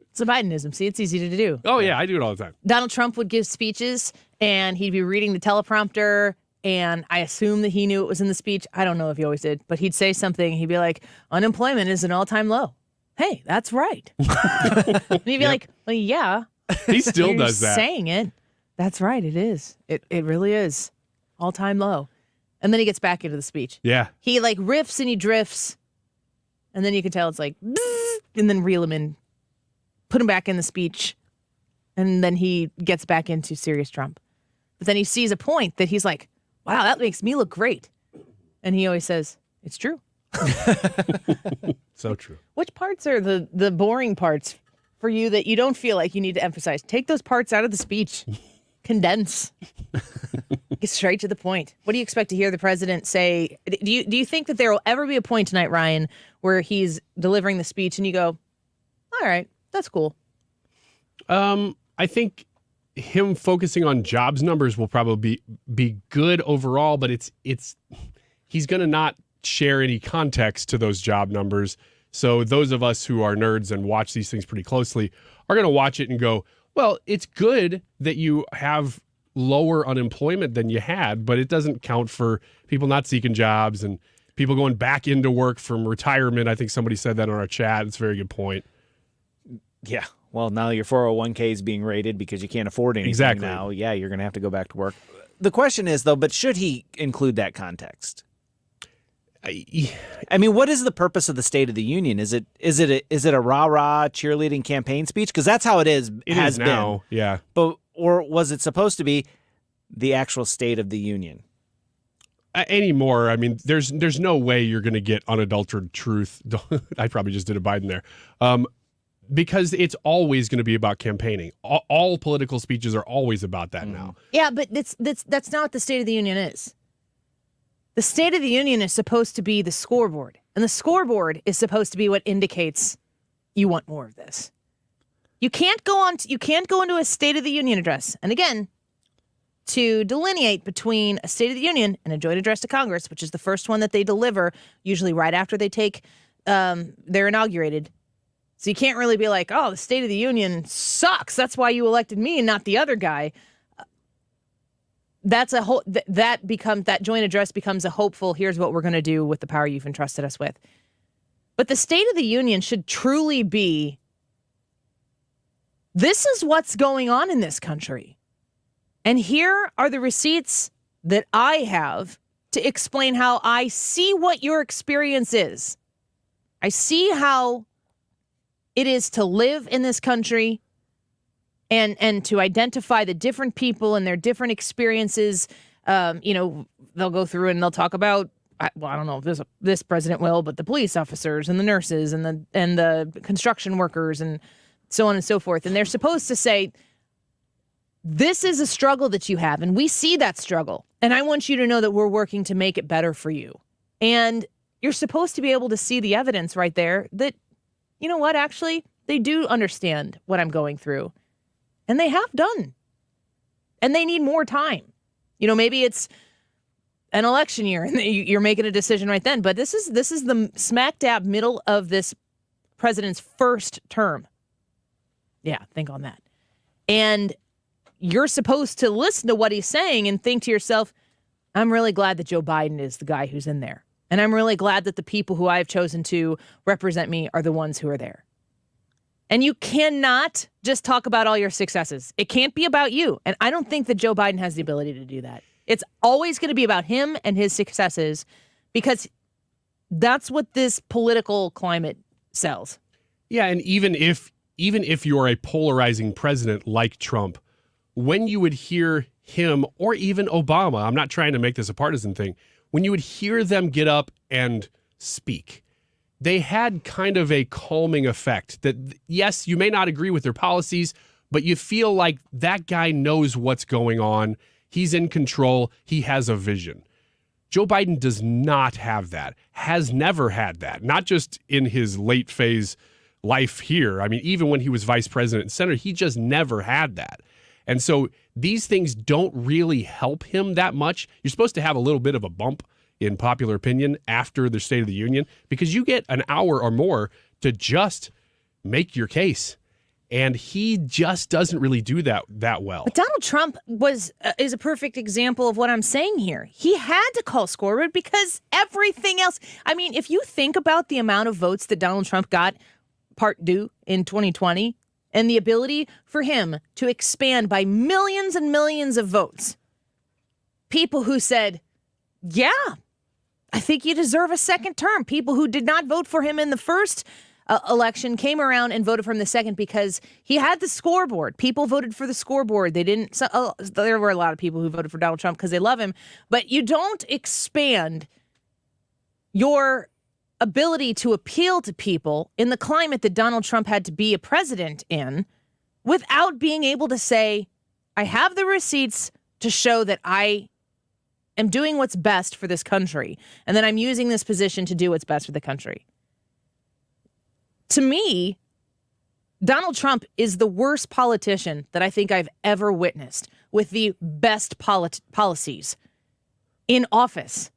It's a Bidenism. See, it's easy to do. Oh, yeah, I do it all the time. Donald Trump would give speeches, and he'd be reading the teleprompter, and I assume that he knew it was in the speech. I don't know if he always did, but he'd say something. He'd be like, unemployment is an all-time low. Hey, that's right. And he'd be like, well, yeah. He still does that. Saying it. That's right. It is. It really is. All-time low. And then he gets back into the speech. Yeah. He like riffs and he drifts. And then you can tell it's like, bzzz, and then reel him in, put him back in the speech. And then he gets back into serious Trump. But then he sees a point that he's like, wow, that makes me look great. And he always says, it's true. So true. Which parts are the boring parts for you that you don't feel like you need to emphasize? Take those parts out of the speech. Condense. Get straight to the point. What do you expect to hear the president say? Do you think that there will ever be a point tonight, Ryan, where he's delivering the speech and you go, all right, that's cool? I think him focusing on jobs numbers will probably be good overall, but he's going to not share any context to those job numbers. So those of us who are nerds and watch these things pretty closely are going to watch it and go, well, it's good that you have lower unemployment than you had, but it doesn't count for people not seeking jobs and people going back into work from retirement. I think somebody said that on our chat. It's a very good point. Yeah. Well, now your 401k is being raided because you can't afford anything now. Yeah, you're going to have to go back to work. The question is, though, but should he include that context? I mean, what is the purpose of the State of the Union? Is it a rah-rah cheerleading campaign speech? Because that's how it is. It has been now, yeah. But or was it supposed to be the actual State of the Union? Anymore, I mean, there's no way you're going to get unadulterated truth. I probably just did a Biden there. Because it's always going to be about campaigning. All political speeches are always about that now. Yeah, but that's not what the State of the Union is. The State of the Union is supposed to be the scoreboard, and the scoreboard is supposed to be what indicates you want more of this. You can't go into a State of the Union address, and again, to delineate between a State of the Union and a joint address to Congress, which is the first one that they deliver, usually right after they they're inaugurated. So you can't really be like, oh, the State of the Union sucks. That's why you elected me and not the other guy. That's a whole that joint address becomes a hopeful, here's what we're going to do with the power you've entrusted us with. But the State of the Union should truly be, this is what's going on in this country. And here are the receipts that I have to explain how I see what your experience is. I see how it is to live in this country and to identify the different people and their different experiences. They'll go through and they'll talk about, I don't know if this president will, but the police officers and the nurses and the construction workers and so on and so forth. And they're supposed to say, this is a struggle that you have, and we see that struggle. And I want you to know that we're working to make it better for you. And you're supposed to be able to see the evidence right there that, you know what, actually, they do understand what I'm going through. And they have done. And they need more time. Maybe it's an election year and you're making a decision right then. But this is the smack dab middle of this president's first term. Yeah, think on that. And you're supposed to listen to what he's saying and think to yourself, I'm really glad that Joe Biden is the guy who's in there. And I'm really glad that the people who I've chosen to represent me are the ones who are there. And you cannot just talk about all your successes. It can't be about you. And I don't think that Joe Biden has the ability to do that. It's always going to be about him and his successes because that's what this political climate sells. Yeah, and even if you're a polarizing president like Trump, when you would hear him or even Obama, I'm not trying to make this a partisan thing, when you would hear them get up and speak, they had kind of a calming effect that, yes, you may not agree with their policies, but you feel like that guy knows what's going on. He's in control. He has a vision. Joe Biden does not have that, has never had that, not just in his late phase life here. I mean, even when he was vice president and senator, he just never had that. And so these things don't really help him that much. You're supposed to have a little bit of a bump in popular opinion after the State of the Union because you get an hour or more to just make your case. And he just doesn't really do that well. But Donald Trump is a perfect example of what I'm saying here. He had to call scoreboard because everything else. I mean, if you think about the amount of votes that Donald Trump got part due in 2020 and the ability for him to expand by millions and millions of votes, people who said, yeah, I think you deserve a second term. People who did not vote for him in the first election came around and voted for him the second because he had the scoreboard. People voted for the scoreboard. They didn't. There were a lot of people who voted for Donald Trump because they love him. But you don't expand your ability to appeal to people in the climate that Donald Trump had to be a president in without being able to say, I have the receipts to show that I am doing what's best for this country and that I'm using this position to do what's best for the country. To me, Donald Trump is the worst politician that I think I've ever witnessed with the best policies in office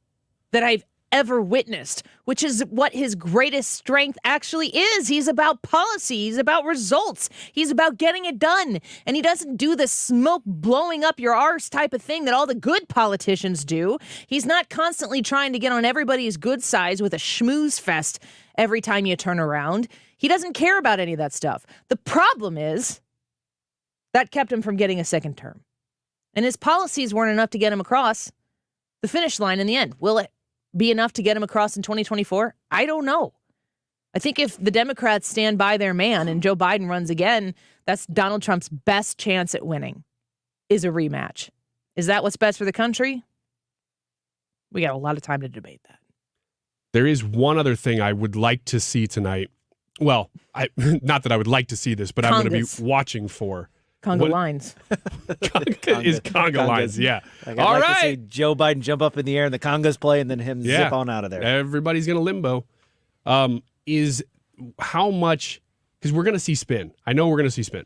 that I've ever witnessed, which is what his greatest strength actually is. He's about policy. He's about results. He's about getting it done. And he doesn't do the smoke blowing up your arse type of thing that all the good politicians do. He's not constantly trying to get on everybody's good sides with a schmooze fest every time you turn around. He doesn't care about any of that stuff. The problem is that kept him from getting a second term. And his policies weren't enough to get him across the finish line in the end. Will it be enough to get him across in 2024? I don't know. I think if the Democrats stand by their man and Joe Biden runs again, that's Donald Trump's best chance at winning, is a rematch. Is that what's best for the country? We got a lot of time to debate that. There is one other thing I would like to see tonight. Well, not that I would like to see this, but I'm going to be watching for. Conga lines. Conga lines, yeah. Like I'd like to see Joe Biden jump up in the air and the congas play and then him zip on out of there. Everybody's going to limbo. Is how much, because we're going to see spin. I know we're going to see spin.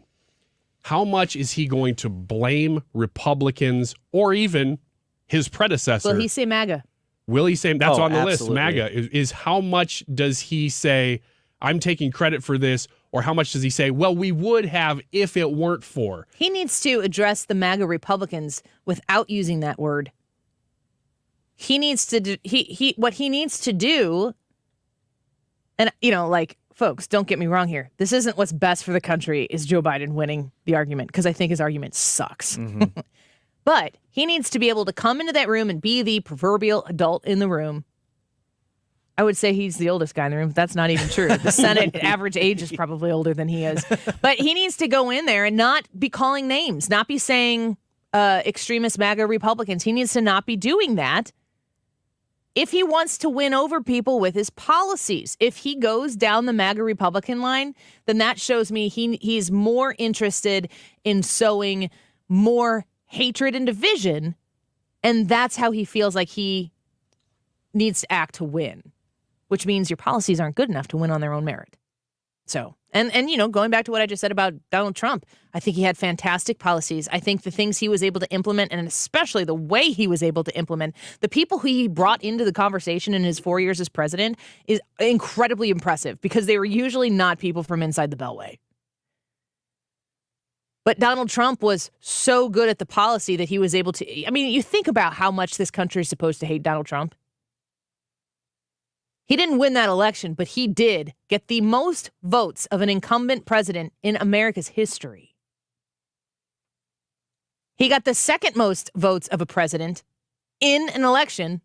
How much is he going to blame Republicans or even his predecessor? Will he say MAGA? Will he say, that's on the absolutely. list, MAGA. Is how much does he say, I'm taking credit for this, or how much does he say, well, we would have if it weren't for? He needs to address the MAGA Republicans without using that word. He needs to what he needs to do, and folks, don't get me wrong here. This isn't what's best for the country is Joe Biden winning the argument, because I think his argument sucks. Mm-hmm. But he needs to be able to come into that room and be the proverbial adult in the room. I would say he's the oldest guy in the room. That's not even true. The Senate average age is probably older than he is. But he needs to go in there and not be calling names, not be saying extremist MAGA Republicans. He needs to not be doing that if he wants to win over people with his policies. If he goes down the MAGA Republican line, then that shows me he's more interested in sowing more hatred and division, and that's how he feels like he needs to act to win, which means your policies aren't good enough to win on their own merit. So, and going back to what I just said about Donald Trump, I think he had fantastic policies. I think the things he was able to implement, and especially the way he was able to implement, the people who he brought into the conversation in his 4 years as president is incredibly impressive, because they were usually not people from inside the Beltway. But Donald Trump was so good at the policy that he was able to, you think about how much this country is supposed to hate Donald Trump. He didn't win that election, but he did get the most votes of an incumbent president in America's history. He got the second most votes of a president in an election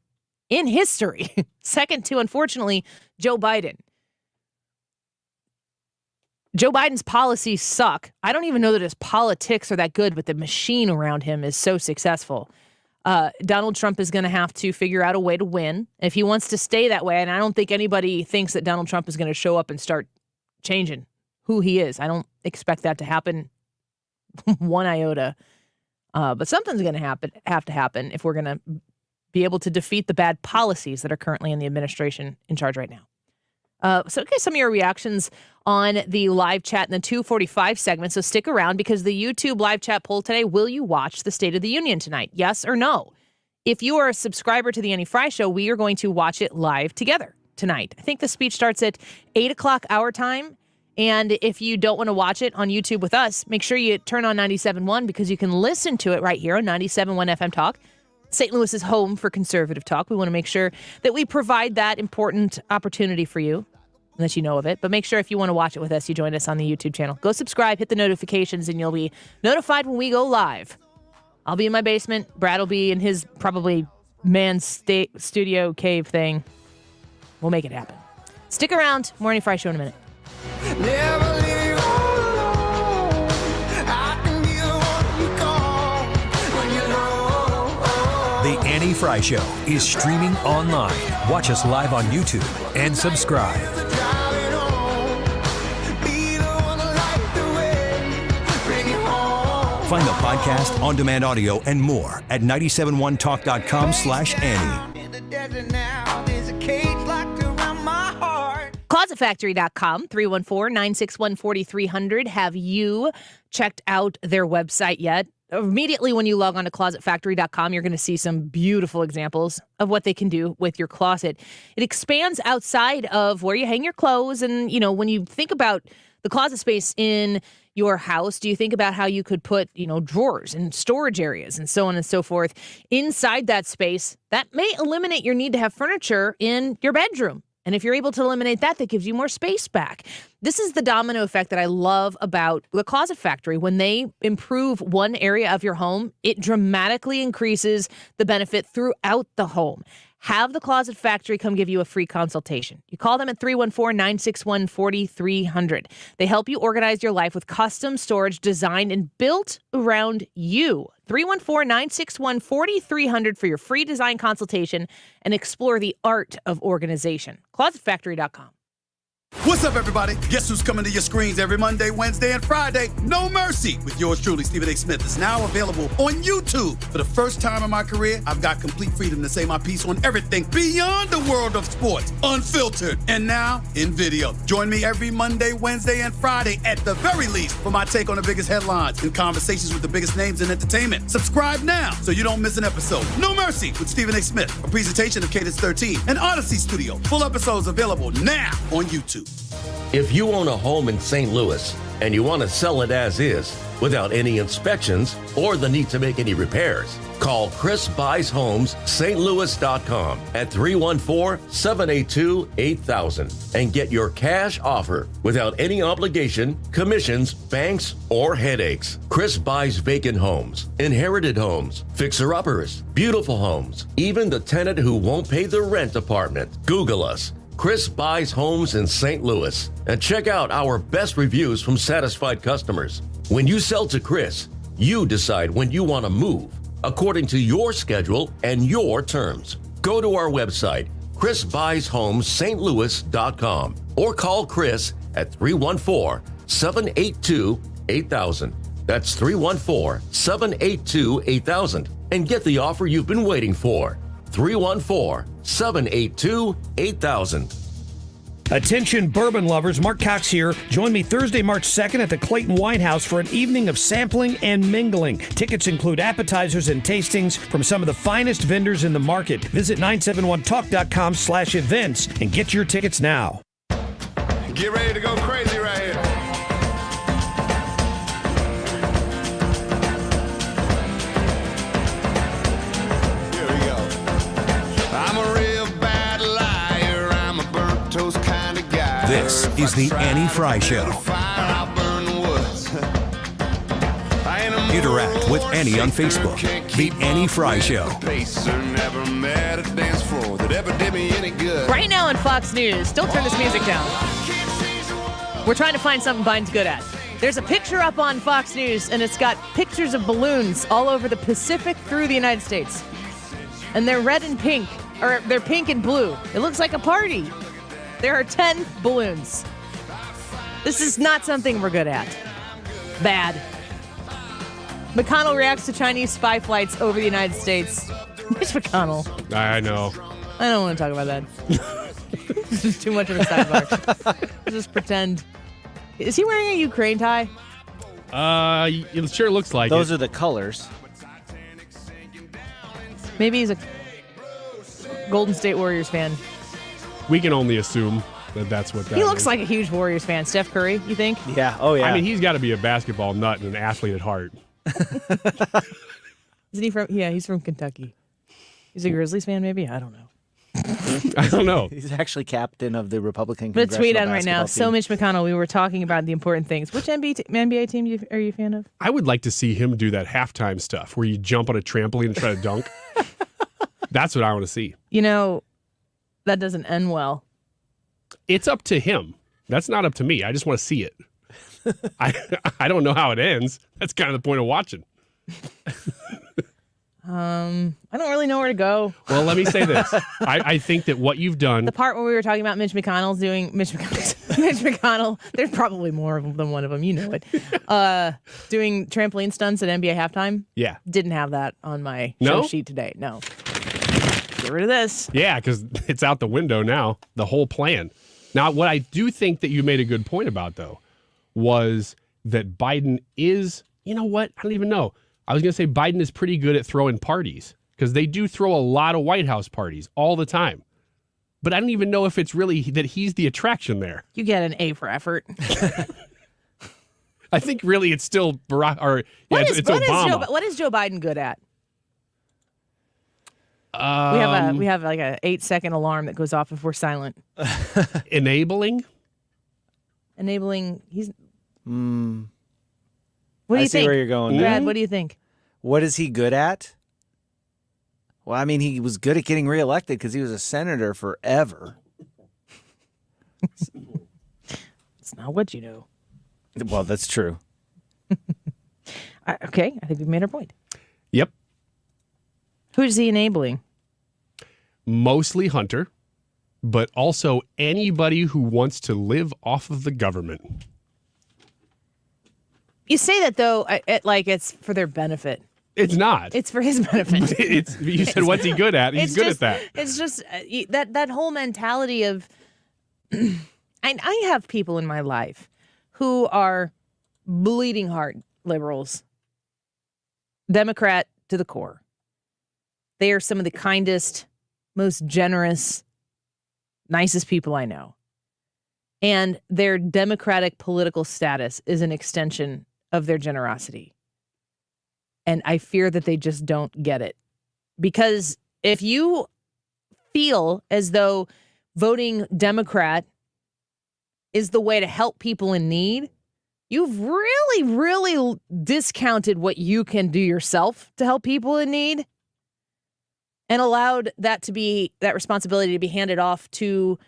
in history. Second to, unfortunately, Joe Biden. Joe Biden's policies suck. I don't even know that his politics are that good, but the machine around him is so successful. Donald Trump is going to have to figure out a way to win if he wants to stay that way. And I don't think anybody thinks that Donald Trump is going to show up and start changing who he is. I don't expect that to happen one iota. But something's going to have to happen if we're going to be able to defeat the bad policies that are currently in the administration in charge right now. So get some of your reactions on the live chat in the 2:45 segment. So stick around, because the YouTube live chat poll today, will you watch the State of the Union tonight? Yes or no? If you are a subscriber to the Annie Frey Show, we are going to watch it live together tonight. I think the speech starts at 8 o'clock our time. And if you don't want to watch it on YouTube with us, make sure you turn on 97.1, because you can listen to it right here on 97.1 FM Talk. St. Louis's home for conservative talk. We want to make sure that we provide that important opportunity for you, and that you know of it. But make sure if you want to watch it with us, you join us on the YouTube channel. Go subscribe, hit the notifications, and you'll be notified when we go live. I'll be in my basement. Brad will be in his probably studio cave thing. We'll make it happen. Stick around. More Annie Frey Show in a minute. Never leave you all alone. I can be the one you call when you're low. The Annie Frey Show is streaming online. Watch us live on YouTube and subscribe. Driving home. Be the one to light the way. Bring you home. Find the podcast, on-demand audio, and more at 971talk.com/Annie. In the desert now, there's a cage locked around my heart. ClosetFactory.com, 314-961-4300. Have you checked out their website yet? Immediately when you log on to ClosetFactory.com, you're going to see some beautiful examples of what they can do with your closet. It expands outside of where you hang your clothes. And, you know, when you think about the closet space in your house, do you think about how you could put, you know, drawers and storage areas and so on and so forth inside that space? That may eliminate your need to have furniture in your bedroom. And if you're able to eliminate that, that gives you more space back. This is the domino effect that I love about the Closet Factory. When they improve one area of your home, it dramatically increases the benefit throughout the home. Have the Closet Factory come give you a free consultation. You call them at 314-961-4300. They help you organize your life with custom storage designed and built around you. 314-961-4300 for your free design consultation and explore the art of organization. ClosetFactory.com. What's up, everybody? Guess who's coming to your screens every Monday, Wednesday, and Friday? No Mercy with yours truly, Stephen A. Smith, is now available on YouTube. For the first time in my career, I've got complete freedom to say my piece on everything beyond the world of sports, unfiltered, and now in video. Join me every Monday, Wednesday, and Friday at the very least for my take on the biggest headlines and conversations with the biggest names in entertainment. Subscribe now so you don't miss an episode. No Mercy with Stephen A. Smith, a presentation of Cadence 13 and Odyssey Studio. Full episodes available now on YouTube. If you own a home in St. Louis and you want to sell it as is without any inspections or the need to make any repairs, call Chris Buys Homes stlouis.com at 314-782-8000 and get your cash offer without any obligation, commissions, banks, or headaches. Chris buys vacant homes, inherited homes, fixer-uppers, beautiful homes, even the tenant who won't pay the rent apartment. Google us. Chris Buys Homes in St. Louis, and check out our best reviews from satisfied customers. When you sell to Chris, you decide when you want to move according to your schedule and your terms. Go to our website, chrisbuyshomes.stlouis.com, or call Chris at 314-782-8000. That's 314-782-8000, and get the offer you've been waiting for. 314-782-8000. Attention bourbon lovers, Mark Cox here. Join me Thursday, March 2nd at the Clayton Wine House for an evening of sampling and mingling. Tickets include appetizers and tastings from some of the finest vendors in the market. Visit 971talk.com/events and get your tickets now. Get ready to go crazy right here. This is the Annie Frey Show. Interact with Annie on Facebook. The Annie Frey Show. Right now on Fox News, don't turn this music down. We're trying to find something Biden's good at. There's a picture up on Fox News, and it's got pictures of balloons all over the Pacific through the United States. And they're red and pink, or they're pink and blue. It looks like a party. There are 10 balloons. This is not something we're good at. Bad. McConnell reacts to Chinese spy flights over the United States. Mitch McConnell. I know. I don't want to talk about that. This is too much of a sidebar. Let's just pretend. Is he wearing a Ukraine tie? It sure looks like Those it. are the colors. Maybe he's a Golden State Warriors fan. We can only assume that that's what that He looks is. like a huge Warriors fan. Steph Curry, you think? Yeah. Oh, yeah. I mean, he's got to be a basketball nut and an athlete at heart. Isn't he from? Yeah, he's from Kentucky. He's a Grizzlies fan, maybe? I don't know. I don't know. He's actually captain of the Republican I'm going to tweet Congressional on right now. basketball So, team. Mitch McConnell, we were talking about the important things. Which NBA team are you a fan of? I would like to see him do that halftime stuff where you jump on a trampoline and try to dunk. That's what I want to see. You know, that doesn't end well. It's up to him. That's not up to me. I just want to see it. I don't know how it ends. That's kind of the point of watching. I don't really know where to go. Well, let me say this. I think that what you've done. The part where we were talking about Mitch McConnell. There's probably more than one of them. You know it. Doing trampoline stunts at NBA halftime. Yeah. Didn't have that on my show sheet today. No. Get rid of this. Yeah, because it's out the window now. The whole plan. Now, what I do think that you made a good point about, though, was that Biden is, you know what? I don't even know. I was going to say Biden is pretty good at throwing parties because they do throw a lot of White House parties all the time. But I don't even know if it's really that he's the attraction there. You get an A for effort. I think really it's still Barack or it's Obama. What is Joe Biden good at? We have like a 8-second alarm that goes off if we're silent. Enabling. He's. What do you think? Where you're going, Brad? What do you think? What is he good at? Well, I mean, he was good at getting reelected because he was a senator forever. It's not what you know. Well, that's true. Okay, I think we've made our point. Yep. Who's he enabling? Mostly Hunter, but also anybody who wants to live off of the government. You say that, though, like it's for their benefit. It's not. It's for his benefit. You said, what's he good at? He's good at that. It's just that whole mentality of I have people in my life who are bleeding heart liberals, Democrat to the core. They are some of the kindest, most generous, nicest people I know. And their Democratic political status is an extension of their generosity. And I fear that they just don't get it. Because if you feel as though voting Democrat is the way to help people in need, you've really, really discounted what you can do yourself to help people in need and allowed that responsibility to be handed off to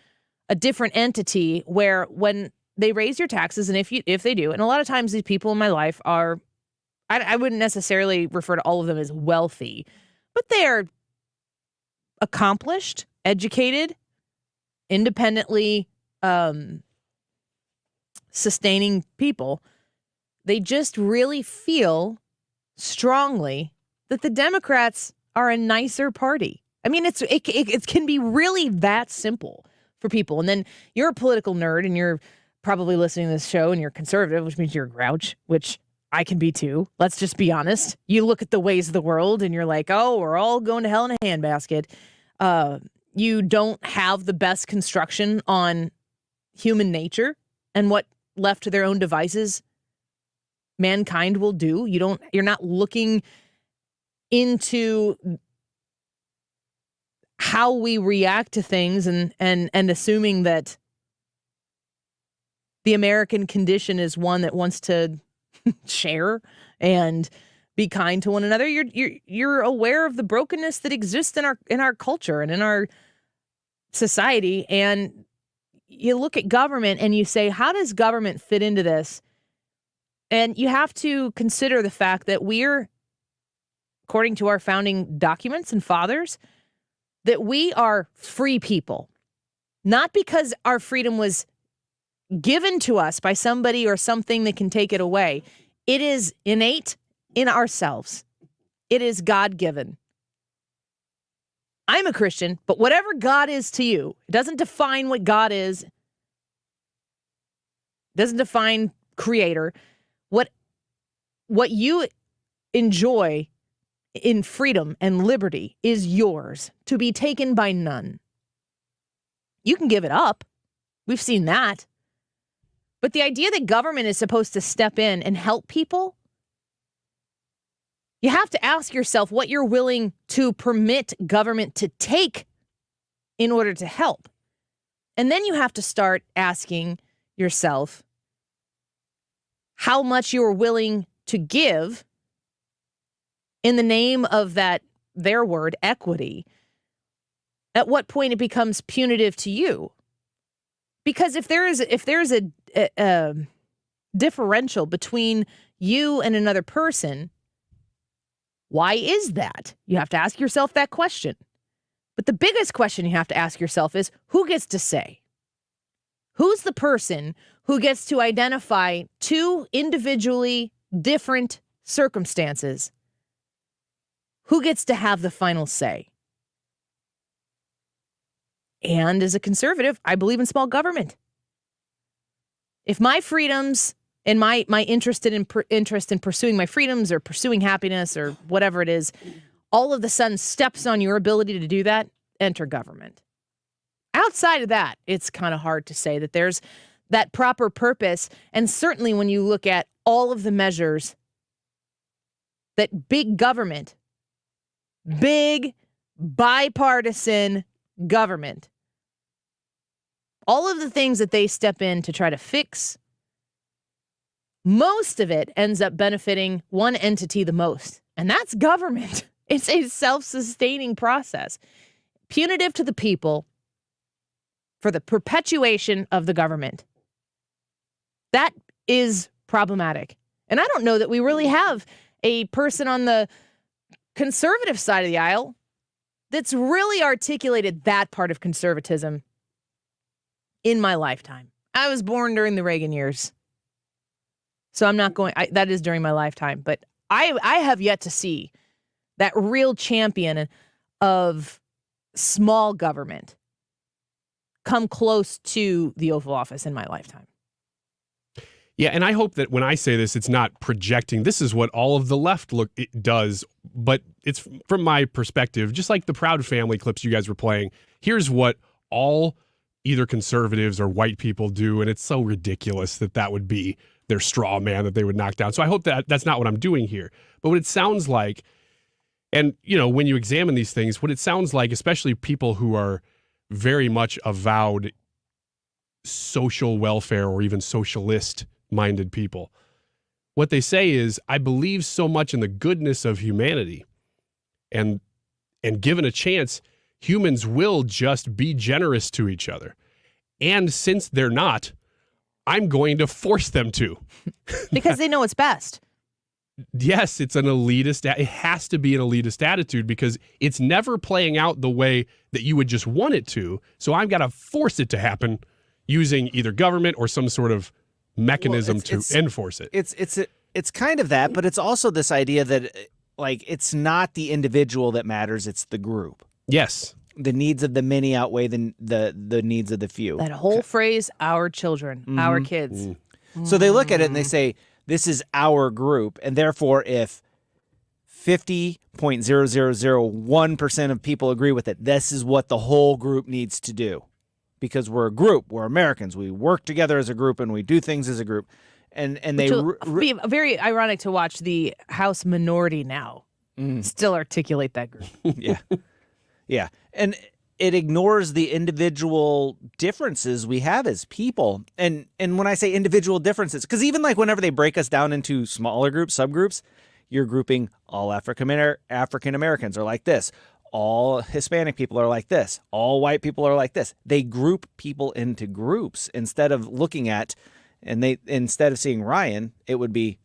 a different entity where when they raise your taxes, and if they do, and a lot of times these people in my life are, I wouldn't necessarily refer to all of them as wealthy, but they are accomplished, educated, independently sustaining people. They just really feel strongly that the Democrats are a nicer party. I mean, it can be really that simple for people. And then you're a political nerd and you're probably listening to this show and you're conservative, which means you're a grouch, which I can be too. Let's just be honest. You look at the ways of the world and you're like, oh, we're all going to hell in a handbasket. You don't have the best construction on human nature and what left to their own devices mankind will do. You're not looking into how we react to things and assuming that the American condition is one that wants to share and be kind to one another. You're aware of the brokenness that exists in our culture and in our society, and you look at government and you say, how does government fit into this? And you have to consider the fact that we're, according to our founding documents and fathers, that we are free people, not because our freedom was given to us by somebody or something that can take it away. It is innate in ourselves. It is God-given. I'm a Christian, but whatever God is to you, it doesn't define what God is. It doesn't define creator. What you enjoy in freedom and liberty is yours to be taken by none. You can give it up. We've seen that. But the idea that government is supposed to step in and help people, you have to ask yourself what you're willing to permit government to take in order to help. And then you have to start asking yourself how much you're willing to give in the name of their word, equity. At what point it becomes punitive to you. Because if there is a differential between you and another person, why is that? You have to ask yourself that question. But the biggest question you have to ask yourself is, who gets to say? Who's the person who gets to identify two individually different circumstances? Who gets to have the final say? And as a conservative, I believe in small government. If my freedoms and my interest in pursuing my freedoms or pursuing happiness or whatever it is, all of the sudden steps on your ability to do that, enter government. Outside of that, it's kind of hard to say that there's that proper purpose. And certainly when you look at all of the measures that big government, big bipartisan government, all of the things that they step in to try to fix, most of it ends up benefiting one entity the most, and that's government. It's a self-sustaining process, punitive to the people for the perpetuation of the government. That is problematic. And I don't know that we really have a person on the conservative side of the aisle that's really articulated that part of conservatism in my lifetime. I was born during the Reagan years, so I'm not going, that is during my lifetime, but I have yet to see that real champion of small government come close to the Oval Office in my lifetime. Yeah, and I hope that when I say this, it's not projecting. This is what all of the left does, but it's from my perspective, just like the Proud Family clips you guys were playing. Here's what all either conservatives or white people do, and it's so ridiculous that would be their straw man that they would knock down. So I hope that that's not what I'm doing here. But what it sounds like, and when you examine these things, what it sounds like, especially people who are very much avowed social welfare or even socialist-minded people, what they say is, I believe so much in the goodness of humanity, and given a chance, humans will just be generous to each other. And since they're not, I'm going to force them to. Because they know it's best. Yes, it's an elitist. It has to be an elitist attitude because it's never playing out the way that you would just want it to. So I've got to force it to happen using either government or some sort of mechanism to enforce it. It's kind of that, but it's also this idea that it's not the individual that matters, it's the group. Yes. The needs of the many outweigh the needs of the few. That whole phrase, our children, our kids. So they look at it and they say, this is our group, and therefore if 50.0001% of people agree with it, this is what the whole group needs to do. Because we're a group, we're Americans, we work together as a group and we do things as a group. And they be very ironic to watch the House minority now still articulate that group. Yeah. And it ignores the individual differences we have as people. And when I say individual differences, because even whenever they break us down into smaller groups, subgroups, you're grouping all African Americans are like this. All Hispanic people are like this. All white people are like this. They group people into groups instead of looking at, instead of seeing Ryan, it would be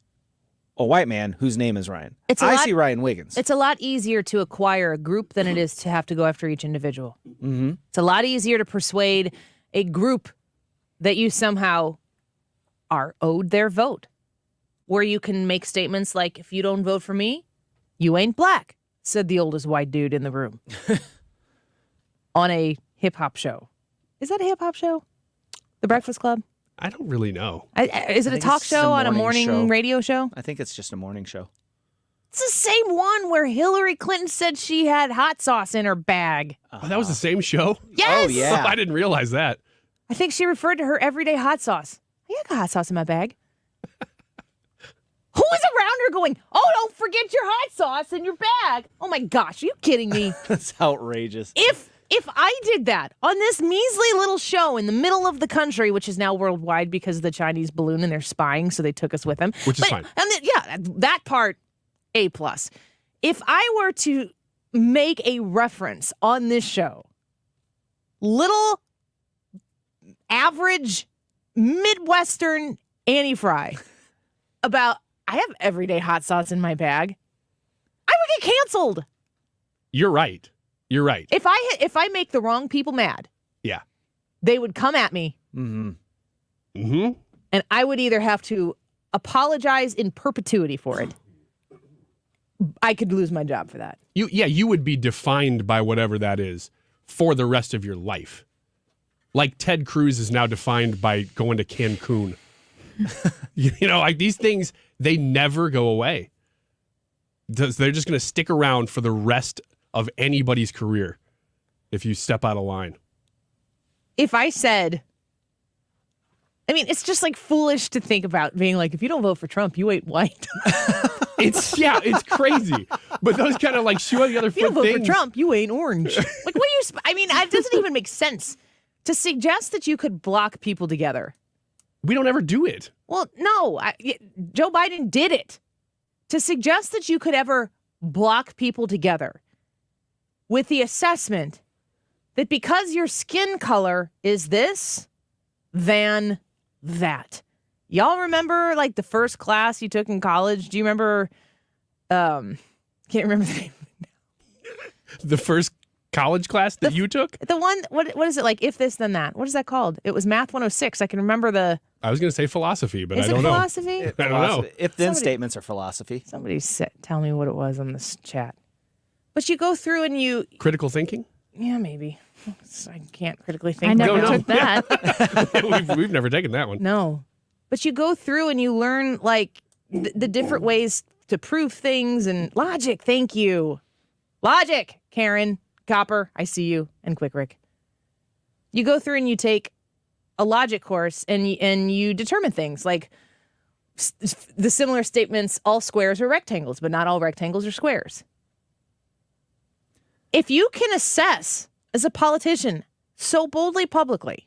a white man whose name is Ryan. I see Ryan Wiggins. It's a lot easier to acquire a group than it is to have to go after each individual. Mm-hmm. It's a lot easier to persuade a group that you somehow are owed their vote, where you can make statements like, if you don't vote for me, you ain't black, said the oldest white dude in the room on a hip-hop show. Is that a hip-hop show? The Breakfast Club? I don't really know. Is it a talk show on a morning radio show? I think it's just a morning show. It's the same one where Hillary Clinton said she had hot sauce in her bag. Oh, that was the same show? Yes! Oh, yeah. I didn't realize that. I think she referred to her everyday hot sauce. I got hot sauce in my bag. Who is around her going, oh, don't forget your hot sauce in your bag? Oh, my gosh. Are you kidding me? That's outrageous. If I did that on this measly little show in the middle of the country, which is now worldwide because of the Chinese balloon and they're spying, so they took us with them. Which is fine. That part, A+. If I were to make a reference on this show, little average Midwestern Annie Frey about, I have everyday hot sauce in my bag, I would get canceled. You're right. You're right. If I make the wrong people mad, Yeah. they would come at me. Mm-hmm. And I would either have to apologize in perpetuity for it. I could lose my job for that. You would be defined by whatever that is for the rest of your life. Like Ted Cruz is now defined by going to Cancun. Like these things, they never go away. They're just going to stick around for the rest of anybody's career if you step out of line. If I said, it's just like foolish to think about being like, if you don't vote for Trump, you ain't white. It's crazy. But those kind of like shoe on the other foot you don't vote things. for Trump, you ain't orange. Like, what are you? It doesn't even make sense to suggest that you could block people together. We don't ever do it. Well, no, Joe Biden did it. To suggest that you could ever block people together with the assessment that because your skin color is this, then that. Y'all remember like the first class you took in college? Do you remember? Can't remember the name. The first college class that you took? The one, what is it like? If this, then that. What is that called? It was Math 106. I can remember the. I was going to say philosophy, but Is I don't it know. philosophy? I don't know. If-then statements are philosophy. Somebody tell me what it was on this chat. But you go through and you. Critical thinking? Yeah, maybe. I can't critically think. I never took that. we've never taken that one. No. But you go through and you learn like the different ways to prove things and logic. Thank you. Logic, Karen, Copper, I see you, and Quick Rick. You go through and you take a logic course and you determine things like the similar statements, all squares are rectangles, but not all rectangles are squares. If you can assess as a politician so boldly publicly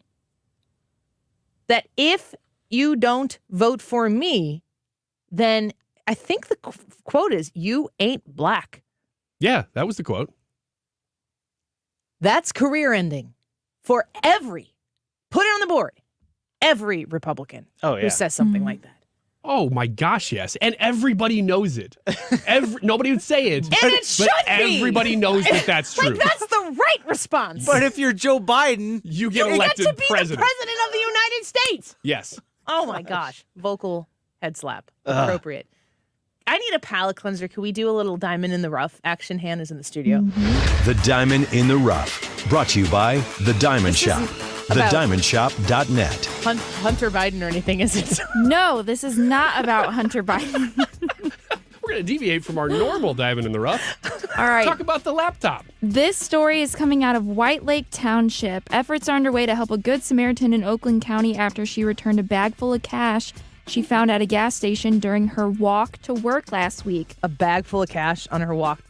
that if you don't vote for me, then I think the quote is, you ain't black. Yeah, that was the quote. That's career ending for put it on the board, every Republican who says something like that. Oh my gosh, yes. And everybody knows it. Nobody would say it. And it should be. Everybody knows that that's true. Like, that's the right response. But if you're Joe Biden, you get you elected get to be president. the president of the United States. Yes. Oh my gosh. Vocal head slap. Appropriate. I need a palate cleanser. Can we do a little diamond in the rough? Action hand is in the studio. The Diamond in the Rough, brought to you by The Diamond Shop. TheDiamondShop.net. Hunter Biden or anything, is it? No, this is not about Hunter Biden. We're going to deviate from our normal diamond in the rough. All right. Talk about the laptop. This story is coming out of White Lake Township. Efforts are underway to help a Good Samaritan in Oakland County after she returned a bag full of cash she found at a gas station during her walk to work last week. A bag full of cash on her walk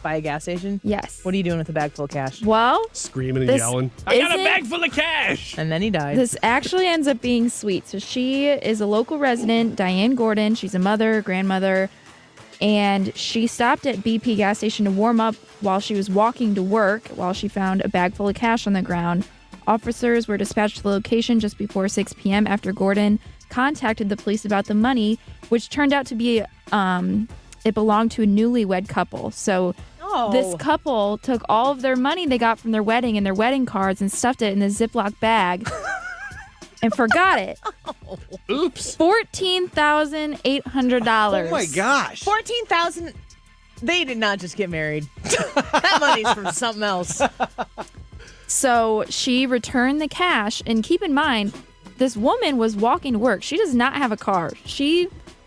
by a gas station? Yes. What are you doing with a bag full of cash? Well, screaming and yelling, I got a bag full of cash! And then he died. This actually ends up being sweet. So she is a local resident, Diane Gordon. She's a mother, grandmother, and she stopped at BP gas station to warm up while she was walking to work while she found a bag full of cash on the ground. Officers were dispatched to the location just before 6 p.m. after Gordon contacted the police about the money, which turned out to be it belonged to a newlywed couple. So this couple took all of their money they got from their wedding and their wedding cards and stuffed it in a Ziploc bag and forgot it. Oops. $14,800. Oh my gosh. $14,000. They did not just get married. That money's from something else. So she returned the cash, and keep in mind, this woman was walking to work. She does not have a car. She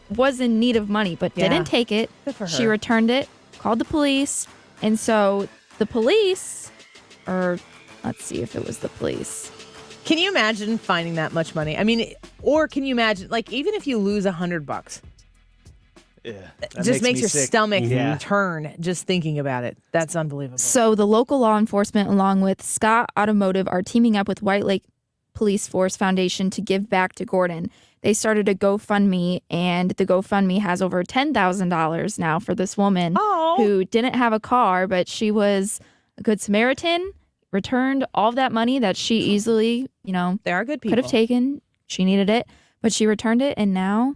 was in need of money, but didn't take it. Good for her. She returned it, called the police, and so the police, or let's see if it was the police. Can you imagine finding that much money? I mean, or can you imagine, like, even if you lose $100, yeah, it just makes your sick. stomach turn just thinking about it. That's unbelievable. So the local law enforcement, along with Scott Automotive, are teaming up with White Lake Police Force Foundation to give back to Gordon. They started a GoFundMe, and the GoFundMe has over $10,000 now for this woman who didn't have a car, but she was a Good Samaritan, returned all of that money that she easily, they are good people. could have taken. She needed it, but she returned it, and now,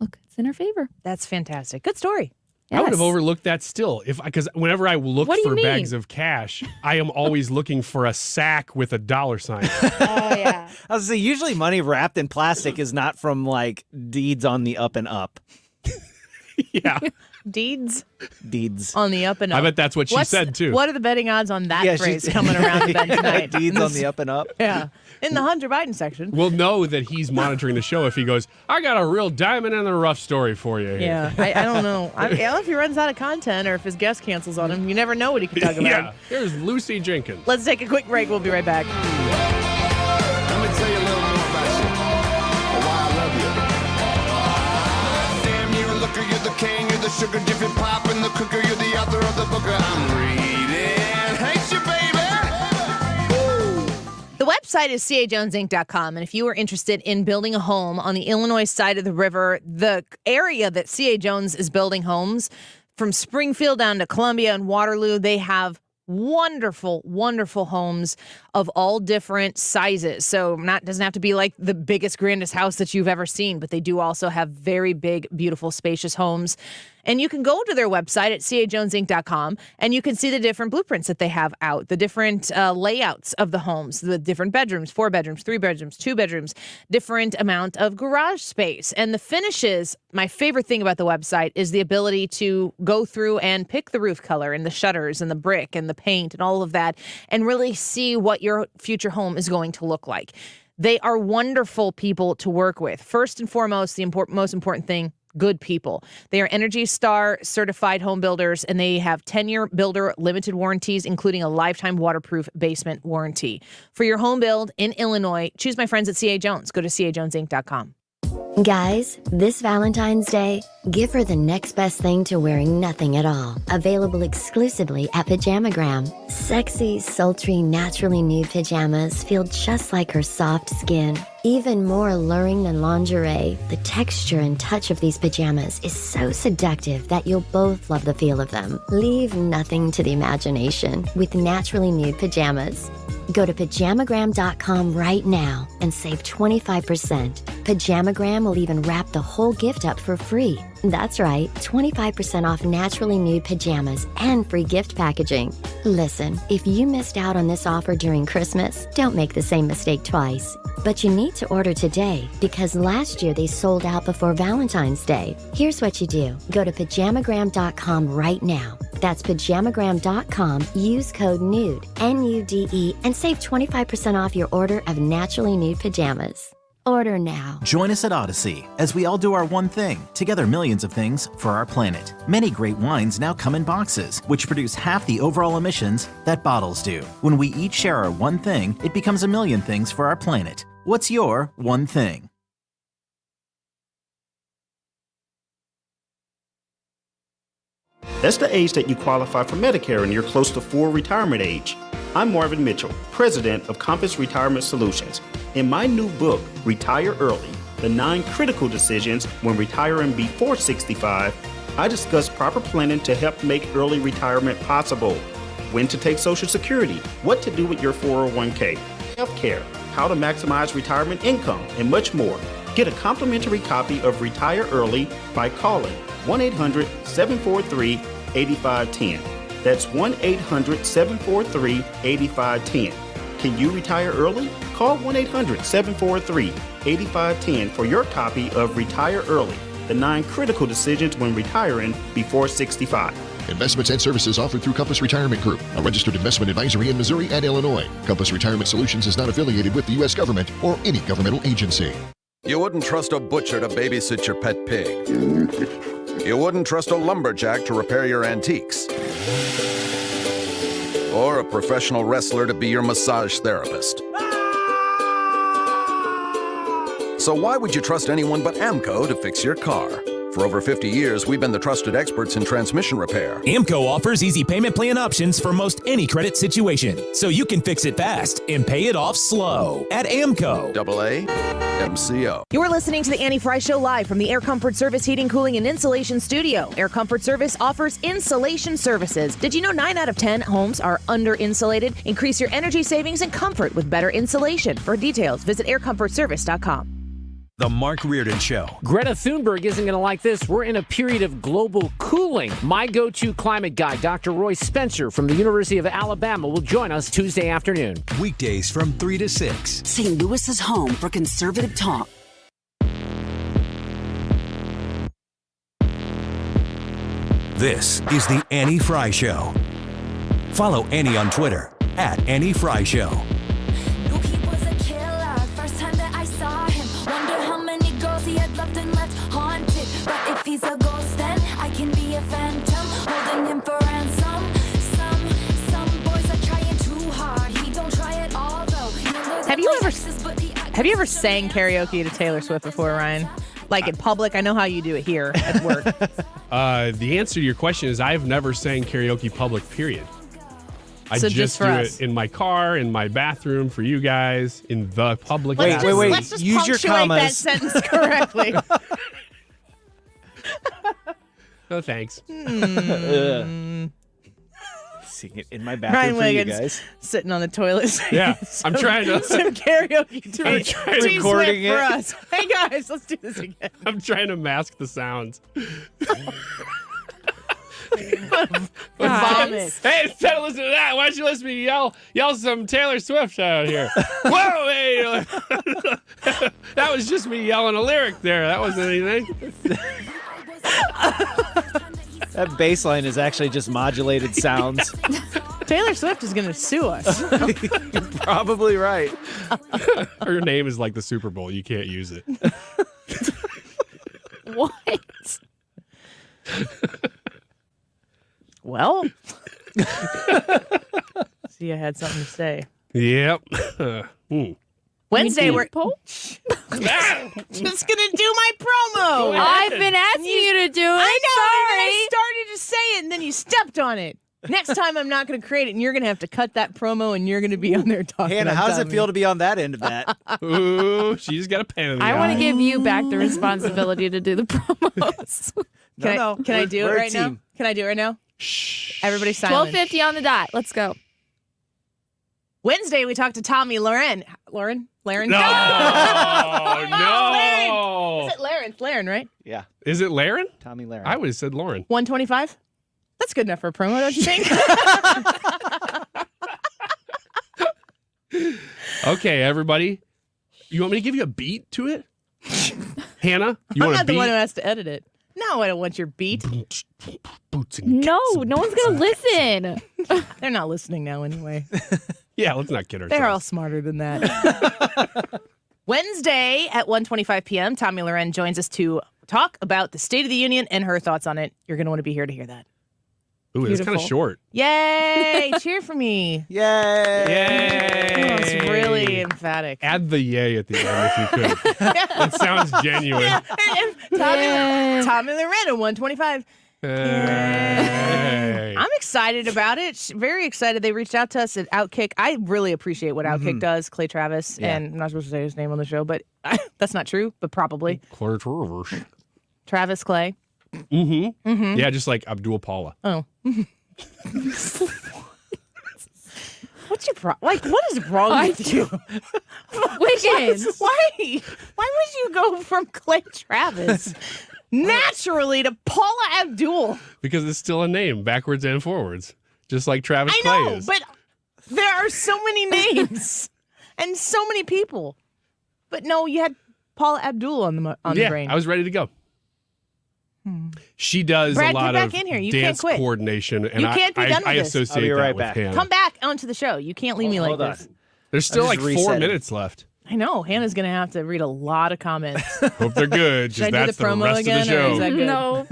look, it's in her favor. That's fantastic. Good story. I would have overlooked that still, because whenever I look What do you for mean? bags of cash, I am always looking for a sack with a dollar sign. Oh, yeah. I was gonna say, usually money wrapped in plastic is not from like deeds on the up and up. Yeah. Deeds on the up and up. I bet that's what she said, too. What are the betting odds on that Yeah, phrase she's- coming around the bend tonight? Deeds on the up and up. Yeah. In the Hunter Biden section. We'll know that he's monitoring the show if he goes, I got a real diamond in the rough story for you. Yeah, I don't know. I don't know if he runs out of content or if his guest cancels on him. You never know what he could talk about. Yeah, here's Lucy Jenkins. Let's take a quick break. We'll be right back. Let me tell you a little more about you. Why I love you. Damn, you're a looker, you're the king, you're the sugar, jiffy pop, and the cooker, you're the author of the book I'm reading. Hate you, baby. The website is cajonesinc.com, and if you are interested in building a home on the Illinois side of the river, the area that CA Jones is building homes, from Springfield down to Columbia and Waterloo, they have wonderful, wonderful homes of all different sizes. So doesn't have to be like the biggest, grandest house that you've ever seen, but they do also have very big, beautiful, spacious homes. And you can go to their website at cajonesinc.com and you can see the different blueprints that they have out, the different layouts of the homes, the different bedrooms, 4 bedrooms, 3 bedrooms, 2 bedrooms, different amount of garage space. And the finishes, my favorite thing about the website is the ability to go through and pick the roof color and the shutters and the brick and the paint and all of that and really see what your future home is going to look like. They are wonderful people to work with. First and foremost, the most important thing, good people. They are Energy Star certified home builders, and they have 10-year builder limited warranties, including a lifetime waterproof basement warranty. For your home build in Illinois, choose my friends at CA Jones. Go to cajonesinc.com. Guys, this Valentine's Day, give her the next best thing to wearing nothing at all. Available exclusively at Pajamagram. Sexy, sultry, naturally nude pajamas feel just like her soft skin. Even more alluring than lingerie, the texture and touch of these pajamas is so seductive that you'll both love the feel of them. Leave nothing to the imagination with naturally nude pajamas. Go to pajamagram.com right now and save 25%. Pajamagram will even wrap the whole gift up for free. That's right, 25% off naturally nude pajamas and free gift packaging. Listen, if you missed out on this offer during Christmas, don't make the same mistake twice. But you need to order today because last year they sold out before Valentine's Day. Here's what you do. Go to pajamagram.com right now. That's pajamagram.com. Use code NUDE, N-U-D-E, and save 25% off your order of naturally nude pajamas. Order now. Join us at Odyssey as we all do our one thing, together millions of things for our planet. Many great wines now come in boxes, which produce half the overall emissions that bottles do. When we each share our one thing, it becomes a million things for our planet. What's your one thing? That's the age that you qualify for Medicare and you're close to full retirement age. I'm Marvin Mitchell, president of Compass Retirement Solutions. In my new book, Retire Early, The 9 Critical Decisions When Retiring Before 65, I discuss proper planning to help make early retirement possible. When to take Social Security, what to do with your 401k, healthcare, how to maximize retirement income, and much more. Get a complimentary copy of Retire Early by calling 1-800-743-8510. That's 1-800-743-8510. Can you retire early? Call 1-800-743-8510 for your copy of Retire Early, The 9 Critical Decisions When Retiring Before 65. Investments and services offered through Compass Retirement Group, a registered investment advisory in Missouri and Illinois. Compass Retirement Solutions is not affiliated with the U.S. government or any governmental agency. You wouldn't trust a butcher to babysit your pet pig. You wouldn't trust a lumberjack to repair your antiques. Or a professional wrestler to be your massage therapist. So why would you trust anyone but AMCO to fix your car? For over 50 years, we've been the trusted experts in transmission repair. AMCO offers easy payment plan options for most any credit situation, so you can fix it fast and pay it off slow at AMCO. AAMCO. You're listening to the Annie Frey Show live from the Air Comfort Service Heating, Cooling, and Insulation Studio. Air Comfort Service offers insulation services. Did you know 9 out of 10 homes are under-insulated? Increase your energy savings and comfort with better insulation. For details, visit aircomfortservice.com. The Mark Reardon Show. Greta Thunberg isn't going to like this. We're in a period of global cooling. My go-to climate guy, Dr. Roy Spencer from the University of Alabama, will join us Tuesday afternoon. Weekdays from 3 to 6. St. Louis is home for conservative talk. This is the Annie Frey Show. Follow Annie on Twitter at Annie Frey Show. He's a ghost, then I can be a phantom, holding him for ransom. Some boys are trying too hard. He don't try at all, though. Have you ever sang karaoke to Taylor Swift before, Ryan? Like in public? I know how you do it here at work. The answer to your question is I've never sang karaoke public, period. I So just for do us. it in my car, in my bathroom, for you guys, in the public Wait, bathroom. wait. Let's just Use your punctuate that commas. sentence correctly. No, thanks. Sing it in my bathroom Ryan for you Wiggins guys. sitting on the toilet. singing Yeah, I'm trying to- some karaoke to I'm trying to- recording for it. us. Hey guys, let's do this again. I'm trying to mask the sounds. Vomit. Hey, instead of listening to that, why don't you listen to me yell some Taylor Swift out here? Whoa, hey. That was just me yelling a lyric there. That wasn't anything. That bass line is actually just modulated sounds. Taylor Swift is going to sue us. You're probably right. Her name is like the Super Bowl. You can't use it. What? Well, see, I had something to say. Yep. Wednesday, You we're did, just gonna do my promo. I've been asking you to do it. I know. Sorry. And then I started to say it, and then you stepped on it. Next time, I'm not going to create it, and you're going to have to cut that promo, and you're going to be on there talking. Hannah, on how does top it of feel me. to be on that end of that? Ooh, she's got a pen in the I want eye. to give you back the responsibility to do the promos. Can I do it We're a right now? team. Can I do it right now? Shh. Everybody silent. 12:50 on the dot. Let's go. Wednesday, we talked to Tommy Lauren. Lauren? No, Lauren. no. Is it Lauren? It's Lauren, right? Yeah. Is it Laren? Tommy Laren. I would have said Lauren. 125? That's good enough for a promo, don't you think? Okay, everybody. You want me to give you a beat to it? Hannah, you I'm want a not the beat? one who has to edit it. No, I don't want your beat. Boots and No, no one's going to listen. They're not listening now anyway. Yeah, let's not kid ourselves. They're all smarter than that. Wednesday at 1:25 p.m., Tommy Loren joins us to talk about the State of the Union and her thoughts on it. You're going to want to be here to hear that. Ooh, it's kind of Beautiful. short. Yay! Cheer for me. Yay! Yay! Oh, it's really emphatic. Add the yay at the end if you could. It sounds genuine. Tommy Loren at 1:25. Hey. I'm excited about it. Very excited. They reached out to us at Outkick. I really appreciate what Outkick does, Clay Travis. Yeah. And I'm not supposed to say his name on the show, but that's not true, but probably. Claire Traverse. Travis Clay. Mm-hmm. Mhm. Yeah, just like Abdul Paula. Oh. What's your problem? Like, what is wrong with you? Wiggins. Why would you go from Clay Travis naturally to Paula Abdul? Because it's still a name, backwards and forwards. Just like Travis I Clay know, is. but there are so many names and so many people. But no, you had Paula Abdul on the brain. I was ready to go. She does Brad, a lot get of back in here. You can't dance quit. coordination, and You can't be done with I this. associate I'll be right that back. with Hannah. Come back onto the show. You can't leave me like Hold on. this. There's still I'm like just 4 resetting. minutes left. I know. Hannah's going to have to read a lot of comments. Hope they're good, Should I because do that's the promo rest again, of the or show. is that good? No.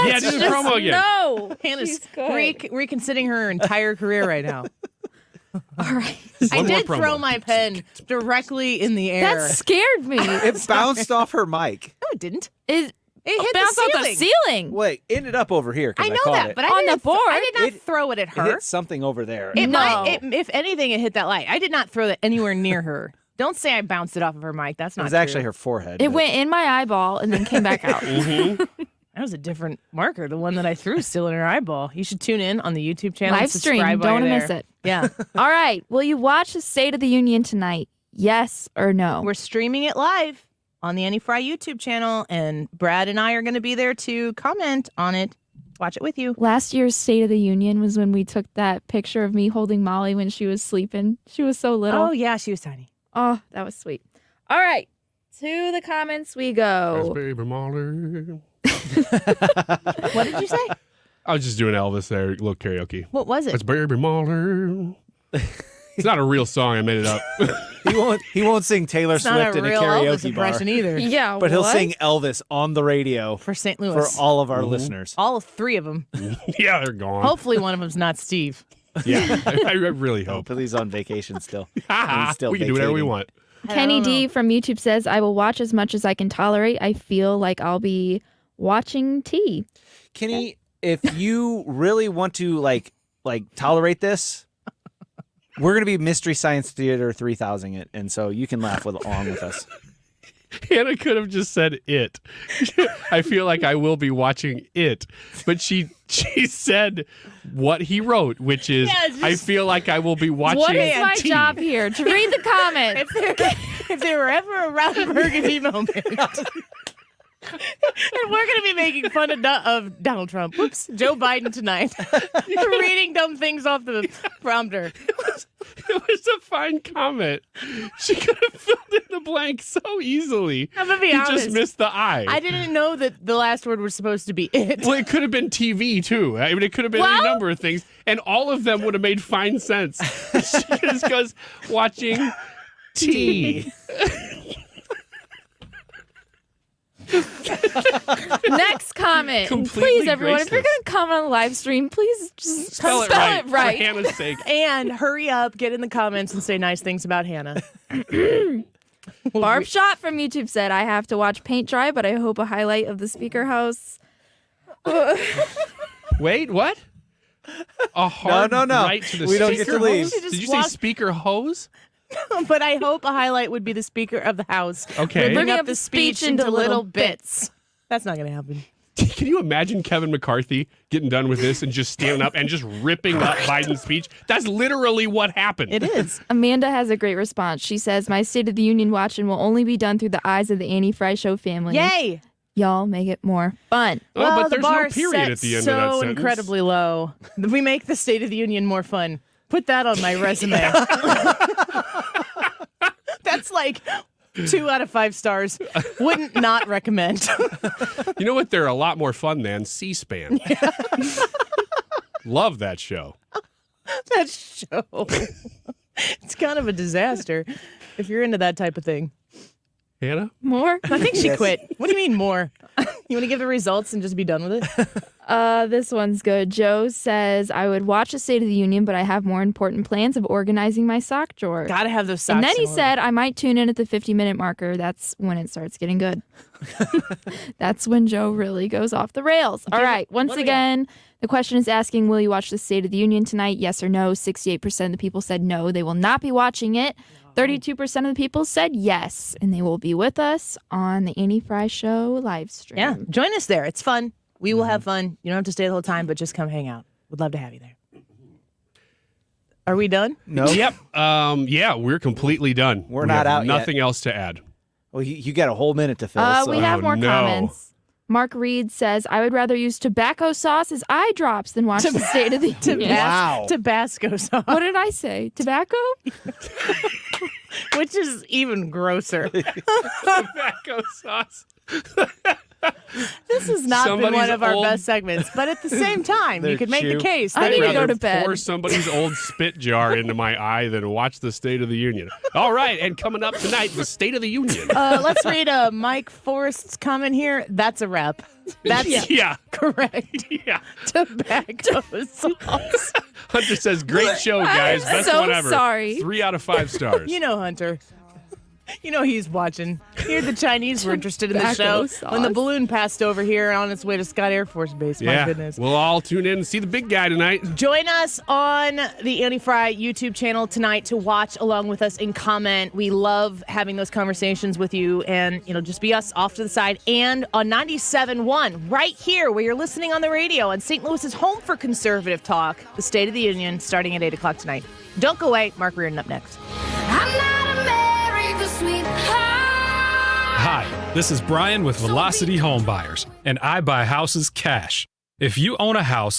Yeah, do the promo again. No. Hannah's She's good. reconsidering her entire career right now. All right. I One more did promo. throw my pen directly in the air. That scared me. It bounced off her mic. No, it didn't. It hit bounced the off ceiling. the ceiling. Wait, ended up over here. 'Cause I know caught that, it. but I On didn't the board. I did not throw it at It her. hit something over there. It No. might. If anything, it hit that light. I did not throw that anywhere near her. Don't say I bounced it off of her mic. That's It not was true. actually her forehead. It but- went in my eyeball and then came back out. That was a different marker. The one that I threw is still in her eyeball. You should tune in on the YouTube channel. Live and stream. subscribe while Don't you're miss there. it. Yeah. All right. Will you watch the State of the Union tonight? Yes or no? We're streaming it live on the Annie Fry YouTube channel, and Brad and I are going to be there to comment on it. Watch it with you. Last year's State of the Union was when we took that picture of me holding Molly when she was sleeping. She was so little. Oh, yeah, she was tiny. Oh, that was sweet. All right. To the comments we go. Baby Molly. What did you say? I was just doing Elvis there, a little karaoke. What was it? It's Baby Molly. It's not a real song. I made it up. He won't sing Taylor It's not Swift a in a real Elvis karaoke bar. impression either. Yeah, But he'll what? sing Elvis on the radio For St. Louis. for all of our listeners. All three of them. Yeah, they're gone. Hopefully one of them's not Steve. Yeah, I really hope. Hopefully he's on vacation still. He's still we can do whatever we vacating. want. Kenny D from YouTube says, I will watch as much as I can tolerate. I feel like I'll be watching tea. Kenny, if you really want to like tolerate this, we're gonna be Mystery Science Theater 3000 it, and so you can laugh along with us. Hannah could have just said it. I feel like I will be watching it. But she said what he wrote, which is, I feel like I will be watching What is my tea. job here? To read the comments. If they were ever around a burgundy moment. And we're going to be making fun of Donald Trump. Whoops, Joe Biden tonight. Reading dumb things off the prompter. It was a fine comment. She could have filled in the blank so easily. I'm going to be You honest. just missed the I. I didn't know that the last word was supposed to be it. Well, it could have been TV, too. I mean, it could have been any number of things, and all of them would have made fine sense. She just goes, watching tea. Next comment. Completely Please, everyone, if you're graceless. going to comment on the live stream, please just Spell it right. For Hannah's sake. And hurry up, get in the comments and say nice things about Hannah. Barb Shot from YouTube said, I have to watch paint dry, but I hope a highlight of the speaker house. Wait, what? A hard no. right to the We don't speaker get to leave. hose? You just Did you say walk- speaker hose? But I hope a highlight would be the Speaker of the House. Okay. Bringing Bringing up the speech into little bits. That's not going to happen. Can you imagine Kevin McCarthy getting done with this and just standing up and just ripping up Biden's speech? That's literally what happened. It is. Amanda has a great response. She says, my State of the Union watching will only be done through the eyes of the Annie Fry Show family. Yay! Y'all make it more fun. Oh, Well, but the there's bar no period set at the end so of that sentence. incredibly low. We make the State of the Union more fun. Put that on my resume. That's like 2 out of 5 stars. Wouldn't not recommend. You know what? They're a lot more fun than C-SPAN. Love that show. That show. It's kind of a disaster if you're into that type of thing. Hannah? More? I think she Yes. quit. What do you mean more? You want to give the results and just be done with it? This one's good. Joe says, I would watch the State of the Union, but I have more important plans of organizing my sock drawer. Gotta have those socks. And then he in order. said, I might tune in at the 50-minute marker. That's when it starts getting good. That's when Joe really goes off the rails. All right. Once again, the question is asking, will you watch the State of the Union tonight? Yes or no? 68% of the people said no. They will not be watching it. 32% of the people said yes. And they will be with us on the Annie Fry Show live stream. Yeah, join us there. It's fun. We will have fun. You don't have to stay the whole time, but just come hang out. Would love to have you there. Are we done? No. Yep. Yeah, we're completely done. We're We not have out yet. Nothing else to add. Well, you got a whole minute to fill. So. We have more no. comments. Mark Reed says, I would rather use tobacco sauce as eye drops than watch the State of the Union. Wow. Tabasco sauce, What did I say? Tobacco? which is even grosser. Tobacco sauce. This has not been Somebody's one of our old- best segments, but at the same time, you could make the case. I that need to it go is. to bed. Pour somebody's old spit jar into my eye than watch the State of the Union. All right, and coming up tonight, the State of the Union. Let's read Mike Forrest's comment here. That's a wrap. That's Yeah. correct. Yeah. Tobacco sauce. Hunter says, great show, guys. Best so one ever. sorry. 3 out of 5 stars. You know, Hunter. You know he's watching. Here the Chinese were interested in the Tobacco show when the sauce. balloon passed over here on its way to Scott Air Force Base. My Yeah, goodness. we'll all tune in and see the big guy tonight. Join us on the Annie Frey YouTube channel tonight to watch along with us and comment. We love having those conversations with you, and just be us off to the side and on 97.1 right here where you're listening on the radio on St. Louis's home for conservative talk, the State of the Union, starting at 8 o'clock tonight. Don't go away. Mark Reardon up next. Hi, this is Brian with Velocity Home Buyers, and I buy houses cash. If you own a house and